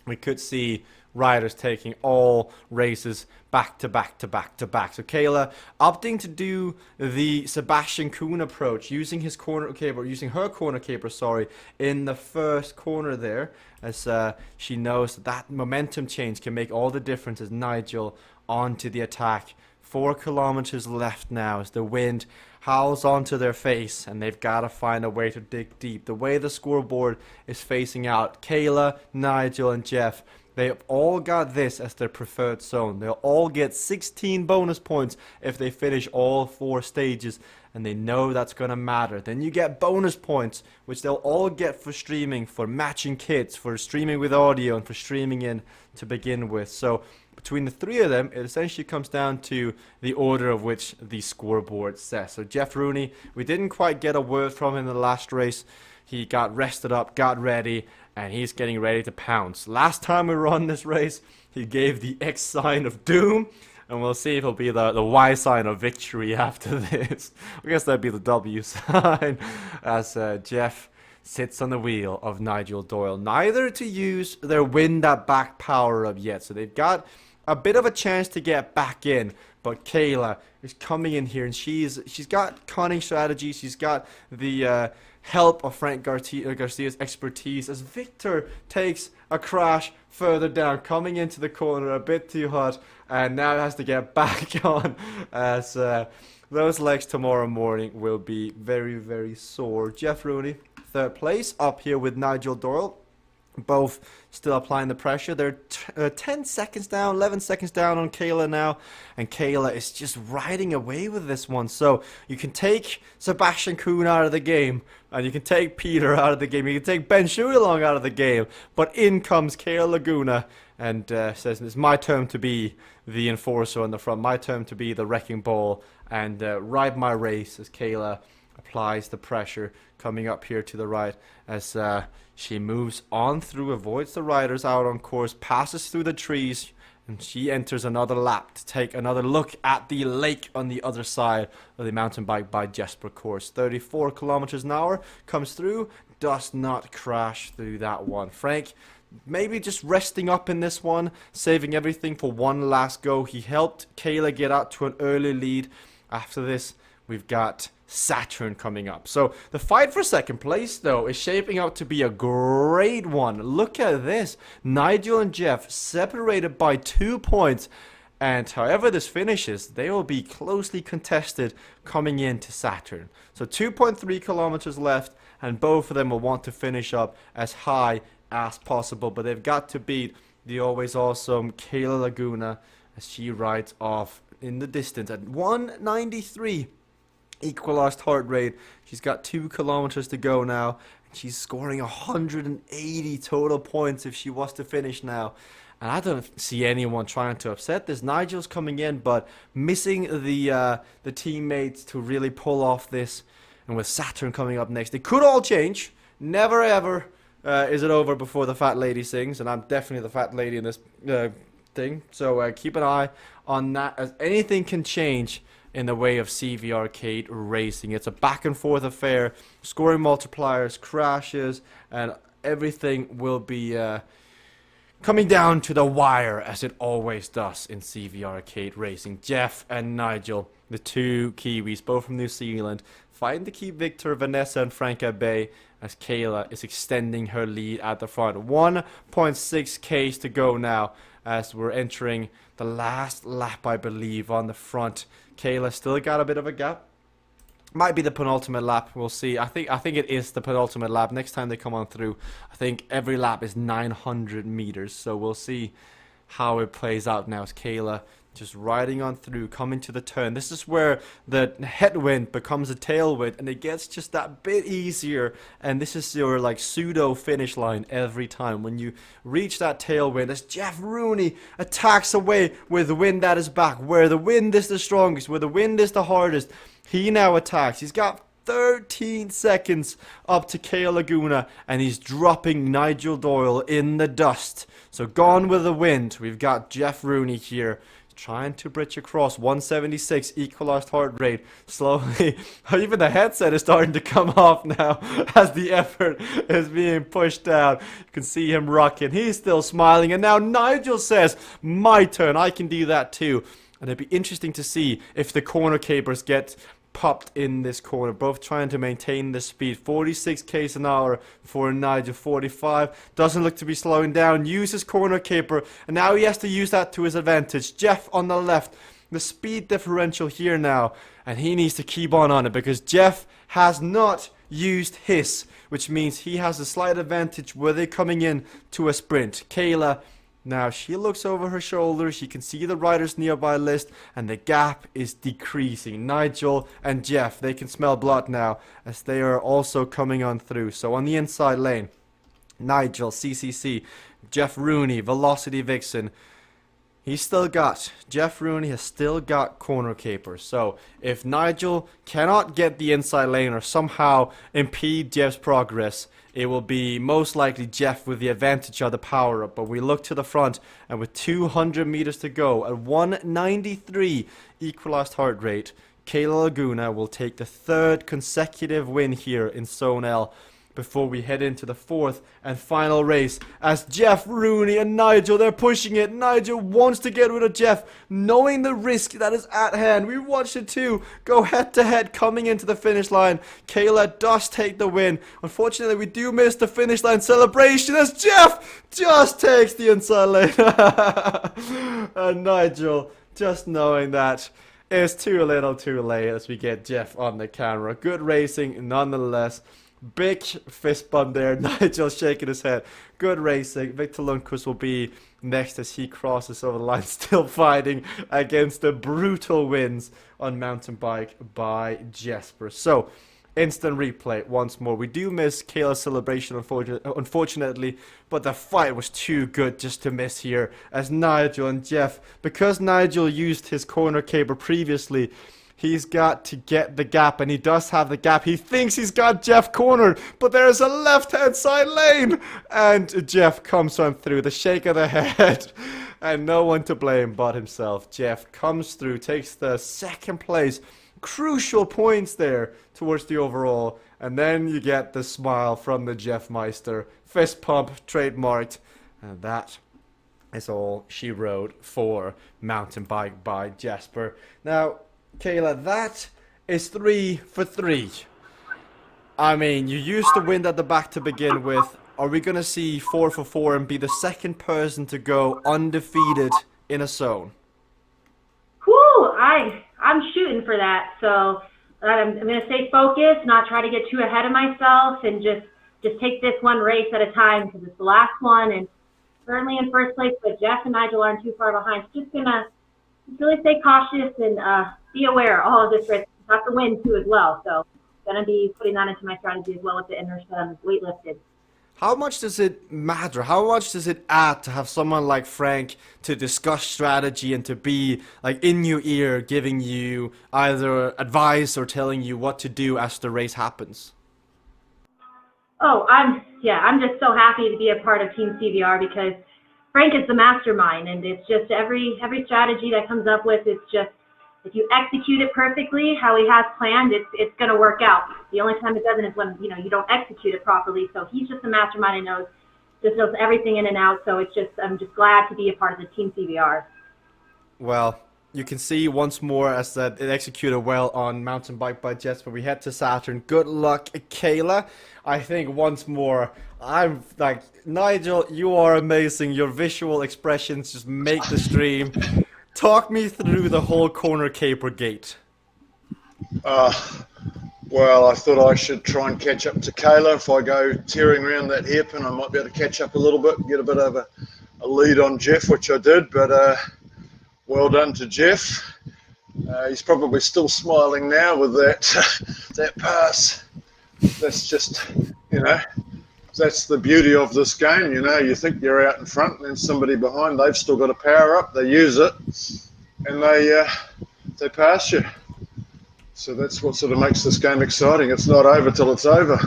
we could see riders taking all races back to back to back to back. So Kayla opting to do the Sebastian Kuhn approach, using his corner caper, in the first corner there, as she knows that momentum change can make all the difference as Nigel onto the attack. 4 kilometers left now as the wind howls onto their face, and they've got to find a way to dig deep. The way the scoreboard is facing out, Kayla, Nigel, and Jeff, they've all got this as their preferred zone. They'll all get 16 bonus points if they finish all 4 stages, and they know that's going to matter. Then you get bonus points, which they'll all get for streaming, for matching kits, for streaming with audio, and for streaming in to begin with. So between the 3 of them, it essentially comes down to the order of which the scoreboard says. So Jeff Rooney, we didn't quite get a word from him in the last race. He got rested up, got ready, and he's getting ready to pounce. Last time we were on this race, he gave the X sign of doom, and we'll see if it'll be the Y sign of victory after this. I guess that'd be the W sign, as Jeff sits on the wheel of Nigel Doyle. Neither to use their wind at back power up yet, so they've got a bit of a chance to get back in. But Kayla is coming in here, and she's got cunning strategy. She's got the help of Frank Garcia's expertise, as Victor takes a crash further down, coming into the corner a bit too hot, and now has to get back on, as those legs tomorrow morning will be very, very sore. Jeff Rooney, 3rd place, up here with Nigel Doyle. Both still applying the pressure. They're 10 seconds down, 11 seconds down on Kayla now. And Kayla is just riding away with this one. So you can take Sebastian Kuhn out of the game. And you can take Peter out of the game. You can take Ben Shuilong out of the game. But in comes Kayla Laguna. And says, it's my turn to be the enforcer on the front. My turn to be the wrecking ball. And ride my race as Kayla applies the pressure coming up here to the right as she moves on through, avoids the riders out on course, passes through the trees, and she enters another lap to take another look at the lake on the other side of the mountain bike by Jesper course. 34 kilometers an hour comes through, does not crash through that one. Frank maybe just resting up in this one, saving everything for one last go. He helped Kayla get out to an early lead. After this, we've got Saturn coming up. So the fight for second place, though, is shaping up to be a great one. Look at this. Nigel and Jeff separated by 2 points. And however this finishes, they will be closely contested coming into Saturn. So 2.3 kilometers left, and both of them will want to finish up as high as possible. But they've got to beat the always awesome Kayla Laguna as she rides off in the distance at 193. Equalized heart rate. She's got 2 kilometers to go now, and she's scoring 180 total points if she was to finish now. And I don't see anyone trying to upset this. Nigel's coming in, but missing the teammates to really pull off this. And with Saturn coming up next, it could all change. Never ever is it over before the fat lady sings, and I'm definitely the fat lady in this thing. So keep an eye on that, as anything can change in the way of CVRcade racing. It's a back and forth affair, scoring multipliers, crashes, and everything will be coming down to the wire, as it always does in CVRcade racing. Jeff and Nigel, the two Kiwis, both from New Zealand, fighting to keep Victor, Vanessa, and Frank Bay, as Kayla is extending her lead at the front. 1.6 Ks to go now, as we're entering the last lap, I believe, on the front. Kayla still got a bit of a gap. Might be the penultimate lap. We'll see. I think it is the penultimate lap. Next time they come on through, I think every lap is 900 meters. So we'll see how it plays out now as Kayla just riding on through, coming to the turn. This is where the headwind becomes a tailwind, and it gets just that bit easier. And this is your like pseudo finish line every time. When you reach that tailwind, as Jeff Rooney attacks away with the wind that is back, where the wind is the strongest, where the wind is the hardest, he now attacks. He's got 13 seconds up to Kayla Laguna, and he's dropping Nigel Doyle in the dust. So gone with the wind. We've got Jeff Rooney here, trying to bridge across. 176 equalized heart rate. Slowly, even the headset is starting to come off now as the effort is being pushed down. You can see him rocking. He's still smiling, and now Nigel says, my turn, I can do that too. And it'd be interesting to see if the corner capers get popped in this corner, both trying to maintain the speed. 46 k's an hour for Nigel, 45. Doesn't look to be slowing down. Uses corner caper, and now he has to use that to his advantage. Jeff on the left. The speed differential here now, and he needs to keep on it, because Jeff has not used his, which means he has a slight advantage where they're coming in to a sprint. Kayla, now she looks over her shoulder, she can see the riders nearby list, and the gap is decreasing. Nigel and Jeff, they can smell blood now, as they are also coming on through. So on the inside lane, Nigel, CCC, Jeff Rooney, Velocity Vixen, Jeff Rooney has still got corner capers. So if Nigel cannot get the inside lane or somehow impede Jeff's progress, it will be most likely Jeff with the advantage of the power up. But we look to the front, and with 200 meters to go at 193 equalized heart rate, Kayla Laguna will take the third consecutive win here in Zone L, before we head into the fourth and final race, as Jeff Rooney and Nigel, they're pushing it. Nigel wants to get rid of Jeff, knowing the risk that is at hand. We watched it too go head to head coming into the finish line. Kayla does take the win. Unfortunately, we do miss the finish line celebration as Jeff just takes the inside lane. And Nigel, just knowing that it's too little too late, as we get Jeff on the camera. Good racing nonetheless. Big fist bump there. Nigel shaking his head. Good racing. Victor Lundqvist will be next as he crosses over the line, still fighting against the brutal wins on mountain bike by Jesper. So, instant replay once more. We do miss Kayla's celebration, unfortunately, but the fight was too good just to miss here as Nigel and Jeff, because Nigel used his corner caber previously, he's got to get the gap, and he does have the gap. He thinks he's got Jeff cornered, but there's a left-hand side lane, and Jeff comes on through. The shake of the head, and no one to blame but himself. Jeff comes through, takes the second place. Crucial points there towards the overall, and then you get the smile from the Jeff Meister. Fist pump, trademarked, and that is all she wrote for Mountain Bike by Jesper. Now, Kayla, that is 3 for 3. I mean, you used to win at the back to begin with. Are we going to see 4 for 4 and be the second person to go undefeated in a zone? Whew, I'm shooting for that. So I'm going to stay focused, not try to get too ahead of myself, and just take this one race at a time because it's the last one. And currently in first place, but Jeff and Nigel aren't too far behind. Just going to really stay cautious and be aware of all of this risk. Got the win too as well, so going to be putting that into my strategy as well with the inertia weightlifted. How much does it matter? How much does it add to have someone like Frank to discuss strategy and to be like in your ear, giving you either advice or telling you what to do as the race happens? Oh, I'm just so happy to be a part of Team CVR because Frank is the mastermind, and it's just every strategy that comes up with, it's just, if you execute it perfectly, how he has planned, it's going to work out. The only time it doesn't is when, you don't execute it properly. So he's just a mastermind and knows everything in and out. So I'm just glad to be a part of the Team CVR. Well, you can see once more as that it executed well on Mountain Bike by Jesper. We head to Saturn. Good luck, Kayla. I think once more, I'm like, Nigel, you are amazing. Your visual expressions just make the stream. Talk me through the whole corner caper gate. Well, I thought I should try and catch up to Kayla. If I go tearing around that hairpin, I might be able to catch up a little bit and get a bit of a lead on Jeff, which I did. But well done to Jeff. He's probably still smiling now with that pass. That's just, that's the beauty of this game. You think you're out in front and then somebody behind, they've still got a power up, they use it, and they pass you. So that's what sort of makes this game exciting. It's not over till it's over.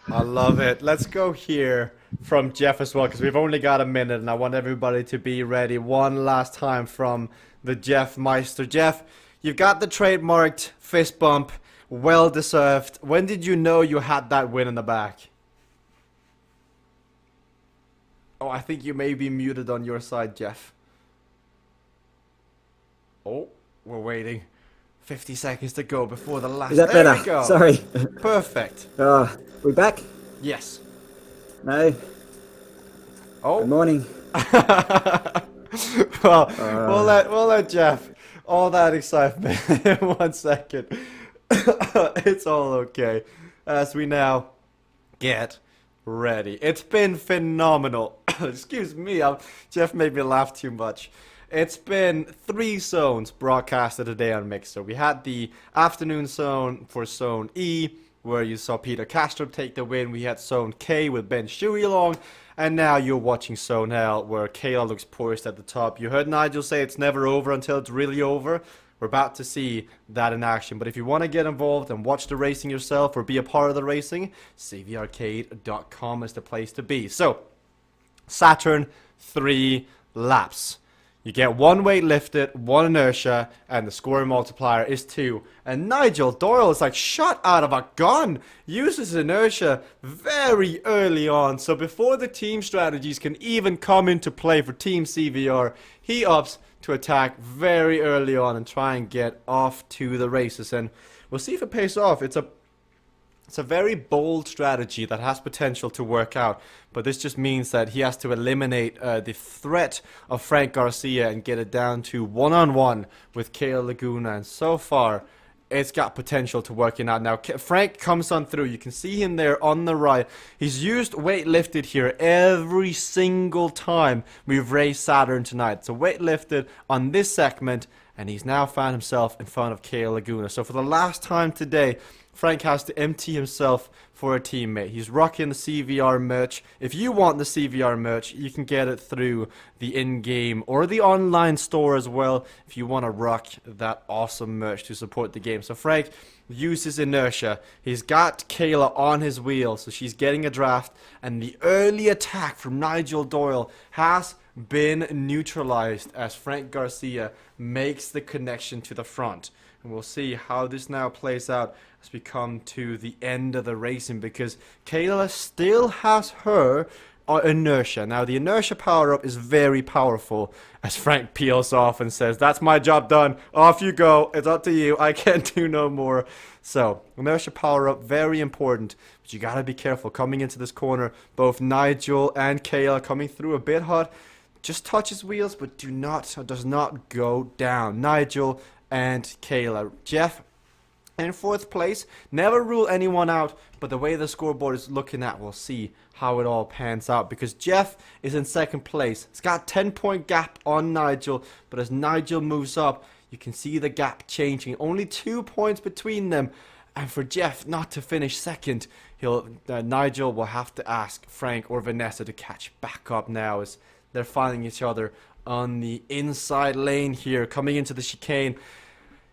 I love it. Let's go here from Jeff as well, because we've only got a minute and I want everybody to be ready. One last time from the Jeff Meister. Jeff, you've got the trademarked fist bump. Well deserved. When did you know you had that win in the back? Oh, I think you may be muted on your side, Jeff. Oh, we're waiting. 50 seconds to go before the last. Is that there better? We go. Sorry. Perfect. We back? Yes. No. Oh. Good morning. Well, we'll let Jeff. All that excitement in 1 second. It's all okay. As we now get ready. It's been phenomenal. Excuse me, Jeff made me laugh too much. It's been 3 zones broadcasted today on Mixer. We had the afternoon zone for Zone E, where you saw Peter Kastrup take the win. We had Zone K with Ben Shuey along. And now you're watching Zone L, where Kayla looks poised at the top. You heard Nigel say it's never over until it's really over. We're about to see that in action. But if you want to get involved and watch the racing yourself or be a part of the racing, CVRcade.com is the place to be. So, Saturn, 3 laps. You get 1 weight lifted, 1 inertia, and the scoring multiplier is 2. And Nigel Doyle is like shot out of a gun. Uses inertia very early on. So before the team strategies can even come into play for Team CVR, he opts to attack very early on and try and get off to the races. And we'll see if it pays off. It's a very bold strategy that has potential to work out, but this just means that he has to eliminate the threat of Frank Garcia and get it down to one-on-one with Kale Laguna. And so far, it's got potential to working out now. Frank comes on through. You can see him there on the right. He's used weight lifted here every single time we've raced Saturn tonight. So weight lifted on this segment, and he's now found himself in front of Kale Laguna. So for the last time today, Frank has to empty himself for a teammate. He's rocking the CVR merch. If you want the CVR merch, you can get it through the in-game or the online store as well if you want to rock that awesome merch to support the game. So Frank uses inertia. He's got Kayla on his wheel, so she's getting a draft, and the early attack from Nigel Doyle has been neutralized as Frank Garcia makes the connection to the front. And we'll see how this now plays out as we come to the end of the racing, because Kayla still has her inertia. Now, the inertia power-up is very powerful, as Frank peels off and says, "That's my job done. Off you go. It's up to you. I can't do no more." So, inertia power-up, very important. But you gotta be careful coming into this corner. Both Nigel and Kayla coming through a bit hot. Just touches wheels, but does not go down. Nigel and Kayla. Jeff in fourth place. Never rule anyone out, but the way the scoreboard is looking at, we'll see how it all pans out, because Jeff is in second place. It's got 10-point gap on Nigel, but as Nigel moves up, you can see the gap changing. Only 2 points between them, and for Jeff not to finish second, Nigel will have to ask Frank or Vanessa to catch back up now, as they're finding each other on the inside lane here, coming into the chicane.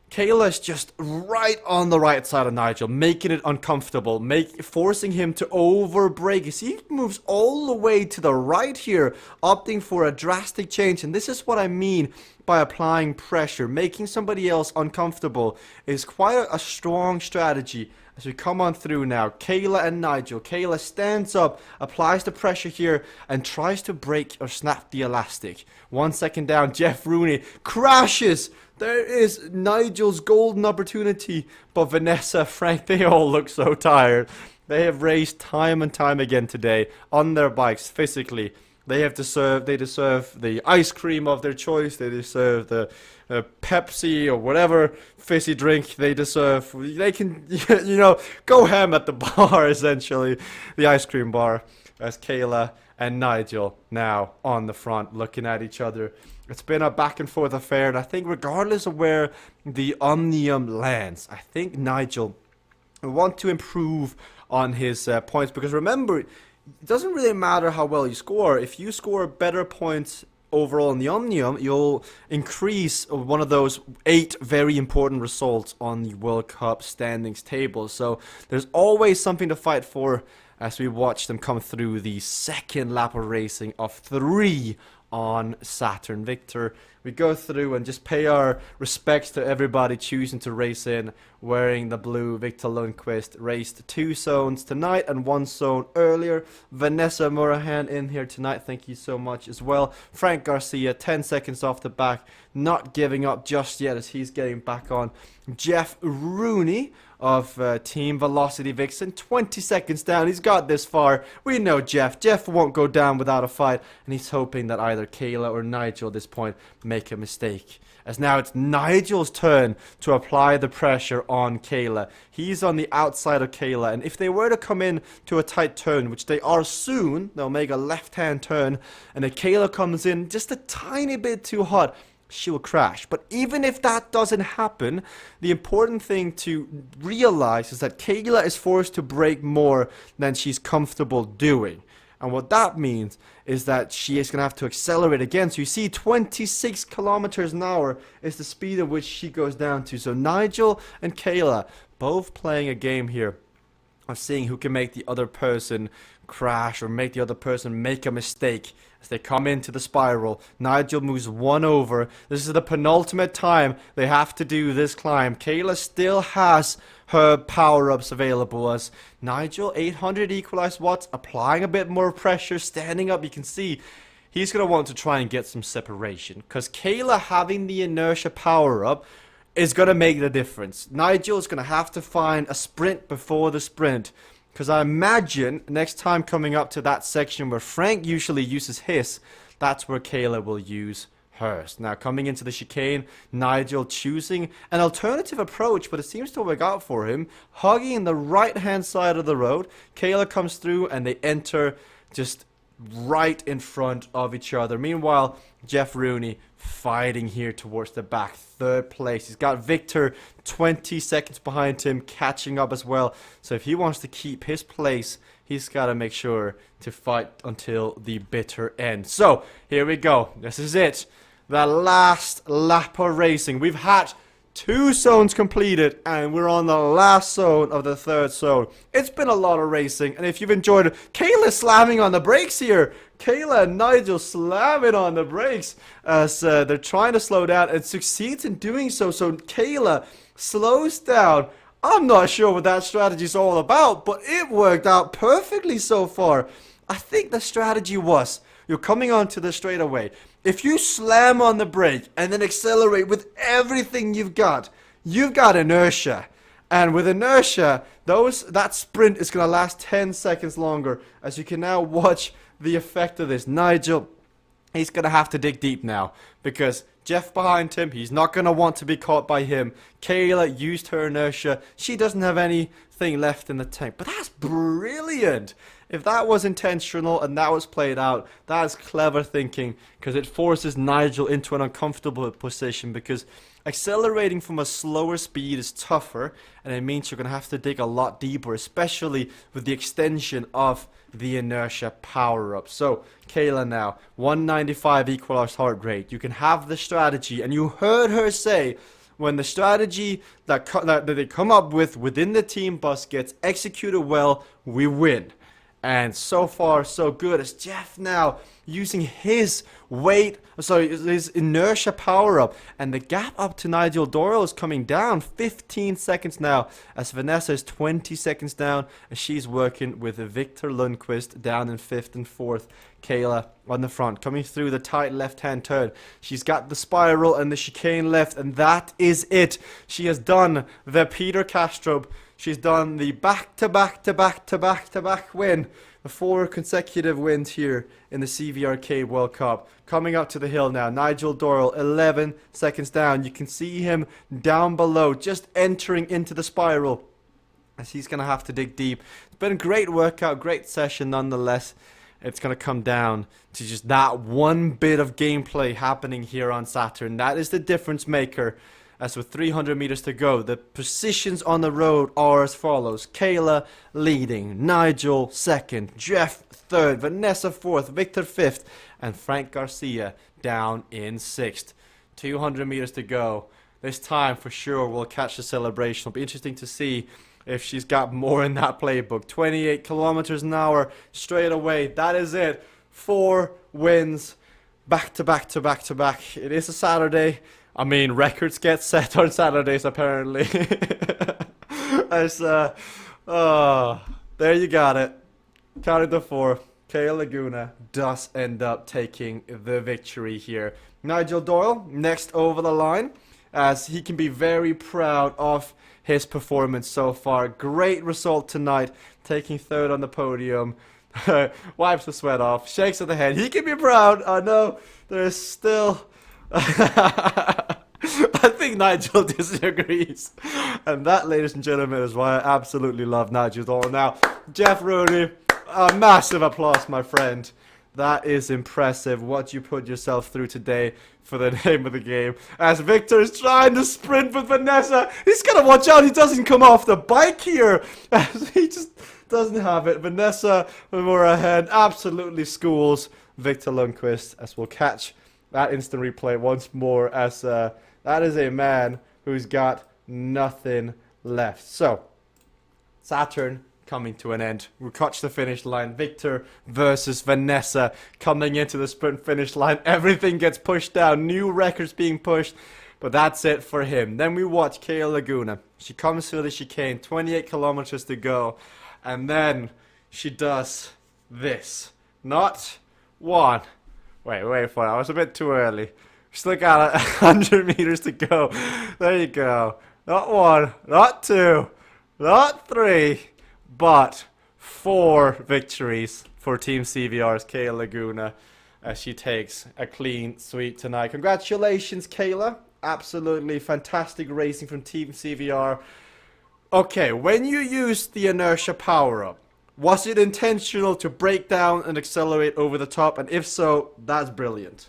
Kayla's just right on the right side of Nigel, making it uncomfortable, forcing him to over-brake. You see, he moves all the way to the right here, opting for a drastic change. And this is what I mean by applying pressure. Making somebody else uncomfortable is quite a strong strategy. As we come on through now, Kayla and Nigel. Kayla stands up, applies the pressure here, and tries to break or snap the elastic. 1 second down, Jeff Rooney crashes. There is Nigel's golden opportunity. But Vanessa, Frank, they all look so tired. They have raced time and time again today on their bikes physically. They deserve the ice cream of their choice. They deserve the Pepsi or whatever fizzy drink they deserve. They can, go ham at the bar, essentially. The ice cream bar. As Kayla and Nigel now on the front looking at each other. It's been a back and forth affair, and I think regardless of where the Omnium lands, I think Nigel will want to improve on his points, because remember, it doesn't really matter how well you score. If you score better points overall in the Omnium, you'll increase one of those 8 very important results on the World Cup standings table. So there's always something to fight for as we watch them come through the second lap of racing of 3 on Saturn. Victor, we go through and just pay our respects to everybody choosing to race in wearing the blue. Victor Lundqvist raced 2 zones tonight and 1 zone earlier. Vanessa Murahan in here tonight, thank you so much as well. Frank Garcia 10 seconds off the back, not giving up just yet as he's getting back on. Jeff Rooney of Team Velocity Vixen, 20 seconds down. He's got this far. We know Jeff. Jeff won't go down without a fight, and he's hoping that either Kayla or Nigel at this point make a mistake. As now it's Nigel's turn to apply the pressure on Kayla. He's on the outside of Kayla, and if they were to come in to a tight turn, which they are soon, they'll make a left-hand turn, and if Kayla comes in just a tiny bit too hot, she will crash. But even if that doesn't happen, the important thing to realize is that Kayla is forced to brake more than she's comfortable doing. And what that means is that she is going to have to accelerate again. So you see 26 kilometers an hour is the speed at which she goes down to. So Nigel and Kayla both playing a game here of seeing who can make the other person crash or make the other person make a mistake. As they come into the spiral, Nigel moves 1 over. This is the penultimate time they have to do this climb. Kayla still has her power-ups available as Nigel, 800 equalized watts, applying a bit more pressure, standing up. You can see he's going to want to try and get some separation, because Kayla having the inertia power-up is going to make the difference. Nigel is going to have to find a sprint before the sprint, because I imagine next time coming up to that section where Frank usually uses his, that's where Kayla will use hers. Now, coming into the chicane, Nigel choosing an alternative approach, but it seems to work out for him. Hugging the right-hand side of the road. Kayla comes through, and they enter just right in front of each other. Meanwhile, Jeff Rooney fighting here towards the back, third place. He's got Victor 20 seconds behind him, catching up as well. So if he wants to keep his place, he's got to make sure to fight until the bitter end. So here we go. This is it. The last lap of racing. We've had 2 zones completed, and we're on the last zone of the 3rd zone. It's been a lot of racing, and if you've enjoyed it, Kayla slamming on the brakes here. Kayla and Nigel slamming on the brakes as they're trying to slow down, and succeeds in doing so. So Kayla slows down. I'm not sure what that strategy is all about, but it worked out perfectly so far. I think the strategy was, you're coming onto the straightaway. If you slam on the brake and then accelerate with everything you've got inertia. And with inertia, that sprint is going to last 10 seconds longer. As you can now watch the effect of this. Nigel, he's going to have to dig deep now, because Jeff behind him, he's not going to want to be caught by him. Kayla used her inertia. She doesn't have anything left in the tank. But that's brilliant. If that was intentional and that was played out, that is clever thinking, because it forces Nigel into an uncomfortable position, because accelerating from a slower speed is tougher, and it means you're going to have to dig a lot deeper, especially with the extension of the inertia power-up. So, Kayla now, 195 equalized heart rate. You can have the strategy, and you heard her say, when the strategy that they come up with within the team bus gets executed well, we win. And so far, so good, as Jeff now using his his inertia power up. And the gap up to Nigel Doyle is coming down 15 seconds now, as Vanessa is 20 seconds down, as she's working with Victor Lundqvist down in 5th and 4th. Kayla on the front, coming through the tight left-hand turn. She's got the spiral and the chicane left, and that is it. She has done the Peter Castrop. She's done the back-to-back-to-back-to-back-to-back win. The 4 consecutive wins here in the CVRcade World Cup. Coming up to the hill now, Nigel Doyle, 11 seconds down. You can see him down below, just entering into the spiral, as he's going to have to dig deep. It's been a great workout, great session nonetheless. It's going to come down to just that one bit of gameplay happening here on Saturn. That is the difference maker. As with 300 meters to go, the positions on the road are as follows. Kayla leading, Nigel 2nd, Jeff 3rd, Vanessa 4th, Victor 5th, and Frank Garcia down in 6th. 200 meters to go. This time for sure we'll catch the celebration. It'll be interesting to see if she's got more in that playbook. 28 kilometers an hour straight away. That is it. 4 wins back to back to back to back. It is a Saturday. I mean, records get set on Saturdays, apparently. As, there you got it. Counting to 4. Kayla Laguna does end up taking the victory here. Nigel Doyle, next over the line, as he can be very proud of his performance so far. Great result tonight, taking 3rd on the podium. Wipes the sweat off, shakes of the head. He can be proud. I know there's still... I think Nigel disagrees. And that, ladies and gentlemen, is why I absolutely love Nigel Doyle. Now, Jeff Rooney, a massive applause, my friend. That is impressive what you put yourself through today for the name of the game. As Victor is trying to sprint with Vanessa, he's got to watch out he doesn't come off the bike here. As he just doesn't have it. Vanessa, more ahead, absolutely schools Victor Lundqvist, as we'll catch that instant replay once more, as that is a man who's got nothing left. So, Saturn coming to an end. We catch the finish line. Victor versus Vanessa coming into the sprint finish line. Everything gets pushed down. New records being pushed. But that's it for him. Then we watch Kayla Laguna. She comes through the chicane. 28 kilometers to go. And then she does this. Not one. Wait for it. I was a bit too early. Still got 100 meters to go. There you go. Not 1, not 2, not 3, but 4 victories for Team CVR's Kayla Laguna. as she takes a clean sweep tonight. Congratulations, Kayla. Absolutely fantastic racing from Team CVR. Okay, when you used the inertia power-up, was it intentional to break down and accelerate over the top? And if so, that's brilliant.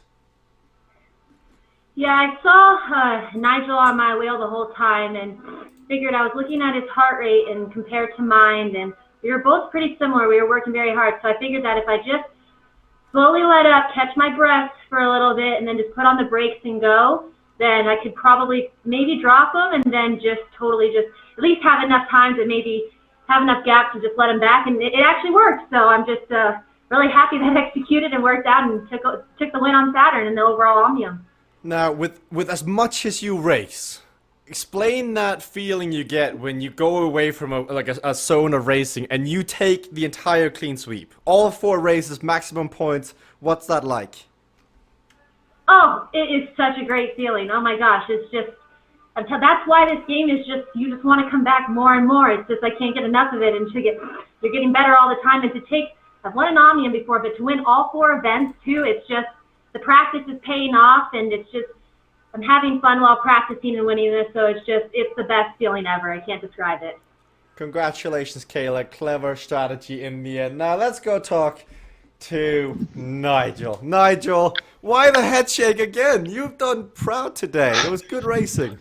Yeah, I saw Nigel on my wheel the whole time and figured I was looking at his heart rate and compared to mine, and we were both pretty similar. We were working very hard, so I figured that if I just slowly let up, catch my breath for a little bit, and then just put on the brakes and go, then I could probably maybe drop him and then just totally just at least have enough time to maybe have enough gap to just let him back. And it actually worked. So I'm just really happy that it executed and worked out and took the win on Saturn in the overall Omnium. Now, with as much as you race, explain that feeling you get when you go away from a zone of racing and you take the entire clean sweep. All 4 races, maximum points. What's that like? Oh, it is such a great feeling. Oh my gosh, it's just, that's why this game is just, you just want to come back more and more. It's just, I can't get enough of it, and you're getting better all the time. And I've won an Omnium before, but to win all 4 events too, it's just, the practice is paying off, and it's just, I'm having fun while practicing and winning this, so it's the best feeling ever. I can't describe it. Congratulations, Kayla. Clever strategy in the end. Now let's go talk to Nigel. Nigel, why the head shake again? You've done proud today. It was good racing.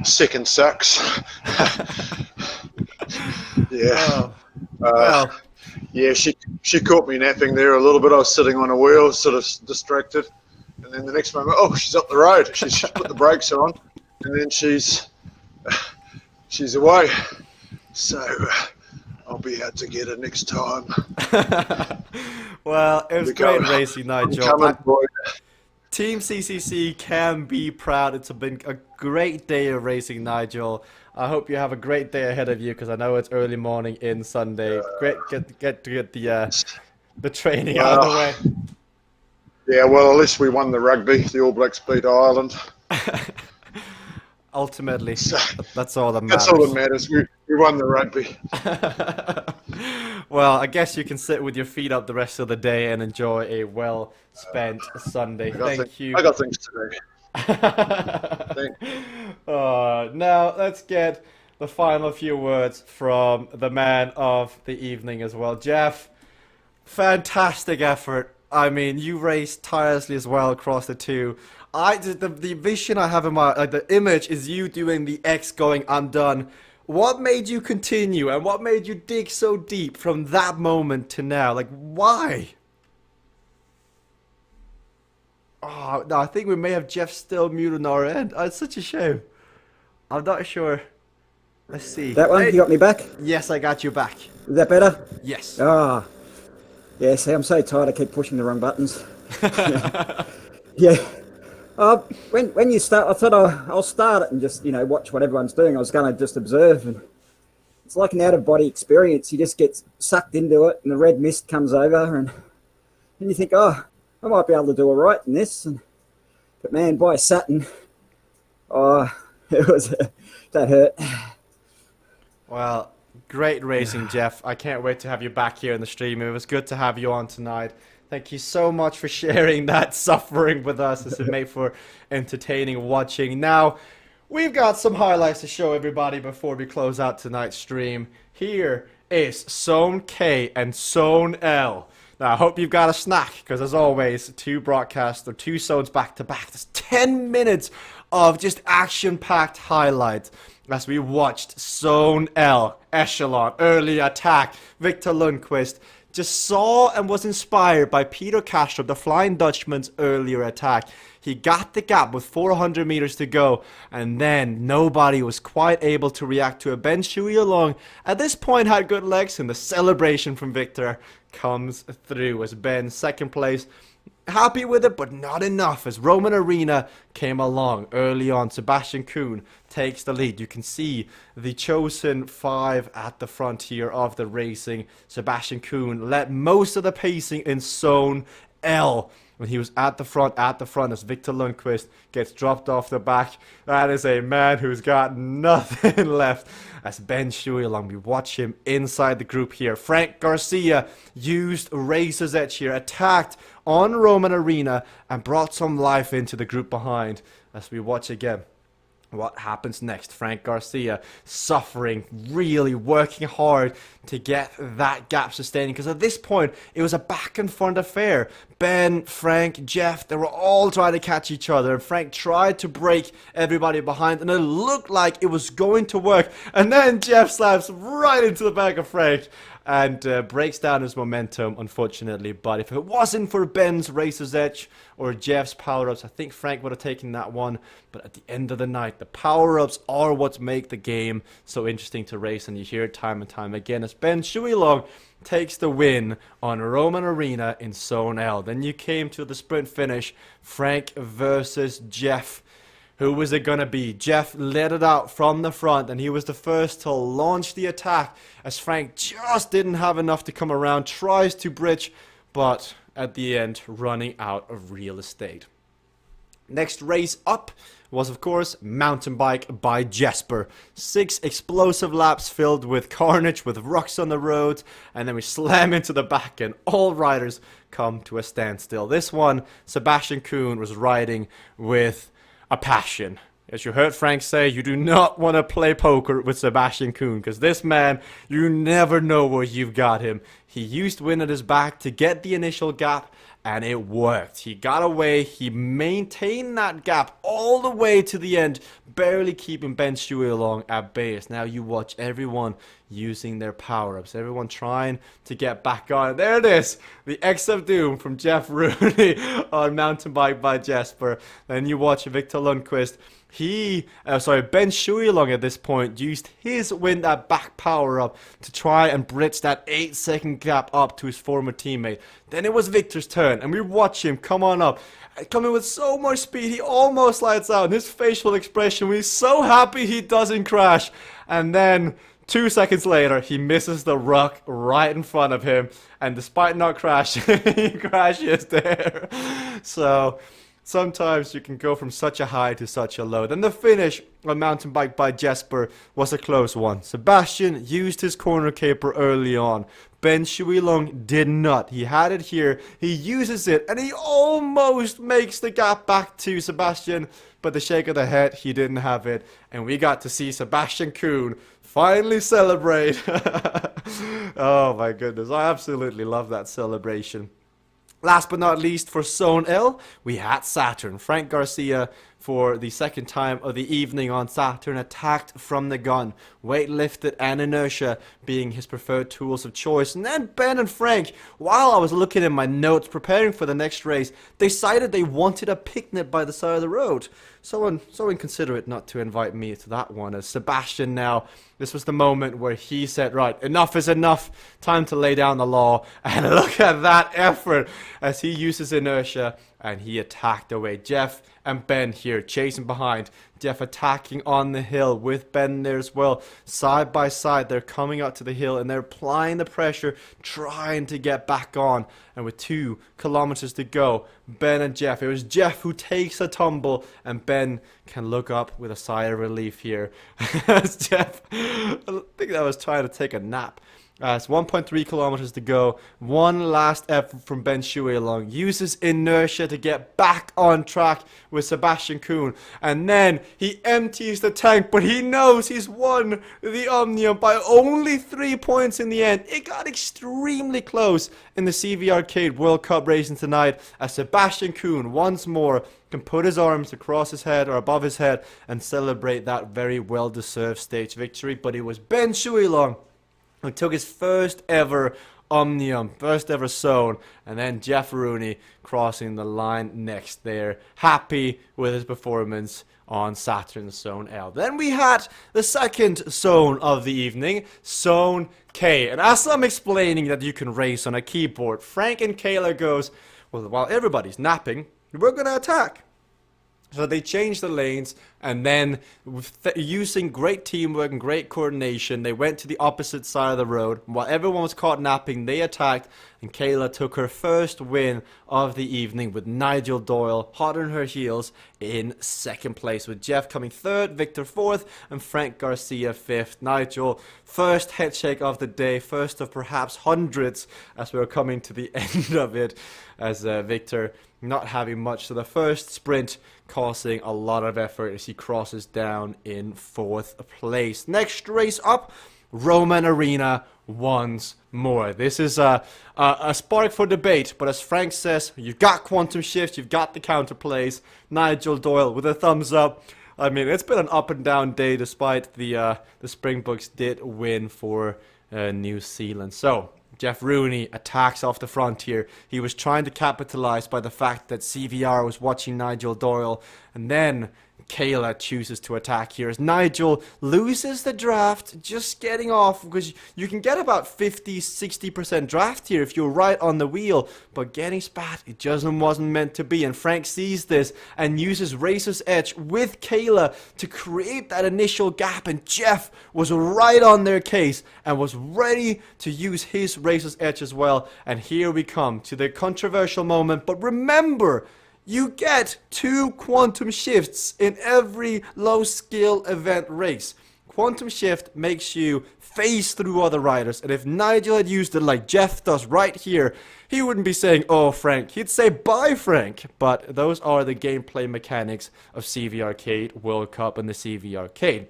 Second sucks. Yeah. Oh. Well. Yeah, she caught me napping there a little bit. I was sitting on a wheel, sort of distracted. And then the next moment, oh, she's up the road. She's put the brakes on. And then she's away. So I'll be out to get her next time. Well, it was great racing, Nigel. Team CCC can be proud. It's been a great day of racing, Nigel. I hope you have a great day ahead of you, because I know it's early morning in Sunday. Great get the training out of the way. Yeah, well, at least we won the rugby. The All Blacks beat Ireland. Ultimately, that's all that matters. That's all that matters. We won the rugby. Well, I guess you can sit with your feet up the rest of the day and enjoy a well-spent Sunday. Thank you. I got things to do. Now let's get the final few words from the man of the evening as well. Jeff, fantastic effort. I mean, you raced tirelessly as well across the 2. The vision I have in my, the image is you doing the X going, I'm done. What made you continue, and what made you dig so deep from that moment to now? Like, why? Oh, no, I think we may have Jeff still muted on our end. Oh, it's such a shame. I'm not sure. Let's see. That one? You got me back? Yes, I got you back. Is that better? Yes. Ah. Yeah, see, I'm so tired I keep pushing the wrong buttons. Yeah. When you start, I thought I'll start it and just, watch what everyone's doing. I was going to just observe, and it's like an out-of-body experience. You just get sucked into it, and the red mist comes over, and you think, oh, I might be able to do all right in this. But man, by Saturn, that hurt. Well, great racing, Jeff. I can't wait to have you back here in the stream. It was good to have you on tonight. Thank you so much for sharing that suffering with us. It's made for entertaining watching. Now, we've got some highlights to show everybody before we close out tonight's stream. Here is Zone K and Zone L. Now, I hope you've got a snack, because as always, 2 broadcasts or 2 zones back to back. There's 10 minutes of just action-packed highlights as we watched Zone L, Echelon, early attack, Victor Lundqvist. Just saw and was inspired by Peter Castro, the Flying Dutchman's earlier attack. He got the gap with 400 meters to go, and then nobody was quite able to react to it. Ben Shui along at this point had good legs, and the celebration from Victor comes through as Ben, second place. Happy with it, but not enough, as Roman Arena came along early on. Sebastian Kuhn takes the lead. You can see the chosen 5 at the frontier of the racing. Sebastian Kuhn led most of the pacing in Zone L. When he was at the front as Victor Lundqvist gets dropped off the back. That is a man who's got nothing left. As Ben Shuilong, we watch him inside the group here. Frank Garcia used Razor's Edge here, attacked on Roman Arena and brought some life into the group behind. As we watch again what happens next. Frank Garcia suffering, really working hard to get that gap sustaining, because at this point it was a back and front affair. Ben, Frank, Jeff, they were all trying to catch each other, and Frank tried to break everybody behind, and it looked like it was going to work, and then Jeff slaps right into the back of Frank and breaks down his momentum, unfortunately. But if it wasn't for Ben's Razor's Edge or Jeff's power-ups, I think Frank would have taken that one. But at the end of the night, the power-ups are what make the game so interesting to race, and you hear it time and time again as Ben Shuilong takes the win on Roman Arena in Zone L. Then you came to the sprint finish, Frank versus Jeff. Who was it going to be? Jeff led it out from the front, and he was the first to launch the attack as Frank just didn't have enough to come around, tries to bridge, but at the end running out of real estate. Next race up was, of course, mountain bike by Jesper. 6 explosive laps filled with carnage, with rocks on the road, and then we slam into the back and all riders come to a standstill. This one, Sebastian Kuhn was riding with a passion. As you heard Frank say, you do not want to play poker with Sebastian Kuhn, because this man, you never know where you've got him. He used wind at his back to get the initial gap, and it worked. He got away, he maintained that gap all the way to the end, barely keeping Ben Shuilong at bay. Now you watch everyone using their power-ups, everyone trying to get back on. There it is, the X of Doom from Jeff Rooney on mountain bike by Jesper. Then you watch Victor Lundqvist. Ben Shuilong at this point used his wind at back power up to try and bridge that 8-second gap up to his former teammate. Then it was Victor's turn, and we watch him come on up, coming with so much speed, he almost lights out, and his facial expression, we're so happy he doesn't crash. And then 2 seconds later, he misses the rock right in front of him, and despite not crashing, he crashes there. So sometimes you can go from such a high to such a low. Then the finish on mountain bike by Jesper was a close one. Sebastian used his corner caper early on. Ben Shuilong did not. He had it here. He uses it, and he almost makes the gap back to Sebastian. But the shake of the head, he didn't have it. And we got to see Sebastian Kuhn finally celebrate. Oh my goodness, I absolutely love that celebration. Last but not least, for Zone L, we had Saturn. Frank Garcia, for the second time of the evening on Saturn, attacked from the gun. Weight lifted and inertia being his preferred tools of choice. And then Ben and Frank, while I was looking in my notes preparing for the next race, decided they wanted a picnic by the side of the road. So inconsiderate not to invite me to that one. As Sebastian now, this was the moment where he said, right, enough is enough, time to lay down the law. And look at that effort as he uses inertia and he attacked away. Jeff and Ben here chasing behind. Jeff attacking on the hill with Ben there as well. Side by side, they're coming up to the hill and they're applying the pressure, trying to get back on. And with 2 kilometers to go, Ben and Jeff, it was Jeff who takes a tumble, and Ben can look up with a sigh of relief here. As Jeff, I think I was trying to take a nap. It's 1.3 kilometers to go. One last effort from Ben Shuilong. Uses inertia to get back on track with Sebastian Kuhn. And then he empties the tank, but he knows he's won the Omnium by only 3 points in the end. It got extremely close in the CVRcade World Cup racing tonight as Sebastian Kuhn once more can put his arms across his head or above his head and celebrate that very well-deserved stage victory. But it was Ben Shuilong who took his first ever Omnium, first ever zone, and then Jeff Rooney crossing the line next there, happy with his performance on Saturn's Zone L. Then we had the second zone of the evening, Zone K. And as I'm explaining that you can race on a keyboard, Frank and Kayla goes, well, while everybody's napping, we're going to attack. So they changed the lanes, and then using great teamwork and great coordination, they went to the opposite side of the road. While everyone was caught napping, they attacked, and Kayla took her first win of the evening with Nigel Doyle hot on her heels in second place, with Jeff coming third, Victor fourth, and Frank Garcia fifth. Nigel, first head shake of the day, first of perhaps hundreds as we're coming to the end of it, as Victor not having much. So the first sprint causing a lot of effort as he crosses down in fourth place. Next race up, Roman Arena once more. This is a spark for debate, but as Frank says, you've got quantum shifts, you've got the counterplays. Nigel Doyle with a thumbs up. I mean, it's been an up and down day, despite the Springboks did win for New Zealand. So Jeff Rooney attacks off the front here. He was trying to capitalize by the fact that CVR was watching Nigel Doyle, and then Kayla chooses to attack here as Nigel loses the draft, just getting off, because you can get about 50-60% draft here if you're right on the wheel, but getting spat, it just wasn't meant to be. And Frank sees this and uses Racer's Edge with Kayla to create that initial gap, and Jeff was right on their case and was ready to use his Racer's Edge as well. And here we come to the controversial moment, but remember, you get 2 quantum shifts in every low skill event race. Quantum shift makes you phase through other riders, and if Nigel had used it like Jeff does right here, he wouldn't be saying, "Oh, Frank," he'd say, "Bye, Frank." But those are the gameplay mechanics of CVRcade World Cup and the CVRcade.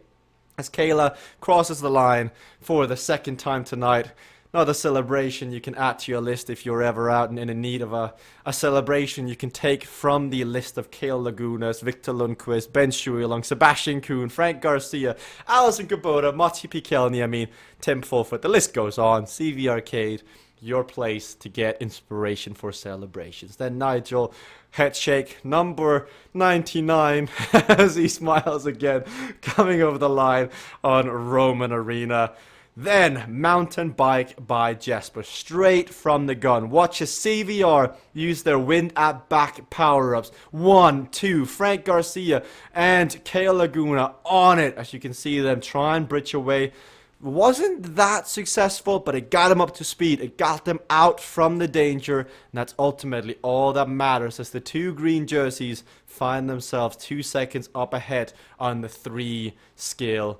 As Kayla crosses the line for the second time tonight, another celebration you can add to your list if you're ever out and in need of a celebration you can take from the list of Kale Lagunas, Victor Lundqvist, Ben Shuilong, Sebastian Kuhn, Frank Garcia, Alison Kubota, Matti Pikelny, I mean, Tim Fulford, the list goes on. CVRcade, your place to get inspiration for celebrations. Then Nigel, head shake number 99 as he smiles again, coming over the line on Roman Arena. Then, mountain bike by Jesper, straight from the gun. Watch as CVR use their wind at back power-ups. 1, 2, Frank Garcia and Kale Laguna on it, as you can see them try and bridge away. Wasn't that successful, but it got them up to speed. It got them out from the danger, and that's ultimately all that matters as the 2 green jerseys find themselves 2 seconds up ahead on the 3 scoring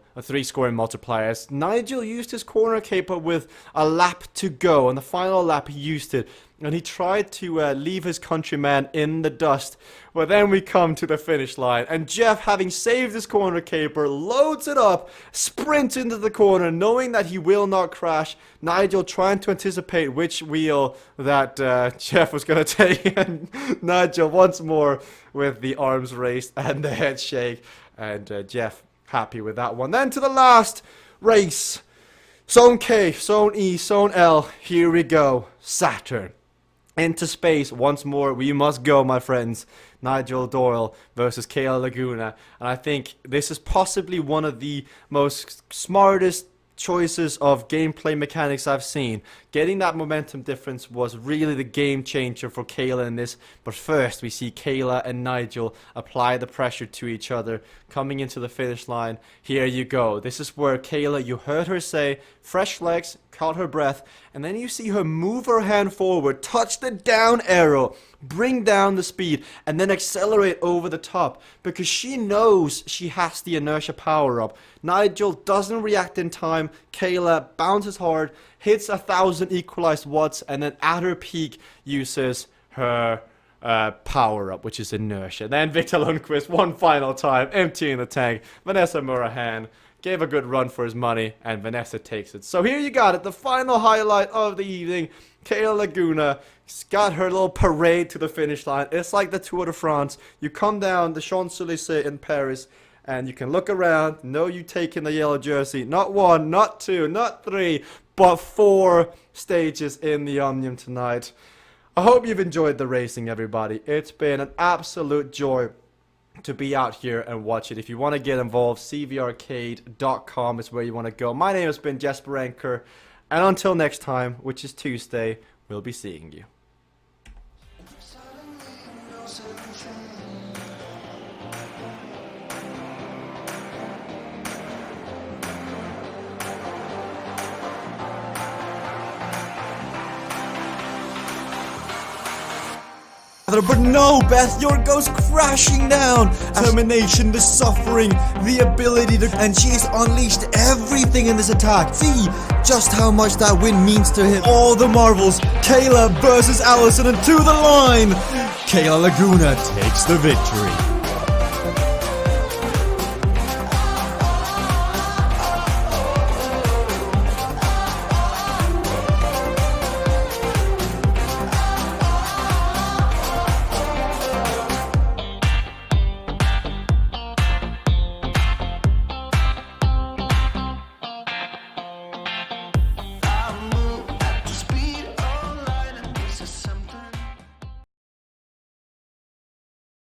multipliers. Nigel used his corner caper with a lap to go. On the final lap, he used it, and he tried to leave his countryman in the dust. Well, then we come to the finish line, and Jeff, having saved his corner caper, loads it up, sprints into the corner, knowing that he will not crash. Nigel trying to anticipate which wheel that Jeff was going to take, and Nigel once more with the arms raised and the head shake, and Jeff happy with that one. Then to the last race, Zone K, Zone E, Zone L, here we go, Saturn. Into space once more we must go, my friends. Nigel Doyle versus Kale Laguna, and I think this is possibly one of the most smartest choices of gameplay mechanics I've seen. Getting that momentum difference was really the game changer for Kayla in this. But first we see Kayla and Nigel apply the pressure to each other coming into the finish line. Here you go. This is where Kayla, you heard her say fresh legs, caught her breath, and then you see her move her hand forward, touch the down arrow, bring down the speed, and then accelerate over the top because she knows she has the inertia power up. Nigel doesn't react in time. Kayla bounces hard, hits 1,000 equalized watts, and then at her peak uses her power up, which is inertia. Then Victor Lundqvist one final time, emptying the tank. Vanessa Murahan gave a good run for his money, and Vanessa takes it. So here you got it, the final highlight of the evening. Kale Laguna got her little parade to the finish line. It's like the Tour de France. You come down the Champs-Élysées in Paris, and you can look around, know you taking the yellow jersey. Not 1, not 2, not 3, but 4 stages in the Omnium tonight. I hope you've enjoyed the racing, everybody. It's been an absolute joy to be out here and watch it. If you want to get involved, CVRcade.com is where you want to go. My name has been Jesper Anker, and until next time, which is Tuesday, we'll be seeing you. But no, Beth, York goes crashing down. Determination, the suffering, the ability to... And she's unleashed everything in this attack. See just how much that win means to him. All the marvels. Kayla versus Allison, and to the line. Kayla Laguna takes the victory.